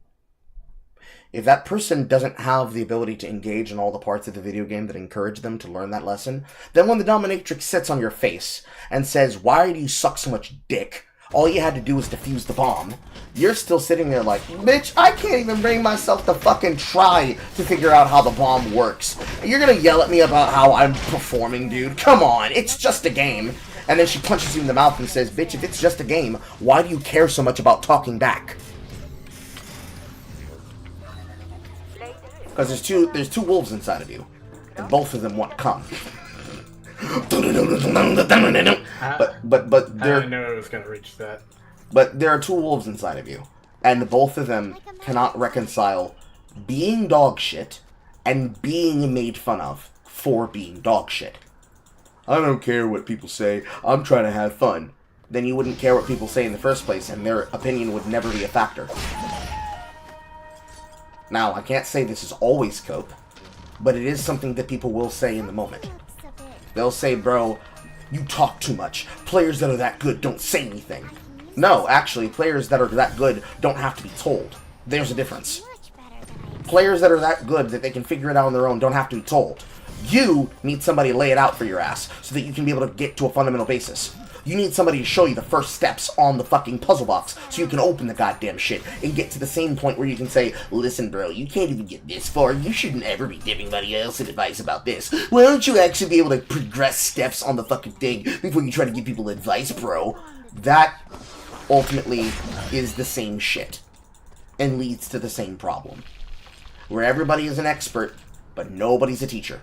If that person doesn't have the ability to engage in all the parts of the video game that encourage them to learn that lesson, then when the dominatrix sits on your face and says, "Why do you suck so much dick? All you had to do was defuse the bomb," you're still sitting there like, "Bitch, I can't even bring myself to fucking try to figure out how the bomb works. You're gonna yell at me about how I'm performing, dude? Come on, it's just a game." And then she punches you in the mouth and says, "Bitch, if it's just a game, why do you care so much about talking back?" Because there's two wolves inside of you, and both of them want to come. But I didn't know it was gonna reach that. But there are two wolves inside of you, and both of them cannot reconcile being dog shit and being made fun of for being dog shit. I don't care what people say, I'm trying to have fun. Then you wouldn't care what people say in the first place, and their opinion would never be a factor. Now, I can't say this is always cope, but it is something that people will say in the moment. They'll say, "Bro, you talk too much. Players that are that good don't say anything." No, actually, players that are that good don't have to be told. There's a difference. Players that are that good that they can figure it out on their own don't have to be told. You need somebody to lay it out for your ass so that you can be able to get to a fundamental basis. You need somebody to show you the first steps on the fucking puzzle box so you can open the goddamn shit and get to the same point where you can say, "Listen, bro, you can't even get this far. You shouldn't ever be giving anybody else advice about this. Why don't you actually be able to progress steps on the fucking thing before you try to give people advice, bro?" That ultimately is the same shit and leads to the same problem. Where everybody is an expert, but nobody's a teacher.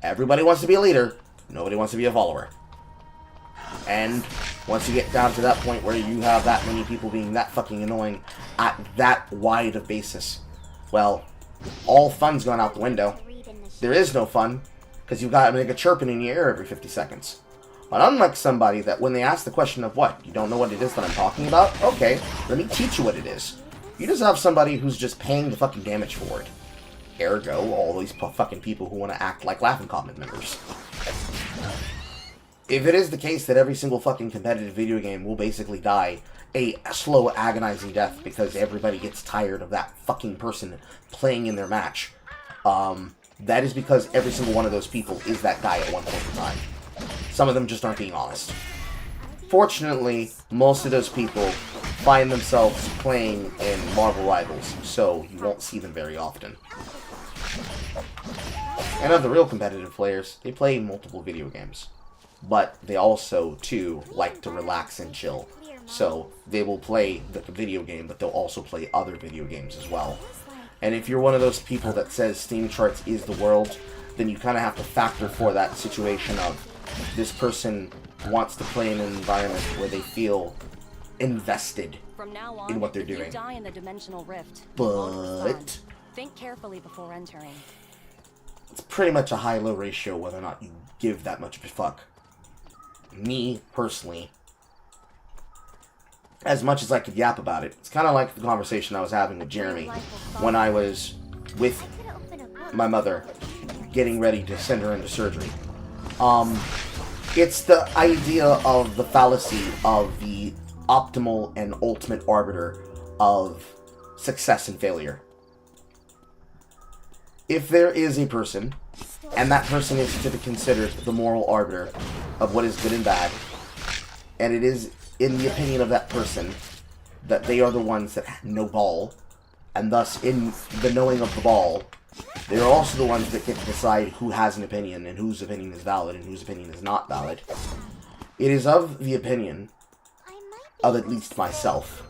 Everybody wants to be a leader, nobody wants to be a follower. And once you get down to that point where you have that many people being that fucking annoying at that wide of basis, well, all fun's gone out the window. There is no fun, because you've got a nigga chirping in your ear every 50 seconds. But unlike somebody that when they ask the question of what, you don't know what it is that I'm talking about? Okay, let me teach you what it is. You just have somebody who's just paying the fucking damage for it. Ergo, all these fucking people who want to act like Laughing Comet members. If it is the case that every single fucking competitive video game will basically die a slow, agonizing death because everybody gets tired of that fucking person playing in their match, that is because every single one of those people is that guy at one point in time. Some of them just aren't being honest. Fortunately, most of those people find themselves playing in Marvel Rivals, so you won't see them very often. And of the real competitive players, they play multiple video games. But they also, too, like to relax and chill. So they will play the video game, but they'll also play other video games as well. And if you're one of those people that says Steam Charts is the world, then you kind of have to factor for that situation of this person wants to play in an environment where they feel invested in what they're doing. You die in the dimensional rift. But think carefully before entering. It's pretty much a high-low ratio whether or not you give that much of a fuck. Me, personally, as much as I could yap about it, it's kind of like the conversation I was having with Jeremy when I was with my mother getting ready to send her into surgery. It's the idea of the fallacy of the optimal and ultimate arbiter of success and failure. If there is a person, and that person is to be considered the moral arbiter of what is good and bad, and it is in the opinion of that person that they are the ones that know ball, and thus in the knowing of the ball, they are also the ones that get to decide who has an opinion and whose opinion is valid and whose opinion is not valid. It is of the opinion of at least myself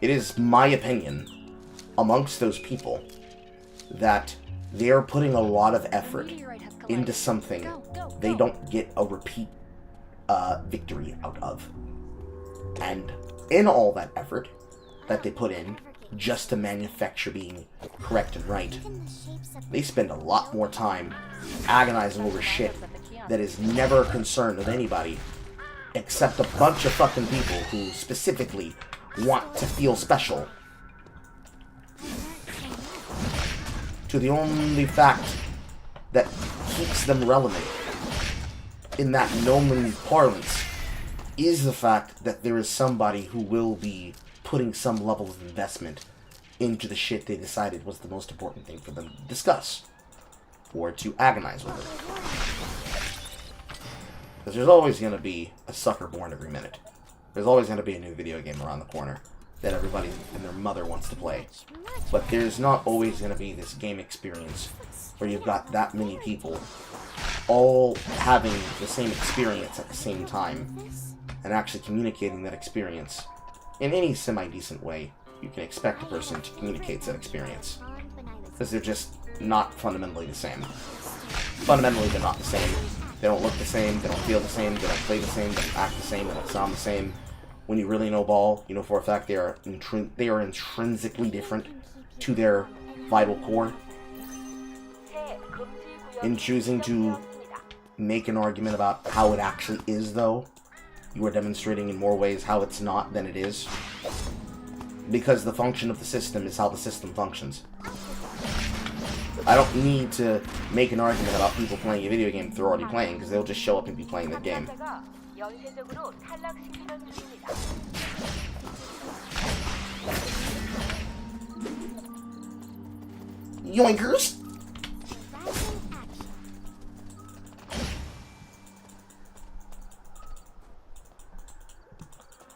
it is my opinion amongst those people that they are putting a lot of effort into something they don't get a repeat victory out of. And in all that effort that they put in just to manufacture being correct and right, they spend a lot more time agonizing over shit that is never a concern of anybody except a bunch of fucking people who specifically want to feel special. To the only fact that keeps them relevant in that nomen parlance is the fact that there is somebody who will be putting some level of investment into the shit they decided was the most important thing for them to discuss or to agonize over. Because there's always going to be a sucker born every minute. There's always going to be a new video game around the corner that everybody and their mother wants to play. But there's not always going to be this game experience where you've got that many people all having the same experience at the same time and actually communicating that experience in any semi-decent way you can expect a person to communicate that experience. Because they're just not fundamentally the same. Fundamentally, they're not the same. They don't look the same, they don't feel the same, they don't play the same, they don't act the same, they don't sound the same. When you really know ball, you know for a fact they are intrinsically different to their vital core. In choosing to make an argument about how it actually is, though, you are demonstrating in more ways how it's not than it is. Because the function of the system is how the system functions. I don't need to make an argument about people playing a video game they're already playing, because they'll just show up and be playing the game. Yoinkers!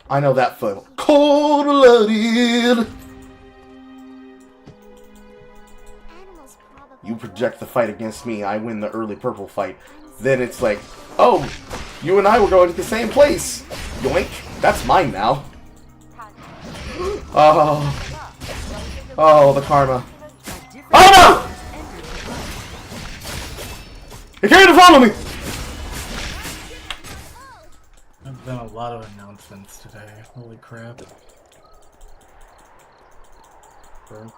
I know that foot. Cold-blooded! You project the fight against me, I win the early purple fight. Then it's like, oh, you and I were going to the same place! Yoink! That's mine now. Oh. Oh, the karma. Oh no! You're here to follow me! There's been a lot of announcements today. Holy crap. I'm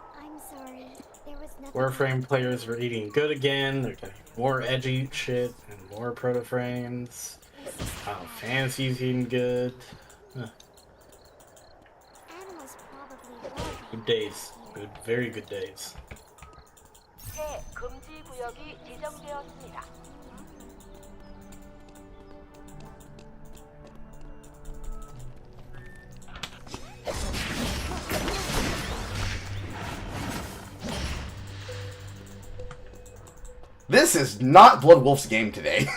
sorry. There was nothing. Warframe players are eating good again. They're getting more edgy shit and more proto-frames. Fantasy's eating good. Good days. Good, very good days. 새 금지 구역이 지정되었습니다. This is not Blood Wolf's game today.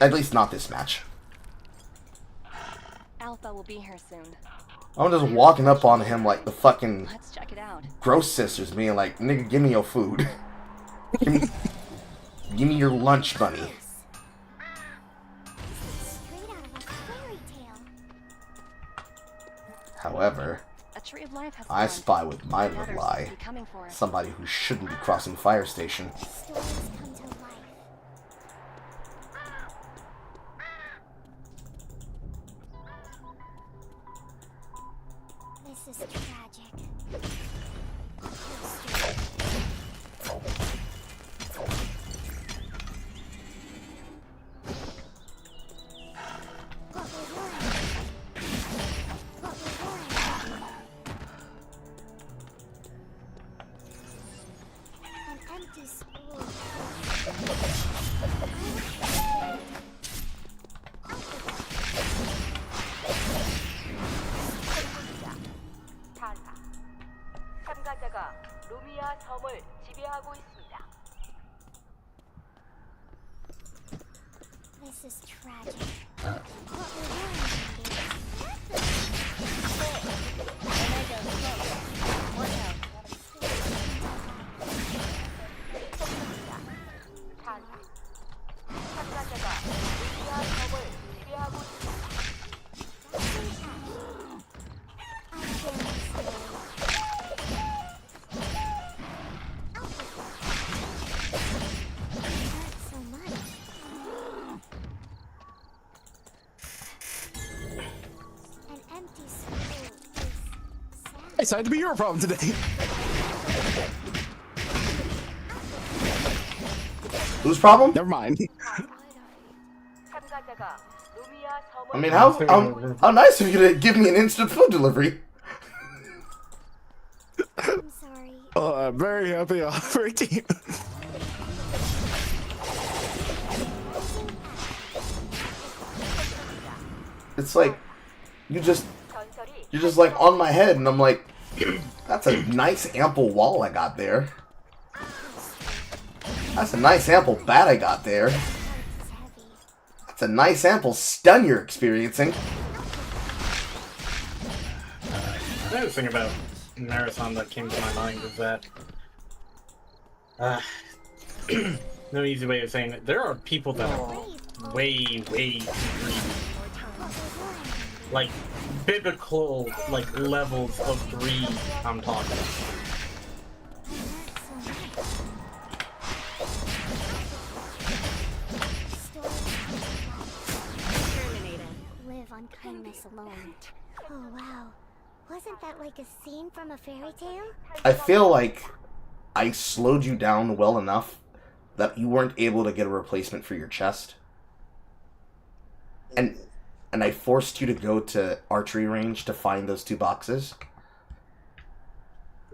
At least not this match. Alpha will be here soon. I'm just walking up on him like the fucking Let's check it out. Gross Sisters, being like, nigga, give me your food. give me your lunch money. However, I spy with my little eye somebody who shouldn't be crossing Fire Station. This is tragic. empty school. 탈락. 참가자가 루미아 섬을 지배하고 있습니다. This is tragic. What we're doing, Omega close. Watch out. 탈락. 참가자가 루미아 섬을 지배하고 있습니다. so much. An empty school is sad. I decided to be your problem today. Whose problem? Never mind. 참가자가 루미아 섬을 I mean, how nice of you to give me an instant food delivery. I'm sorry. I'm very happy for a team. It's like you're just 전설이 like on my head, and I'm like, that's a nice ample wall I got there. That's a nice ample bat I got there. Heart is heavy. That's a nice ample stun you're experiencing. The other thing about Marathon that came to my mind is that no easy way of saying it. There are people that are way too greedy. Like biblical levels of greed I'm talking. Live on kindness alone. Oh wow. Wasn't that like a scene from a fairy tale? I feel like I slowed you down well enough that you weren't able to get a replacement for your chest. And I forced you to go to archery range to find those 2 boxes.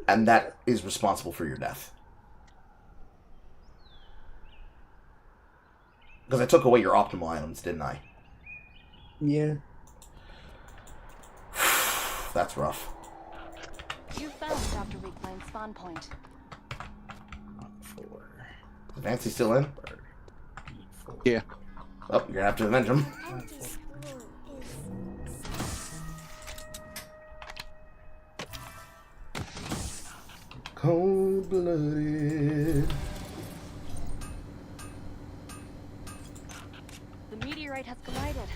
And that is responsible for your death. Because I took away your optimal items, didn't I? Yeah. That's rough. You found Dr. Weakline's spawn point. Is Nancy still in? Yeah. Oh, you're gonna have to avenge him. Empty school is Cold-blooded. The meteorite has collided.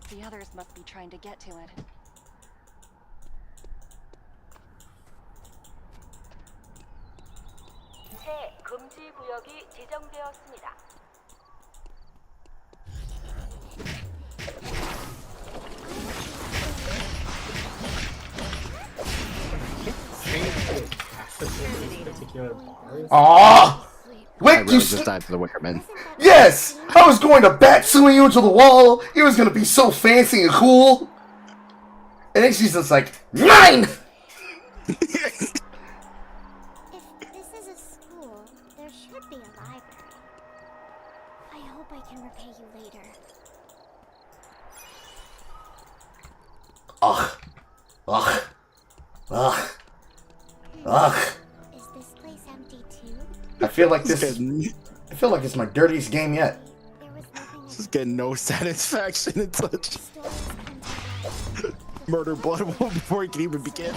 The others must be trying to get to it. 새 금지 구역이 지정되었습니다. Particular bars. Aww! I Wick, really you just died to the Wickerman. Yes! I was going to bat swing you into the wall! It was gonna be so fancy and cool! And then she's just like, 9! If this is a school, there should be a library. I hope I can repay you later. Ugh. Ugh. Ugh. Ugh. Is this place empty too? I feel like This this. is I feel like it's my dirtiest game yet. There was nothing just getting no satisfaction in such stories come to life. murder blood before it can even begin.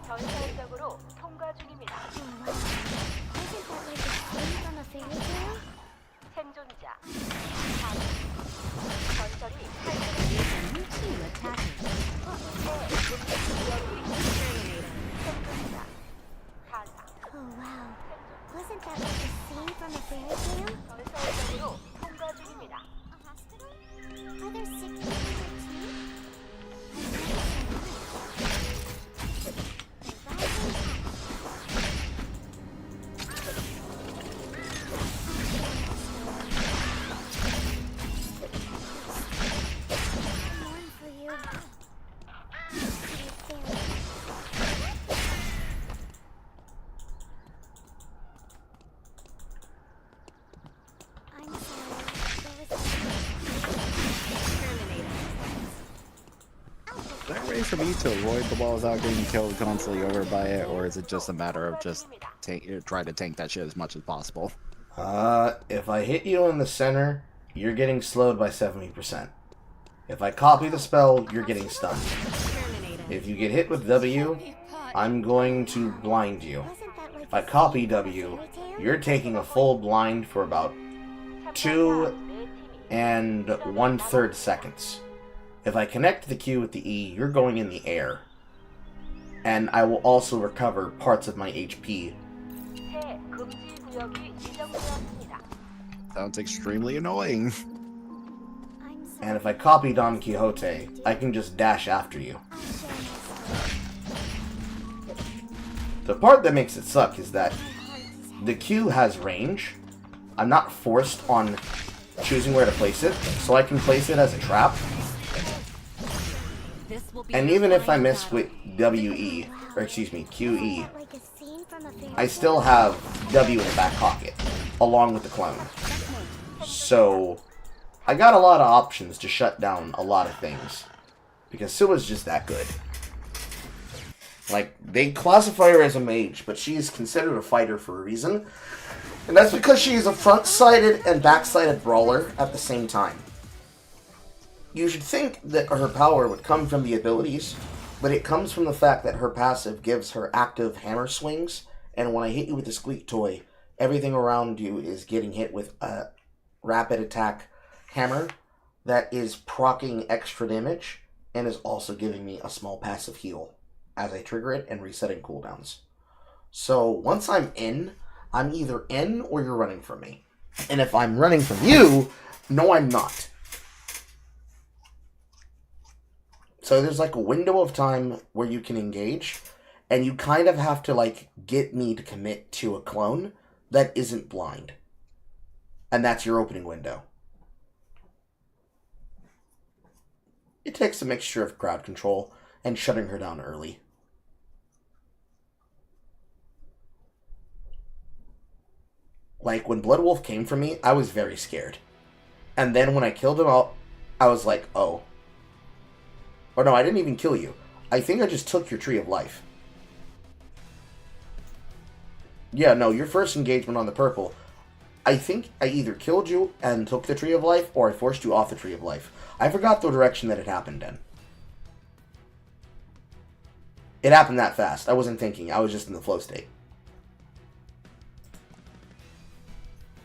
전설적으로 통과 중입니다. Oh wow. Isn't that like a scene from a fairy tale? 생존자. 전설이 Oh wow. Wasn't that like a scene from a fairy tale? 전설적으로 통과 중입니다. A hospital? Are there sick people here too? I love it so much. The rising tide. way for me to avoid the ball without getting killed constantly over by it, or is it just a matter of just try to tank that shit as much as possible? If I hit you in the center, you're getting slowed by 70%. If I copy the spell, you're getting stunned. If you get hit with W, I'm going to blind you. If I copy W, you're taking a full blind for about 2 1/3 seconds. If I connect the Q with the E, you're going in the air. And I will also recover parts of my HP. Sounds extremely annoying. And if I copy Don Quixote, I can just dash after you. The part that makes it suck is that the Q has range. I'm not forced on choosing where to place it, so I can place it as a trap. And even if I miss with QE, I still have W in the back pocket, along with the clone. So, I got a lot of options to shut down a lot of things, because Sua's just that good. Like, they classify her as a mage, but she is considered a fighter for a reason. And that's because she is a front-sided and back-sided brawler at the same time. You should think that her power would come from the abilities, but it comes from the fact that her passive gives her active hammer swings, and when I hit you with the squeak toy, everything around you is getting hit with a rapid attack hammer that is proccing extra damage, and is also giving me a small passive heal as I trigger it and resetting cooldowns. So once I'm either in or you're running from me. And if I'm running from you, no I'm not. So there's like a window of time where you can engage, and you kind of have to like get me to commit to a clone that isn't blind. And that's your opening window. It takes a mixture of crowd control and shutting her down early. Like, when Blood Wolf came for me, I was very scared. And then when I killed him, I was like, oh. Or no, I didn't even kill you. I think I just took your Tree of Life. Yeah, no, your first engagement on the purple, I think I either killed you and took the Tree of Life, or I forced you off the Tree of Life. I forgot the direction that it happened in. It happened that fast. I wasn't thinking. I was just in the flow state.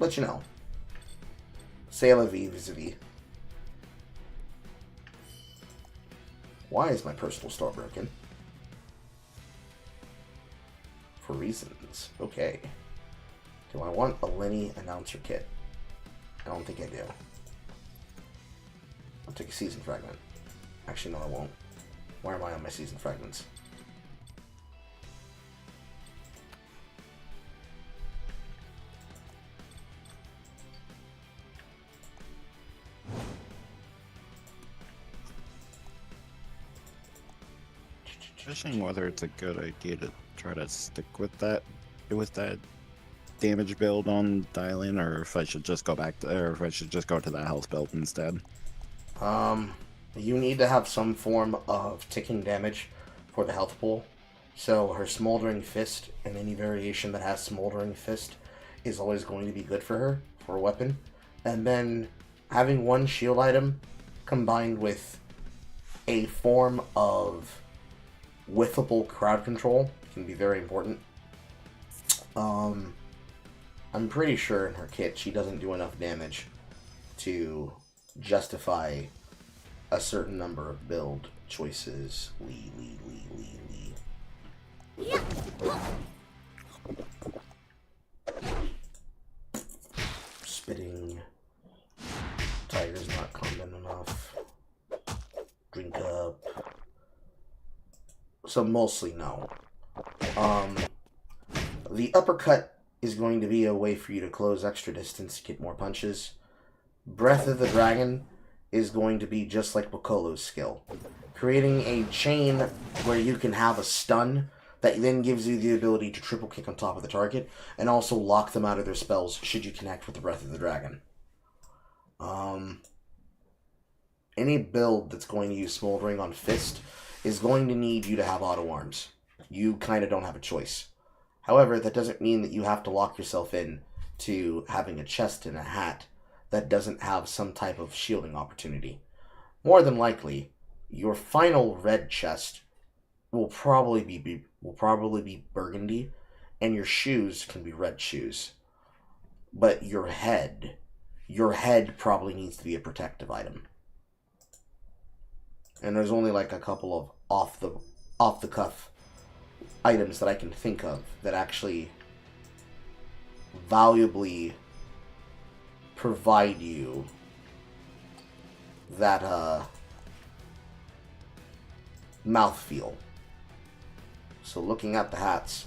Let you know. C'est la vie, vis-a-vis. Why is my personal store broken? For reasons. Okay. Do I want a Lenny announcer kit? I don't think I do. I'll take a season fragment. Actually, no, I won't. Why am I on my season fragments? Questioning whether it's a good idea to try to stick with that damage build on dial-in, or if I should just go back to, or if I should just go to that health build instead. You need to have some form of ticking damage for the health pool. So her Smoldering Fist and any variation that has Smoldering Fist is always going to be good for her for a weapon. And then having one shield item combined with a form of whiffable crowd control can be very important. I'm pretty sure in her kit she doesn't do enough damage to justify a certain number of build choices. Spitting. Tiger's not common enough. Drink up. So mostly no. The uppercut is going to be a way for you to close extra distance to get more punches. Breath of the Dragon is going to be just like Bokolo's skill. Creating a chain where you can have a stun that then gives you the ability to triple kick on top of the target and also lock them out of their spells should you connect with the Breath of the Dragon. Any build that's going to use Smoldering on Fist is going to need you to have auto arms. You kind of don't have a choice. However, that doesn't mean that you have to lock yourself in to having a chest and a hat that doesn't have some type of shielding opportunity. More than likely, your final red chest will probably be burgundy, and your shoes can be red shoes. But your head probably needs to be a protective item. And there's only like a couple of off the cuff items that I can think of that actually valuably provide you that mouthfeel. So looking at the hats,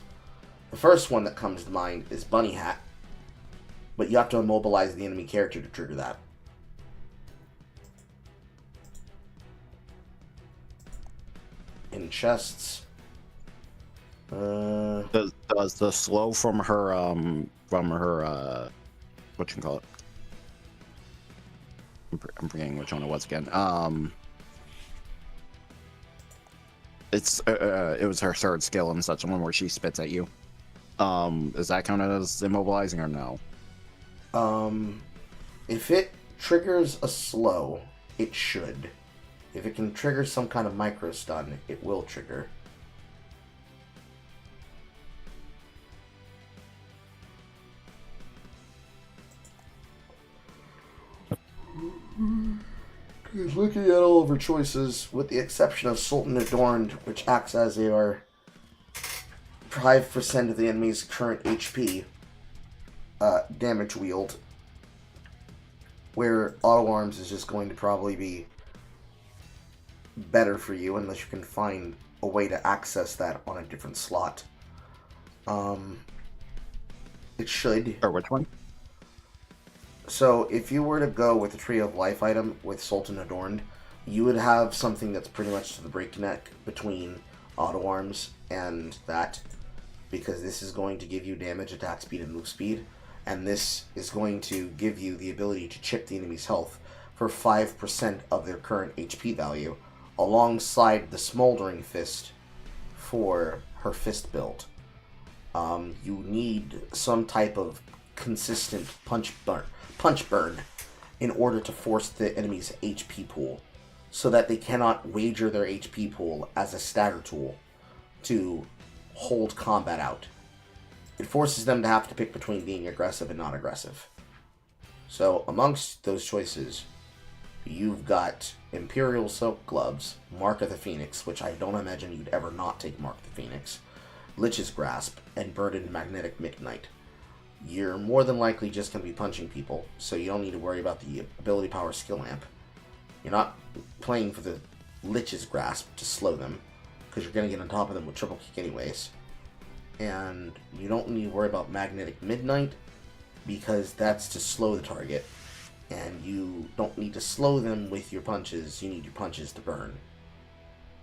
the first one that comes to mind is Bunny Hat, but you have to immobilize the enemy character to trigger that. In chests, does the slow from her what you call it? I'm forgetting which one it was again. It was her third skill and such, one where she spits at you. Is that counted as immobilizing or no? If it triggers a slow, it should. If it can trigger some kind of micro stun, it will trigger. Because looking at all of her choices, with the exception of Sultan Adorned, which acts as your 5% of the enemy's current HP damage wield, where auto arms is just going to probably be better for you unless you can find a way to access that on a different slot. It should. Or which one? So if you were to go with the Tree of Life item with Sultan Adorned, you would have something that's pretty much to the breakneck between auto arms and that, because this is going to give you damage, attack speed, and move speed, and this is going to give you the ability to chip the enemy's health for 5% of their current HP value, alongside the Smoldering Fist for her fist build. You need some type of consistent punch burn in order to force the enemy's HP pool, so that they cannot wager their HP pool as a stagger tool to hold combat out. It forces them to have to pick between being aggressive and not aggressive. So amongst those choices, you've got Imperial Silk Gloves, Mark of the Phoenix, which I don't imagine you'd ever not take Mark of the Phoenix, Lich's Grasp, and Burdened Magnetic Midnight. You're more than likely just going to be punching people, so you don't need to worry about the ability power skill amp. You're not playing for the Lich's Grasp to slow them, because you're going to get on top of them with triple kick anyways. And you don't need to worry about Magnetic Midnight, because that's to slow the target. And you don't need to slow them with your punches, you need your punches to burn.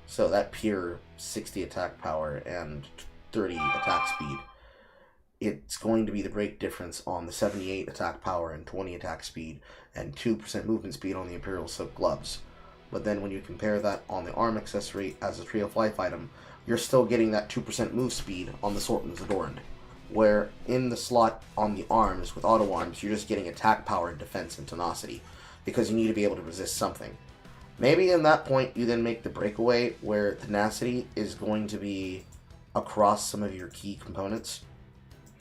So that pure 60 attack power and 30 attack speed, it's going to be the break difference on the 78 attack power and 20 attack speed and 2% movement speed on the Imperial Silk Gloves. But then when you compare that on the arm accessory as a Tree of Life item, you're still getting that 2% move speed on the Sultan's Adorned, where in the slot on the arms with auto arms, you're just getting attack power and defense and tenacity, because you need to be able to resist something. Maybe in that point you then make the breakaway where tenacity is going to be across some of your key components.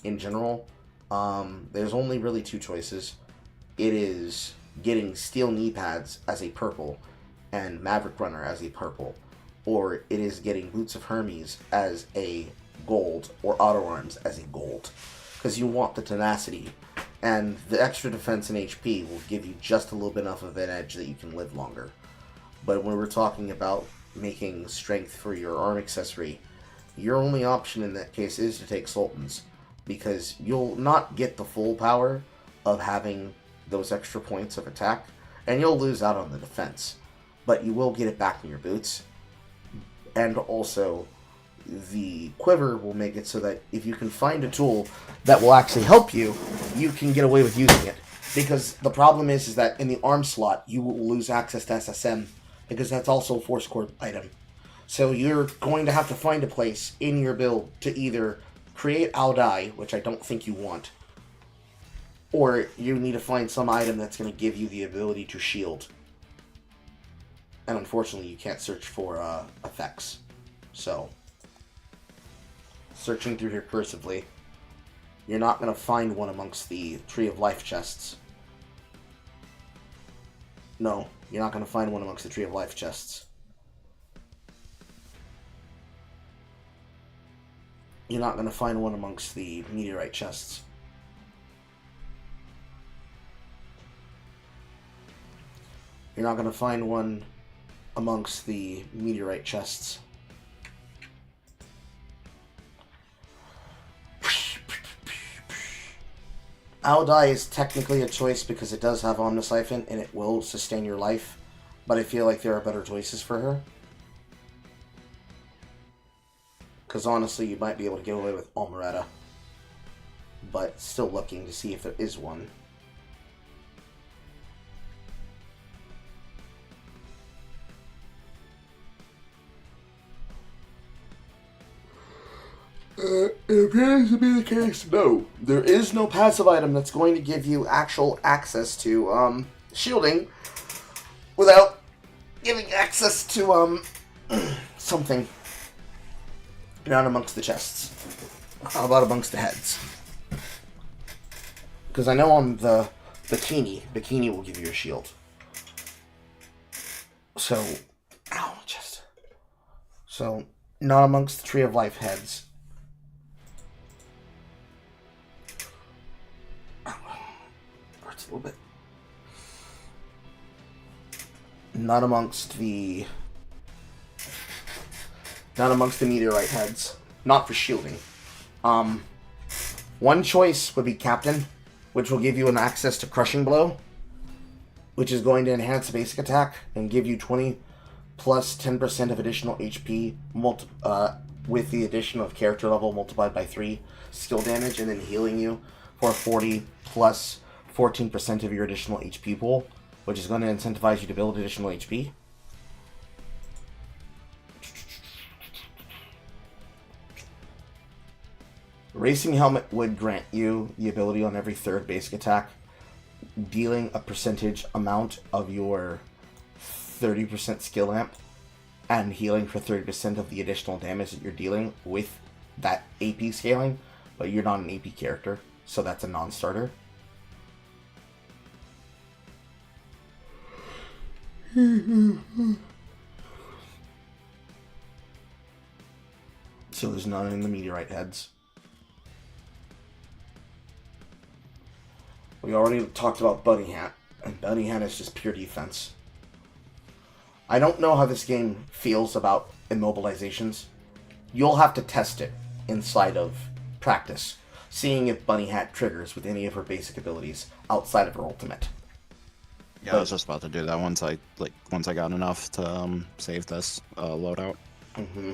In general, there's only really two choices. It is getting Steel Knee Pads as a purple and Maverick Runner as a purple, or it is getting Boots of Hermes as a gold or Auto Arms as a gold, because you want the tenacity, and the extra defense and HP will give you just a little bit enough of an edge that you can live longer. But when we're talking about making strength for your arm accessory, your only option in that case is to take Sultans, because you'll not get the full power of having those extra points of attack, and you'll lose out on the defense, but you will get it back in your boots. And also, the quiver will make it so that if you can find a tool that will actually help you, you can get away with using it. Because the problem is that in the arm slot, you will lose access to SSM, because that's also a force core item. So you're going to have to find a place in your build to either create I'll Die, which I don't think you want, or you need to find some item that's going to give you the ability to shield. And unfortunately, you can't search for effects. So, searching through here cursively, you're not going to find one amongst the Tree of Life chests. No, you're not going to find one amongst the Tree of Life chests. You're not going to find one amongst the meteorite chests. You're not going to find one amongst the meteorite chests. I'll Die is technically a choice because it does have Omnisiphon and it will sustain your life, but I feel like there are better choices for her. Because honestly, you might be able to get away with Almeretta, but still looking to see if there is one. It appears to be the case, no. There is no passive item that's going to give you actual access to, shielding without giving access to, something. Not amongst the chests. How about amongst the heads? Because I know on the Bikini will give you a shield. So, ow, chest. So, not amongst the Tree of Life heads. Hurts a little bit. Not amongst the meteorite heads. Not for shielding. One choice would be Captain, which will give you an access to Crushing Blow, which is going to enhance the basic attack and give you 20 plus 10% of additional HP with the addition of character level multiplied by 3 skill damage, and then healing you for 40 plus 14% of your additional HP pool, which is going to incentivize you to build additional HP. Racing Helmet would grant you the ability on every third basic attack, dealing a percentage amount of your 30% skill amp, and healing for 30% of the additional damage that you're dealing with that AP scaling, but you're not an AP character, so that's a non-starter. So there's none in the meteorite heads. We already talked about Bunny Hat, and Bunny Hat is just pure defense. I don't know how this game feels about immobilizations. You'll have to test it inside of practice, seeing if Bunny Hat triggers with any of her basic abilities outside of her ultimate. Yeah, I was just about to do that once I got enough to save this loadout. Mm-hmm.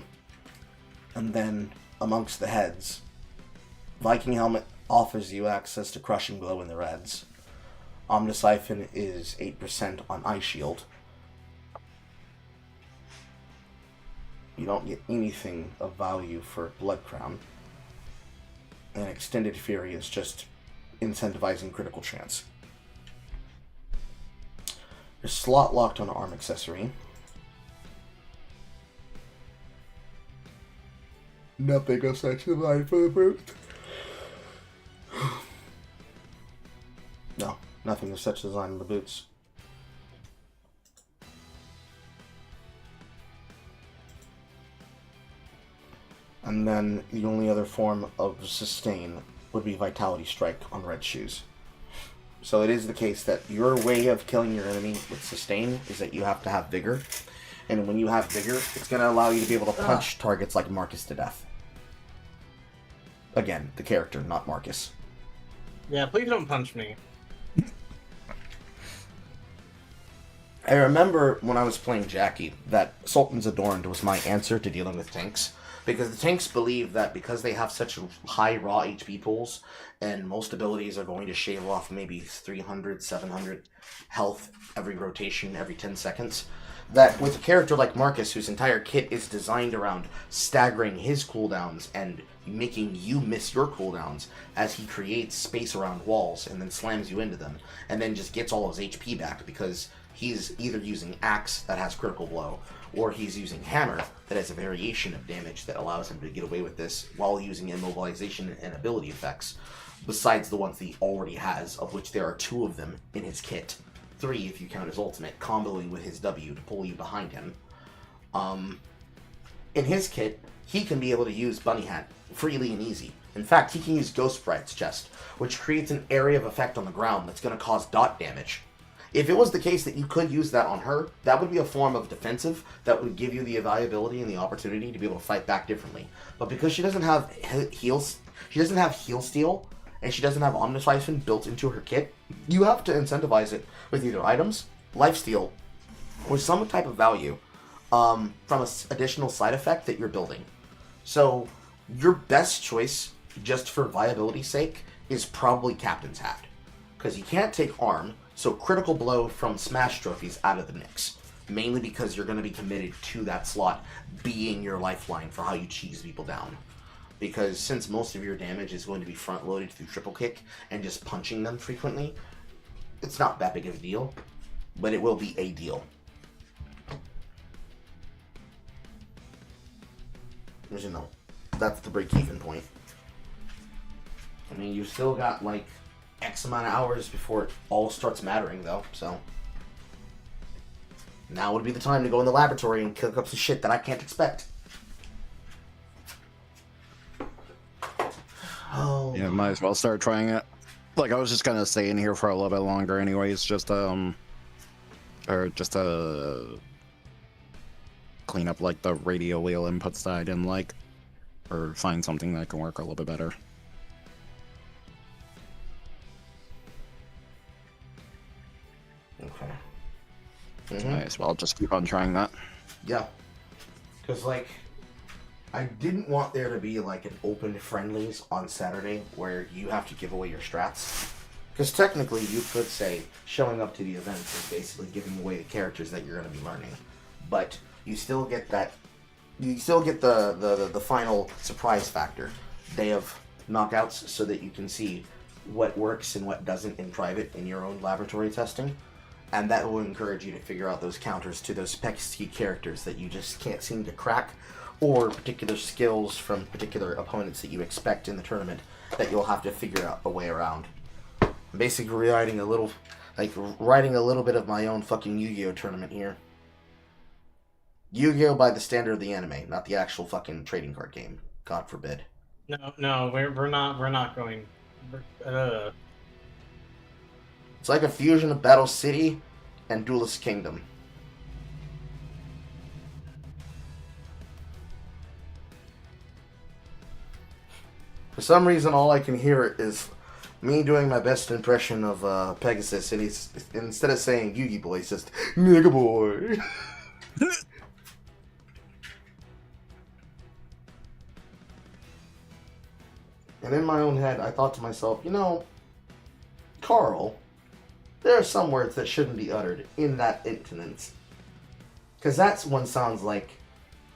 And then amongst the heads, Viking Helmet offers you access to Crushing Blow in the reds. Omnisiphon is 8% on Ice Shield. You don't get anything of value for Blood Crown. And Extended Fury is just incentivizing critical chance. You're slot locked on Arm Accessory. Nothing goes such a line for the boost. No, nothing of such design in the boots. And then the only other form of sustain would be Vitality Strike on red shoes. So it is the case that your way of killing your enemy with sustain is that you have to have vigor. And when you have vigor, it's going to allow you to be able to punch targets like Marcus to death. Again, the character, not Marcus. Yeah, please don't punch me. I remember when I was playing Jackie that Sultan's Adorned was my answer to dealing with tanks, Because the tanks believe that because they have such high raw HP pools, and most abilities are going to shave off maybe 300, 700 health every rotation, every 10 seconds, that with a character like Marcus, whose entire kit is designed around staggering his cooldowns and making you miss your cooldowns as he creates space around walls and then slams you into them, and then just gets all his HP back because he's either using Axe that has critical blow, or he's using Hammer that has a variation of damage that allows him to get away with this while using immobilization and ability effects, besides the ones that he already has, of which there are 2 of them in his kit. 3 if you count his ultimate, comboing with his W to pull you behind him. In his kit, he can be able to use Bunny Hat freely and easy. In fact, he can use Ghost Bride's chest, which creates an area of effect on the ground that's going to cause dot damage. If it was the case that you could use that on her, that would be a form of defensive that would give you the viability and the opportunity to be able to fight back differently. But because she doesn't have heals, she doesn't have heal steal, and she doesn't have Omnissiphon built into her kit, you have to incentivize it with either items, lifesteal, or some type of value from an additional side effect that you're building. So your best choice, just for viability's sake, is probably Captain's Hat. Because you can't take arm, so critical blow from Smash trophies out of the mix. Mainly because you're going to be committed to that slot being your lifeline for how you cheese people down. Because since most of your damage is going to be front-loaded through triple kick and just punching them frequently, it's not that big of a deal, but it will be a deal. As you know, that's the break-even point. I mean, you still got like X amount of hours before it all starts mattering, though, so now would be the time to go in the laboratory and cook up some shit that I can't expect. Oh. Yeah, might as well start trying it. Like, I was just gonna stay in here for a little bit longer anyways, just or just clean up like the radio wheel inputs that I didn't like, or find something that can work a little bit better. Okay. Might as well just keep on trying that. Yeah. Because, like, I didn't want there to be, like, an open friendlies on Saturday where you have to give away your strats. Because technically, you could say showing up to the event is basically giving away the characters that you're going to be learning. But you still get that, you still get the final surprise factor. Day of knockouts, so that you can see what works and what doesn't in private in your own laboratory testing. And that will encourage you to figure out those counters to those pesky characters that you just can't seem to crack, or particular skills from particular opponents that you expect in the tournament that you'll have to figure out a way around. I'm basically writing a little bit of my own fucking Yu-Gi-Oh tournament here. Yu-Gi-Oh by the standard of the anime, not the actual fucking trading card game. God forbid. No, we're not going. It's like a fusion of Battle City and Duelist Kingdom. For some reason, all I can hear is me doing my best impression of Pegasus, and he's, instead of saying Yugi Boy, he's just Nigga Boy. And in my own head, I thought to myself, you know, Carl, there are some words that shouldn't be uttered in that intonance. Because that one sounds like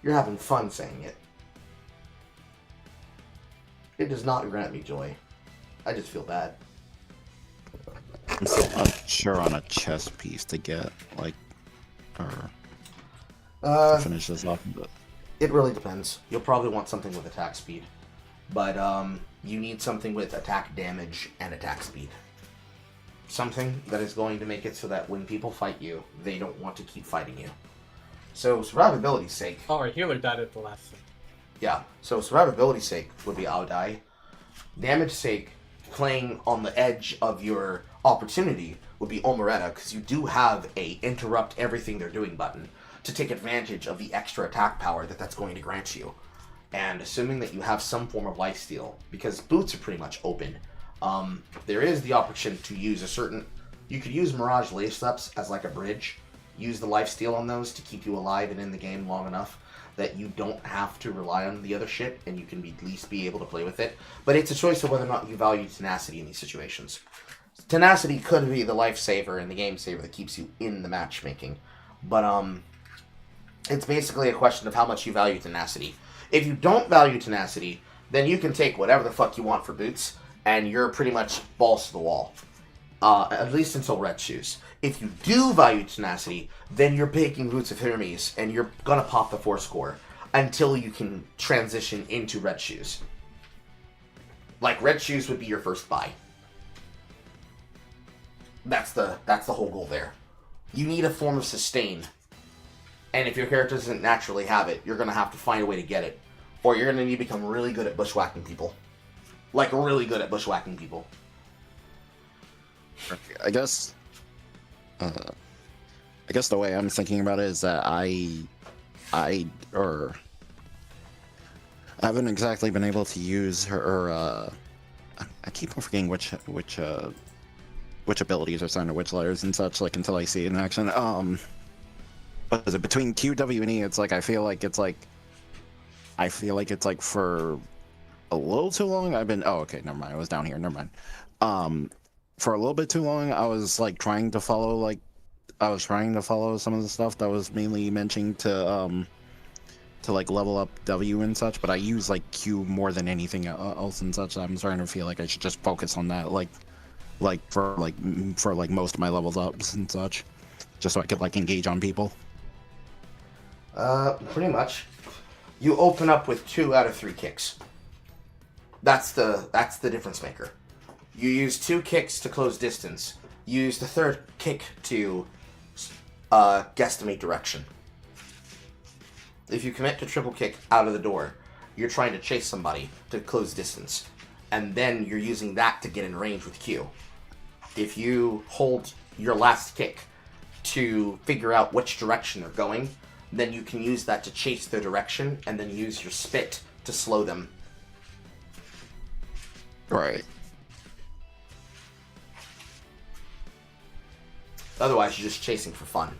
you're having fun saying it. It does not grant me joy. I just feel bad. I'm still not sure on a chess piece to get, like, or to finish this off. But it really depends. You'll probably want something with attack speed. But you need something with attack damage and attack speed. Something that is going to make it so that when people fight you, they don't want to keep fighting you. So, survivability's sake... Oh, our healer died at the last thing. Yeah, so survivability's sake would be Aodai. Damage sake, playing on the edge of your opportunity would be Omeretta, because you do have a interrupt everything they're doing button to take advantage of the extra attack power that that's going to grant you. And assuming that you have some form of lifesteal, because boots are pretty much open, there is the option to use a certain... You could use Mirage Lace Ups as like a bridge. Use the lifesteal on those to keep you alive and in the game long enough. that you don't have to rely on the other shit, and you can at least be able to play with it. But it's a choice of whether or not you value tenacity in these situations. Tenacity could be the lifesaver and the game saver that keeps you in the matchmaking. But, it's basically a question of how much you value tenacity. If you don't value tenacity, then you can take whatever the fuck you want for boots, and you're pretty much balls to the wall. At least until red shoes. If you do value tenacity, then you're picking Boots of Hermes, and you're gonna pop the 4 score until you can transition into red shoes. Like, red shoes would be your first buy. That's the whole goal there. You need a form of sustain. And if your character doesn't naturally have it, you're gonna have to find a way to get it. Or you're gonna need to become really good at bushwhacking people. Like, really good at bushwhacking people. I guess the way I'm thinking about it is that I haven't exactly been able to use her. I keep on forgetting which abilities are signed to which letters and such, like, until I see it in action. But is it between Q, W, and E? It's like I feel like it's like for a little too long. Oh, okay, never mind. I was down here. Never mind. For a little bit too long, I was like trying to follow some of the stuff that was mainly mentioning to like level up W and such, but I use like Q more than anything else and such. I'm starting to feel like I should just focus on that, like for most of my levels ups and such, just so I could like engage on people. Pretty much. You open up with 2 out of 3 kicks. That's the difference maker. You use 2 kicks to close distance. You use the 3rd kick to guesstimate direction. If you commit to triple kick out of the door, you're trying to chase somebody to close distance. And then you're using that to get in range with Q. If you hold your last kick to figure out which direction they're going, then you can use that to chase their direction, and then use your spit to slow them. Right. Otherwise, you're just chasing for fun.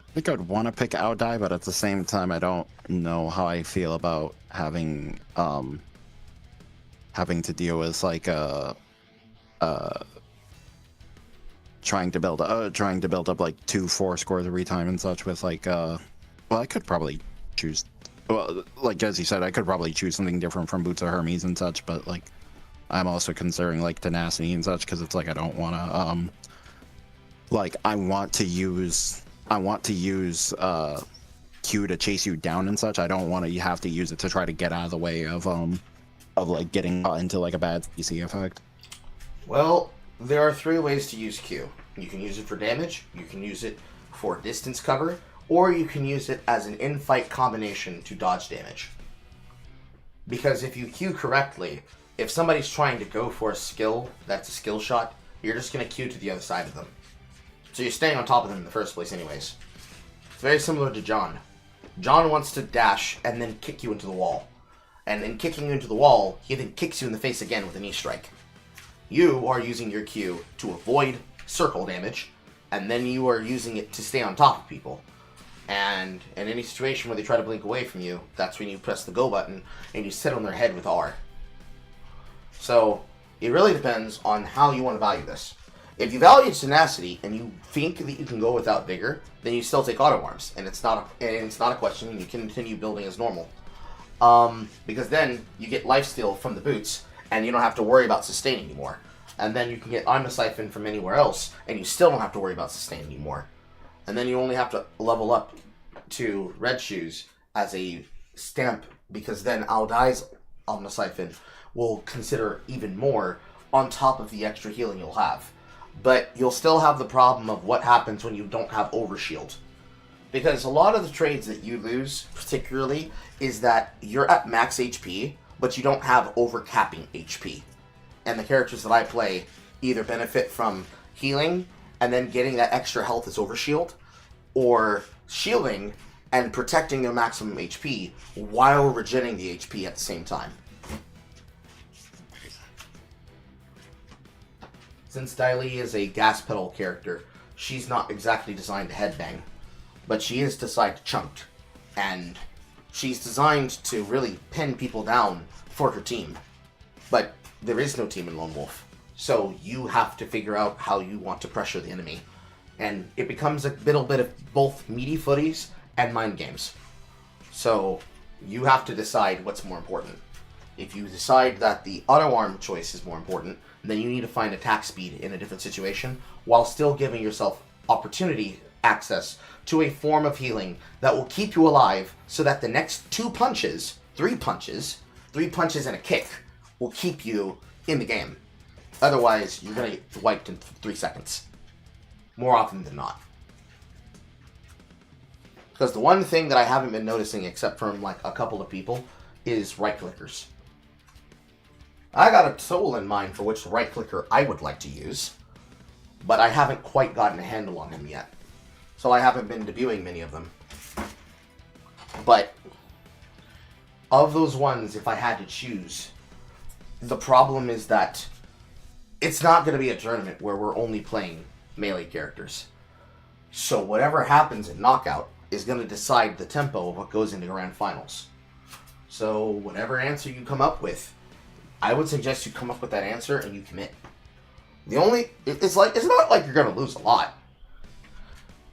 I think I'd want to pick Aodai, but at the same time, I don't know how I feel about having to deal with like trying to build up like 2 4 scores every time and such with like well, I could probably choose, well, like as you said, I could probably choose something different from Boots of Hermes and such, but like I'm also considering like tenacity and such, because it's like I don't want to like I want to use Q to chase you down and such. I don't want to have to use it to try to get out of the way of like getting into like a bad CC effect. Well, there are 3 ways to use Q. You can use it for damage, you can use it for distance cover, or you can use it as an in-fight combination to dodge damage. Because if you Q correctly, if somebody's trying to go for a skill that's a skill shot, you're just going to Q to the other side of them. So you're staying on top of them in the first place anyways. It's very similar to John. John wants to dash and then kick you into the wall. And in kicking you into the wall, he then kicks you in the face again with a knee strike. You are using your Q to avoid circle damage, and then you are using it to stay on top of people. And in any situation where they try to blink away from you, that's when you press the go button and you sit on their head with R. So it really depends on how you want to value this. If you value tenacity and you think that you can go without vigor, then you still take auto arms, and it's not a question, and you can continue building as normal. Because then you get lifesteal from the boots, and you don't have to worry about sustain anymore. And then you can get I'm a Siphon from anywhere else, and you still don't have to worry about sustain anymore. And then you only have to level up to red shoes as a stamp, because then Aodai's Omnisiphon will consider even more on top of the extra healing you'll have. But you'll still have the problem of what happens when you don't have Overshield. Because a lot of the trades that you lose, particularly, is that you're at max HP, but you don't have overcapping HP. And the characters that I play either benefit from healing and then getting that extra health as Overshield, or shielding and protecting their maximum HP while regenerating the HP at the same time. Since Dai Li is a gas pedal character, she's not exactly designed to headbang, but she is designed to chunk, and she's designed to really pin people down for her team. But there is no team in Lone Wolf, so you have to figure out how you want to pressure the enemy. And it becomes a little bit of both meaty footies and mind games. So you have to decide what's more important. If you decide that the auto arm choice is more important, then you need to find attack speed in a different situation while still giving yourself opportunity access to a form of healing that will keep you alive so that the next three punches and a kick will keep you in the game. Otherwise, you're going to get wiped in 3 seconds. More often than not. Because the one thing that I haven't been noticing, except from like a couple of people, is right clickers. I got a tool in mind for which right clicker I would like to use, but I haven't quite gotten a handle on him yet. So I haven't been debuting many of them. But of those ones, if I had to choose, the problem is that it's not going to be a tournament where we're only playing melee characters. So whatever happens in Knockout is going to decide the tempo of what goes into Grand Finals. So whatever answer you come up with, I would suggest you come up with that answer and you commit. It's not like you're going to lose a lot.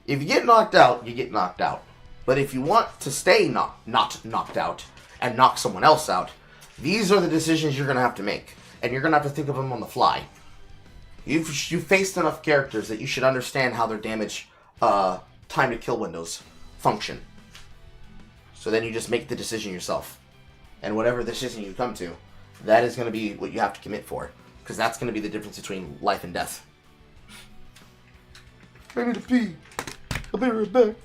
If you get knocked out, you get knocked out. But if you want to stay not knocked out and knock someone else out, these are the decisions you're going to have to make. And you're going to have to think of them on the fly. You've faced enough characters that you should understand how their damage time to kill windows function. So then you just make the decision yourself. And whatever decision you come to, that is going to be what you have to commit for. Because that's going to be the difference between life and death. I need to pee. I'll be right back.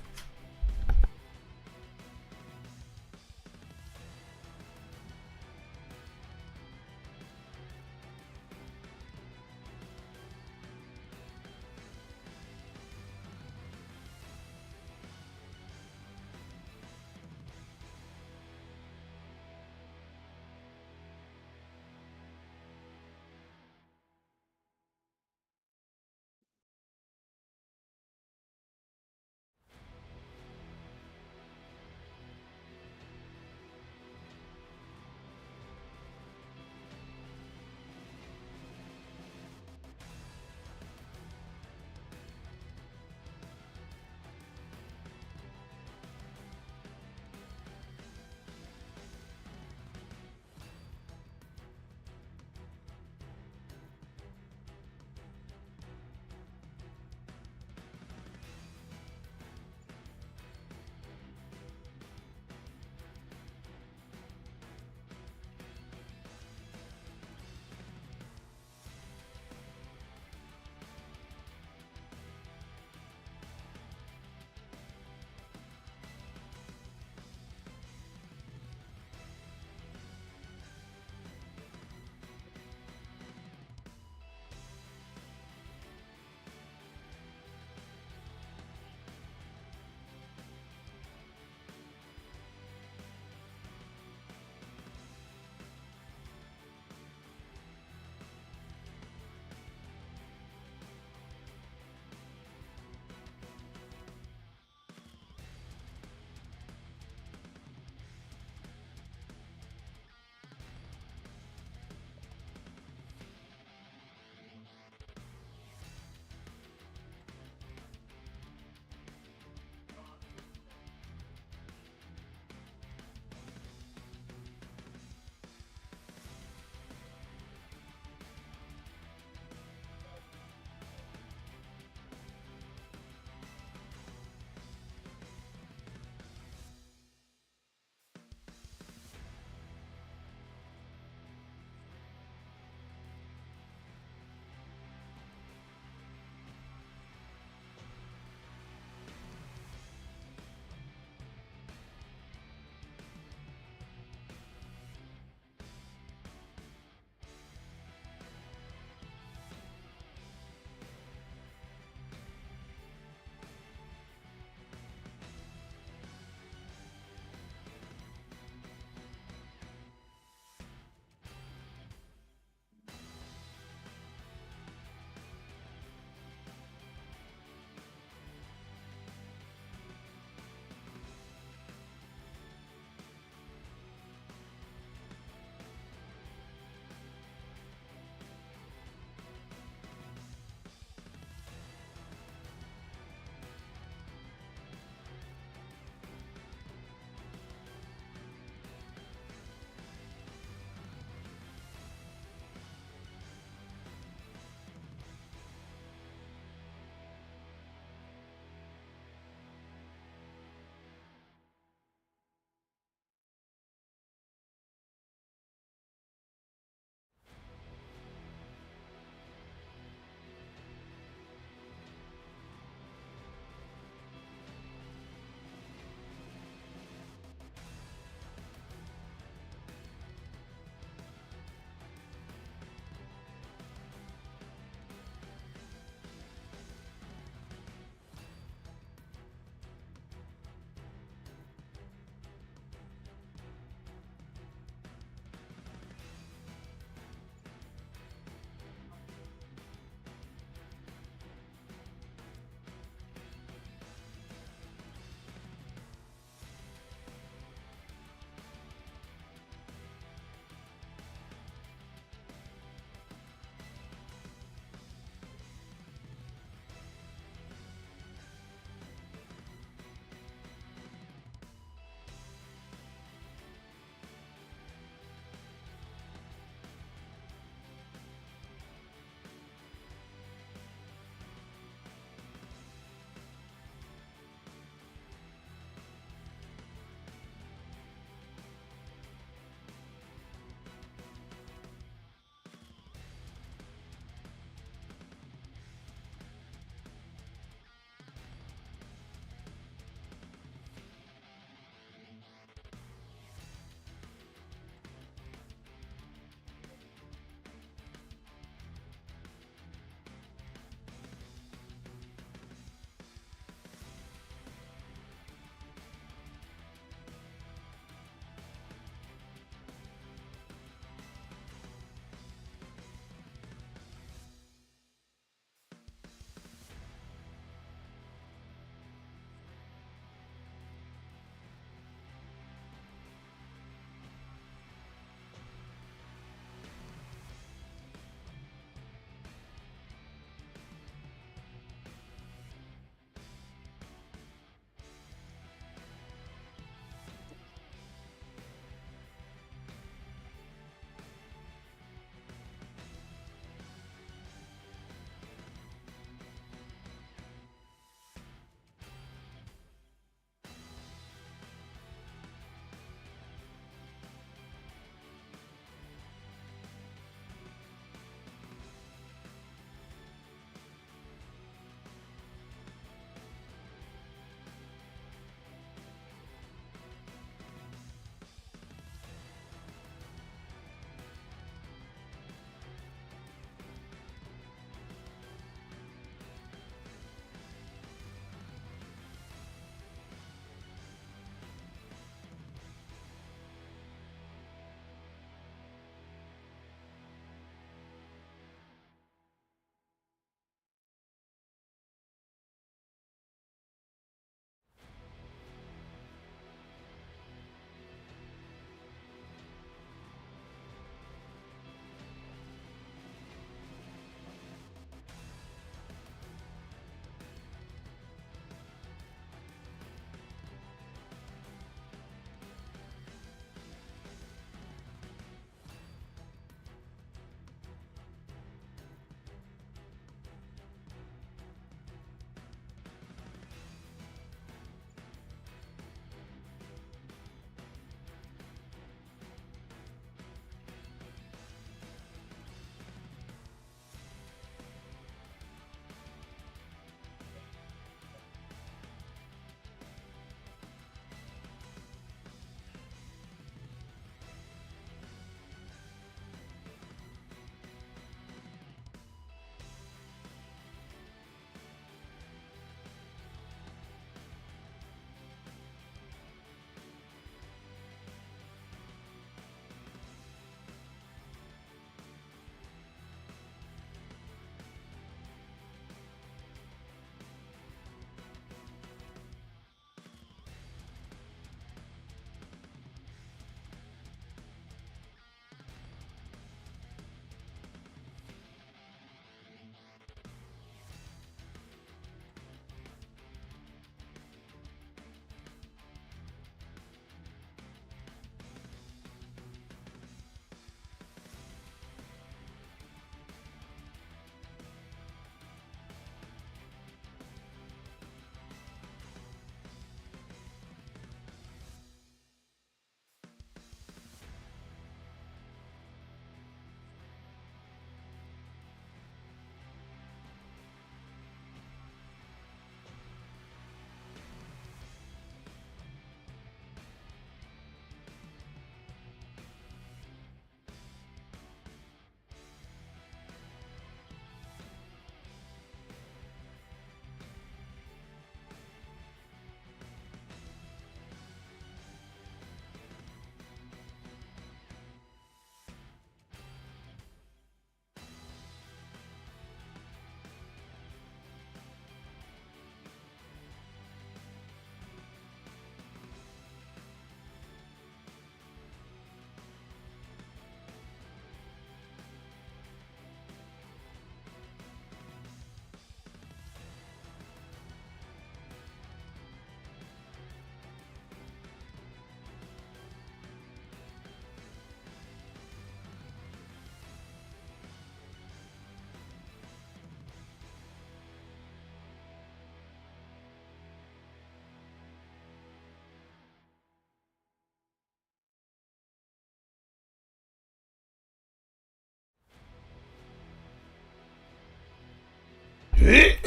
Right.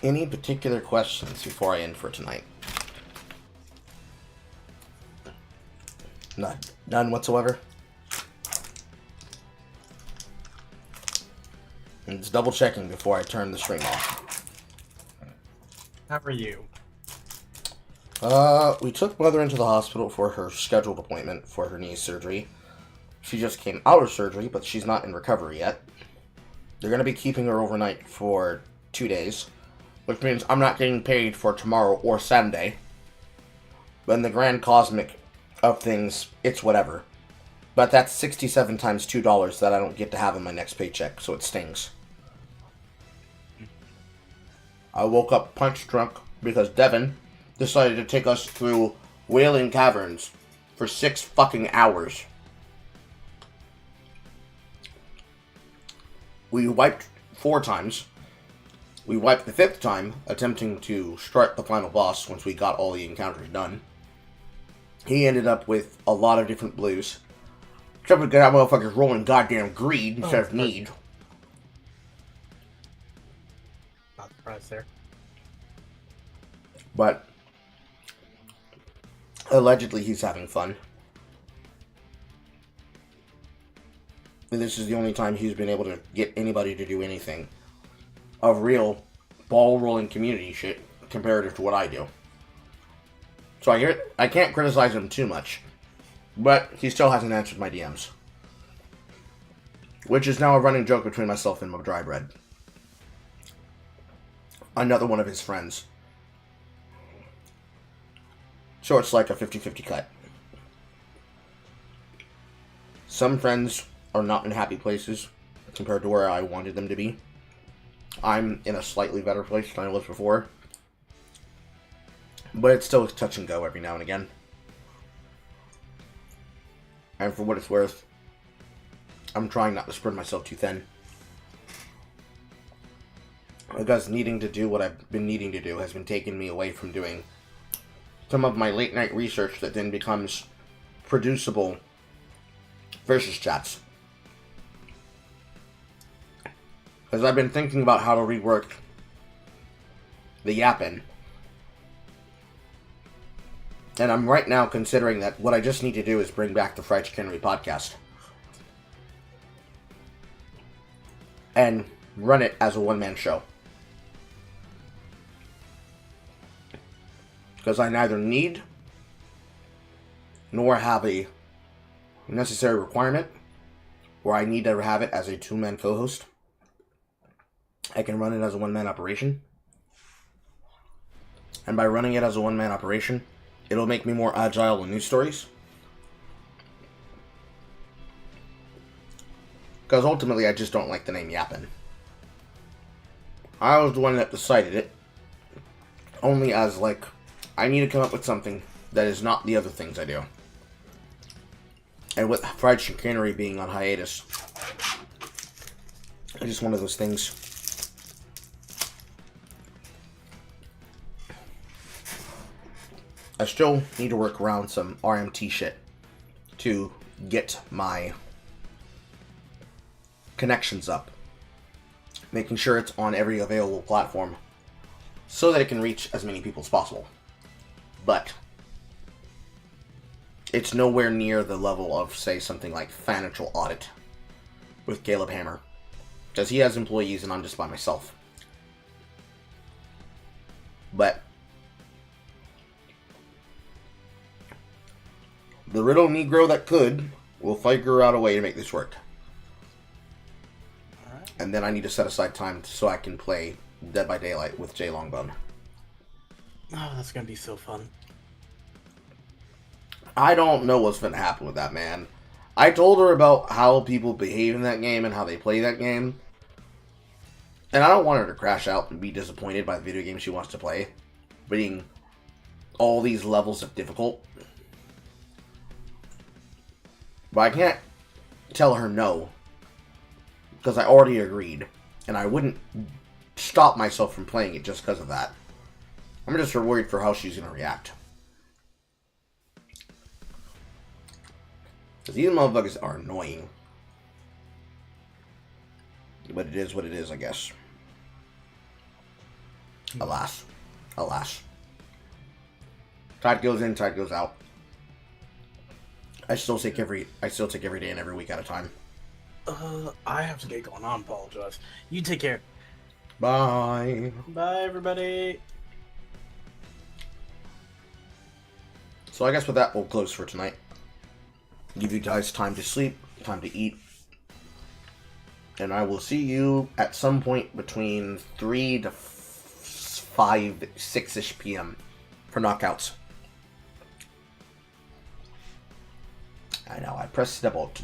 Any particular questions before I end for tonight? None whatsoever? And just double checking before I turn the stream off. How are you? We took Mother into the hospital for her scheduled appointment for her knee surgery. She just came out of surgery, but she's not in recovery yet. They're going to be keeping her overnight for 2 days, which means I'm not getting paid for tomorrow or Sunday. But in the grand cosmic of things, it's whatever. But that's 67 times $2 that I don't get to have in my next paycheck, so it stings. I woke up punch drunk because Devin decided to take us through Wailing Caverns for 6 fucking hours. We wiped 4 times. We wiped the 5th time, attempting to start the final boss once we got all the encounters done. He ended up with a lot of different blues. Except for that motherfucker's rolling goddamn greed instead of need. Not surprised there. But allegedly he's having fun. And this is the only time he's been able to get anybody to do anything of real ball-rolling community shit comparative to what I do. So I can't criticize him too much. But he still hasn't answered my DMs. Which is now a running joke between myself and Dry Bread. Another one of his friends. So it's like a 50-50 cut. Some friends are not in happy places compared to where I wanted them to be. I'm in a slightly better place than I was before. But it's still touch and go every now and again. And for what it's worth, I'm trying not to spread myself too thin. Because needing to do what I've been needing to do has been taking me away from doing some of my late night research that then becomes producible versus chats. Because I've been thinking about how to rework the yapping. And I'm right now considering that what I just need to do is bring back the Fried Chicken Henry podcast. And run it as a one-man show. Because I neither need nor have a necessary requirement where I need to have it as a two-man co-host. I can run it as a one-man operation. And by running it as a one-man operation, it'll make me more agile in news stories. Because ultimately, I just don't like the name Yappin'. I was the one that decided it. Only as, like, I need to come up with something that is not the other things I do. And with Fried Chicanery being on hiatus, it's just one of those things. I still need to work around some RMT shit to get my connections up. Making sure it's on every available platform so that it can reach as many people as possible. But it's nowhere near the level of, say, something like Financial Audit with Caleb Hammer. Because he has employees and I'm just by myself. But the Riddle Negro that could will figure out a way to make this work. Alright. And then I need to set aside time so I can play Dead by Daylight with Jay Longbone. Oh, that's gonna be so fun. I don't know what's gonna happen with that, man. I told her about how people behave in that game and how they play that game. And I don't want her to crash out and be disappointed by the video game she wants to play. Being all these levels of difficult. But I can't tell her no. Because I already agreed. And I wouldn't stop myself from playing it just because of that. I'm just worried for how she's going to react. Because these motherfuckers are annoying. But it is what it is, I guess. Alas. Alas. Tide goes in, tide goes out. I still take every day and every week at a time. I have to get going. I apologize. You take care. Bye. Bye, everybody. So I guess with that, we'll close for tonight. Give you guys time to sleep, time to eat. And I will see you at some point between 3 to 5, 6-ish p.m. for knockouts. I know, I pressed the button.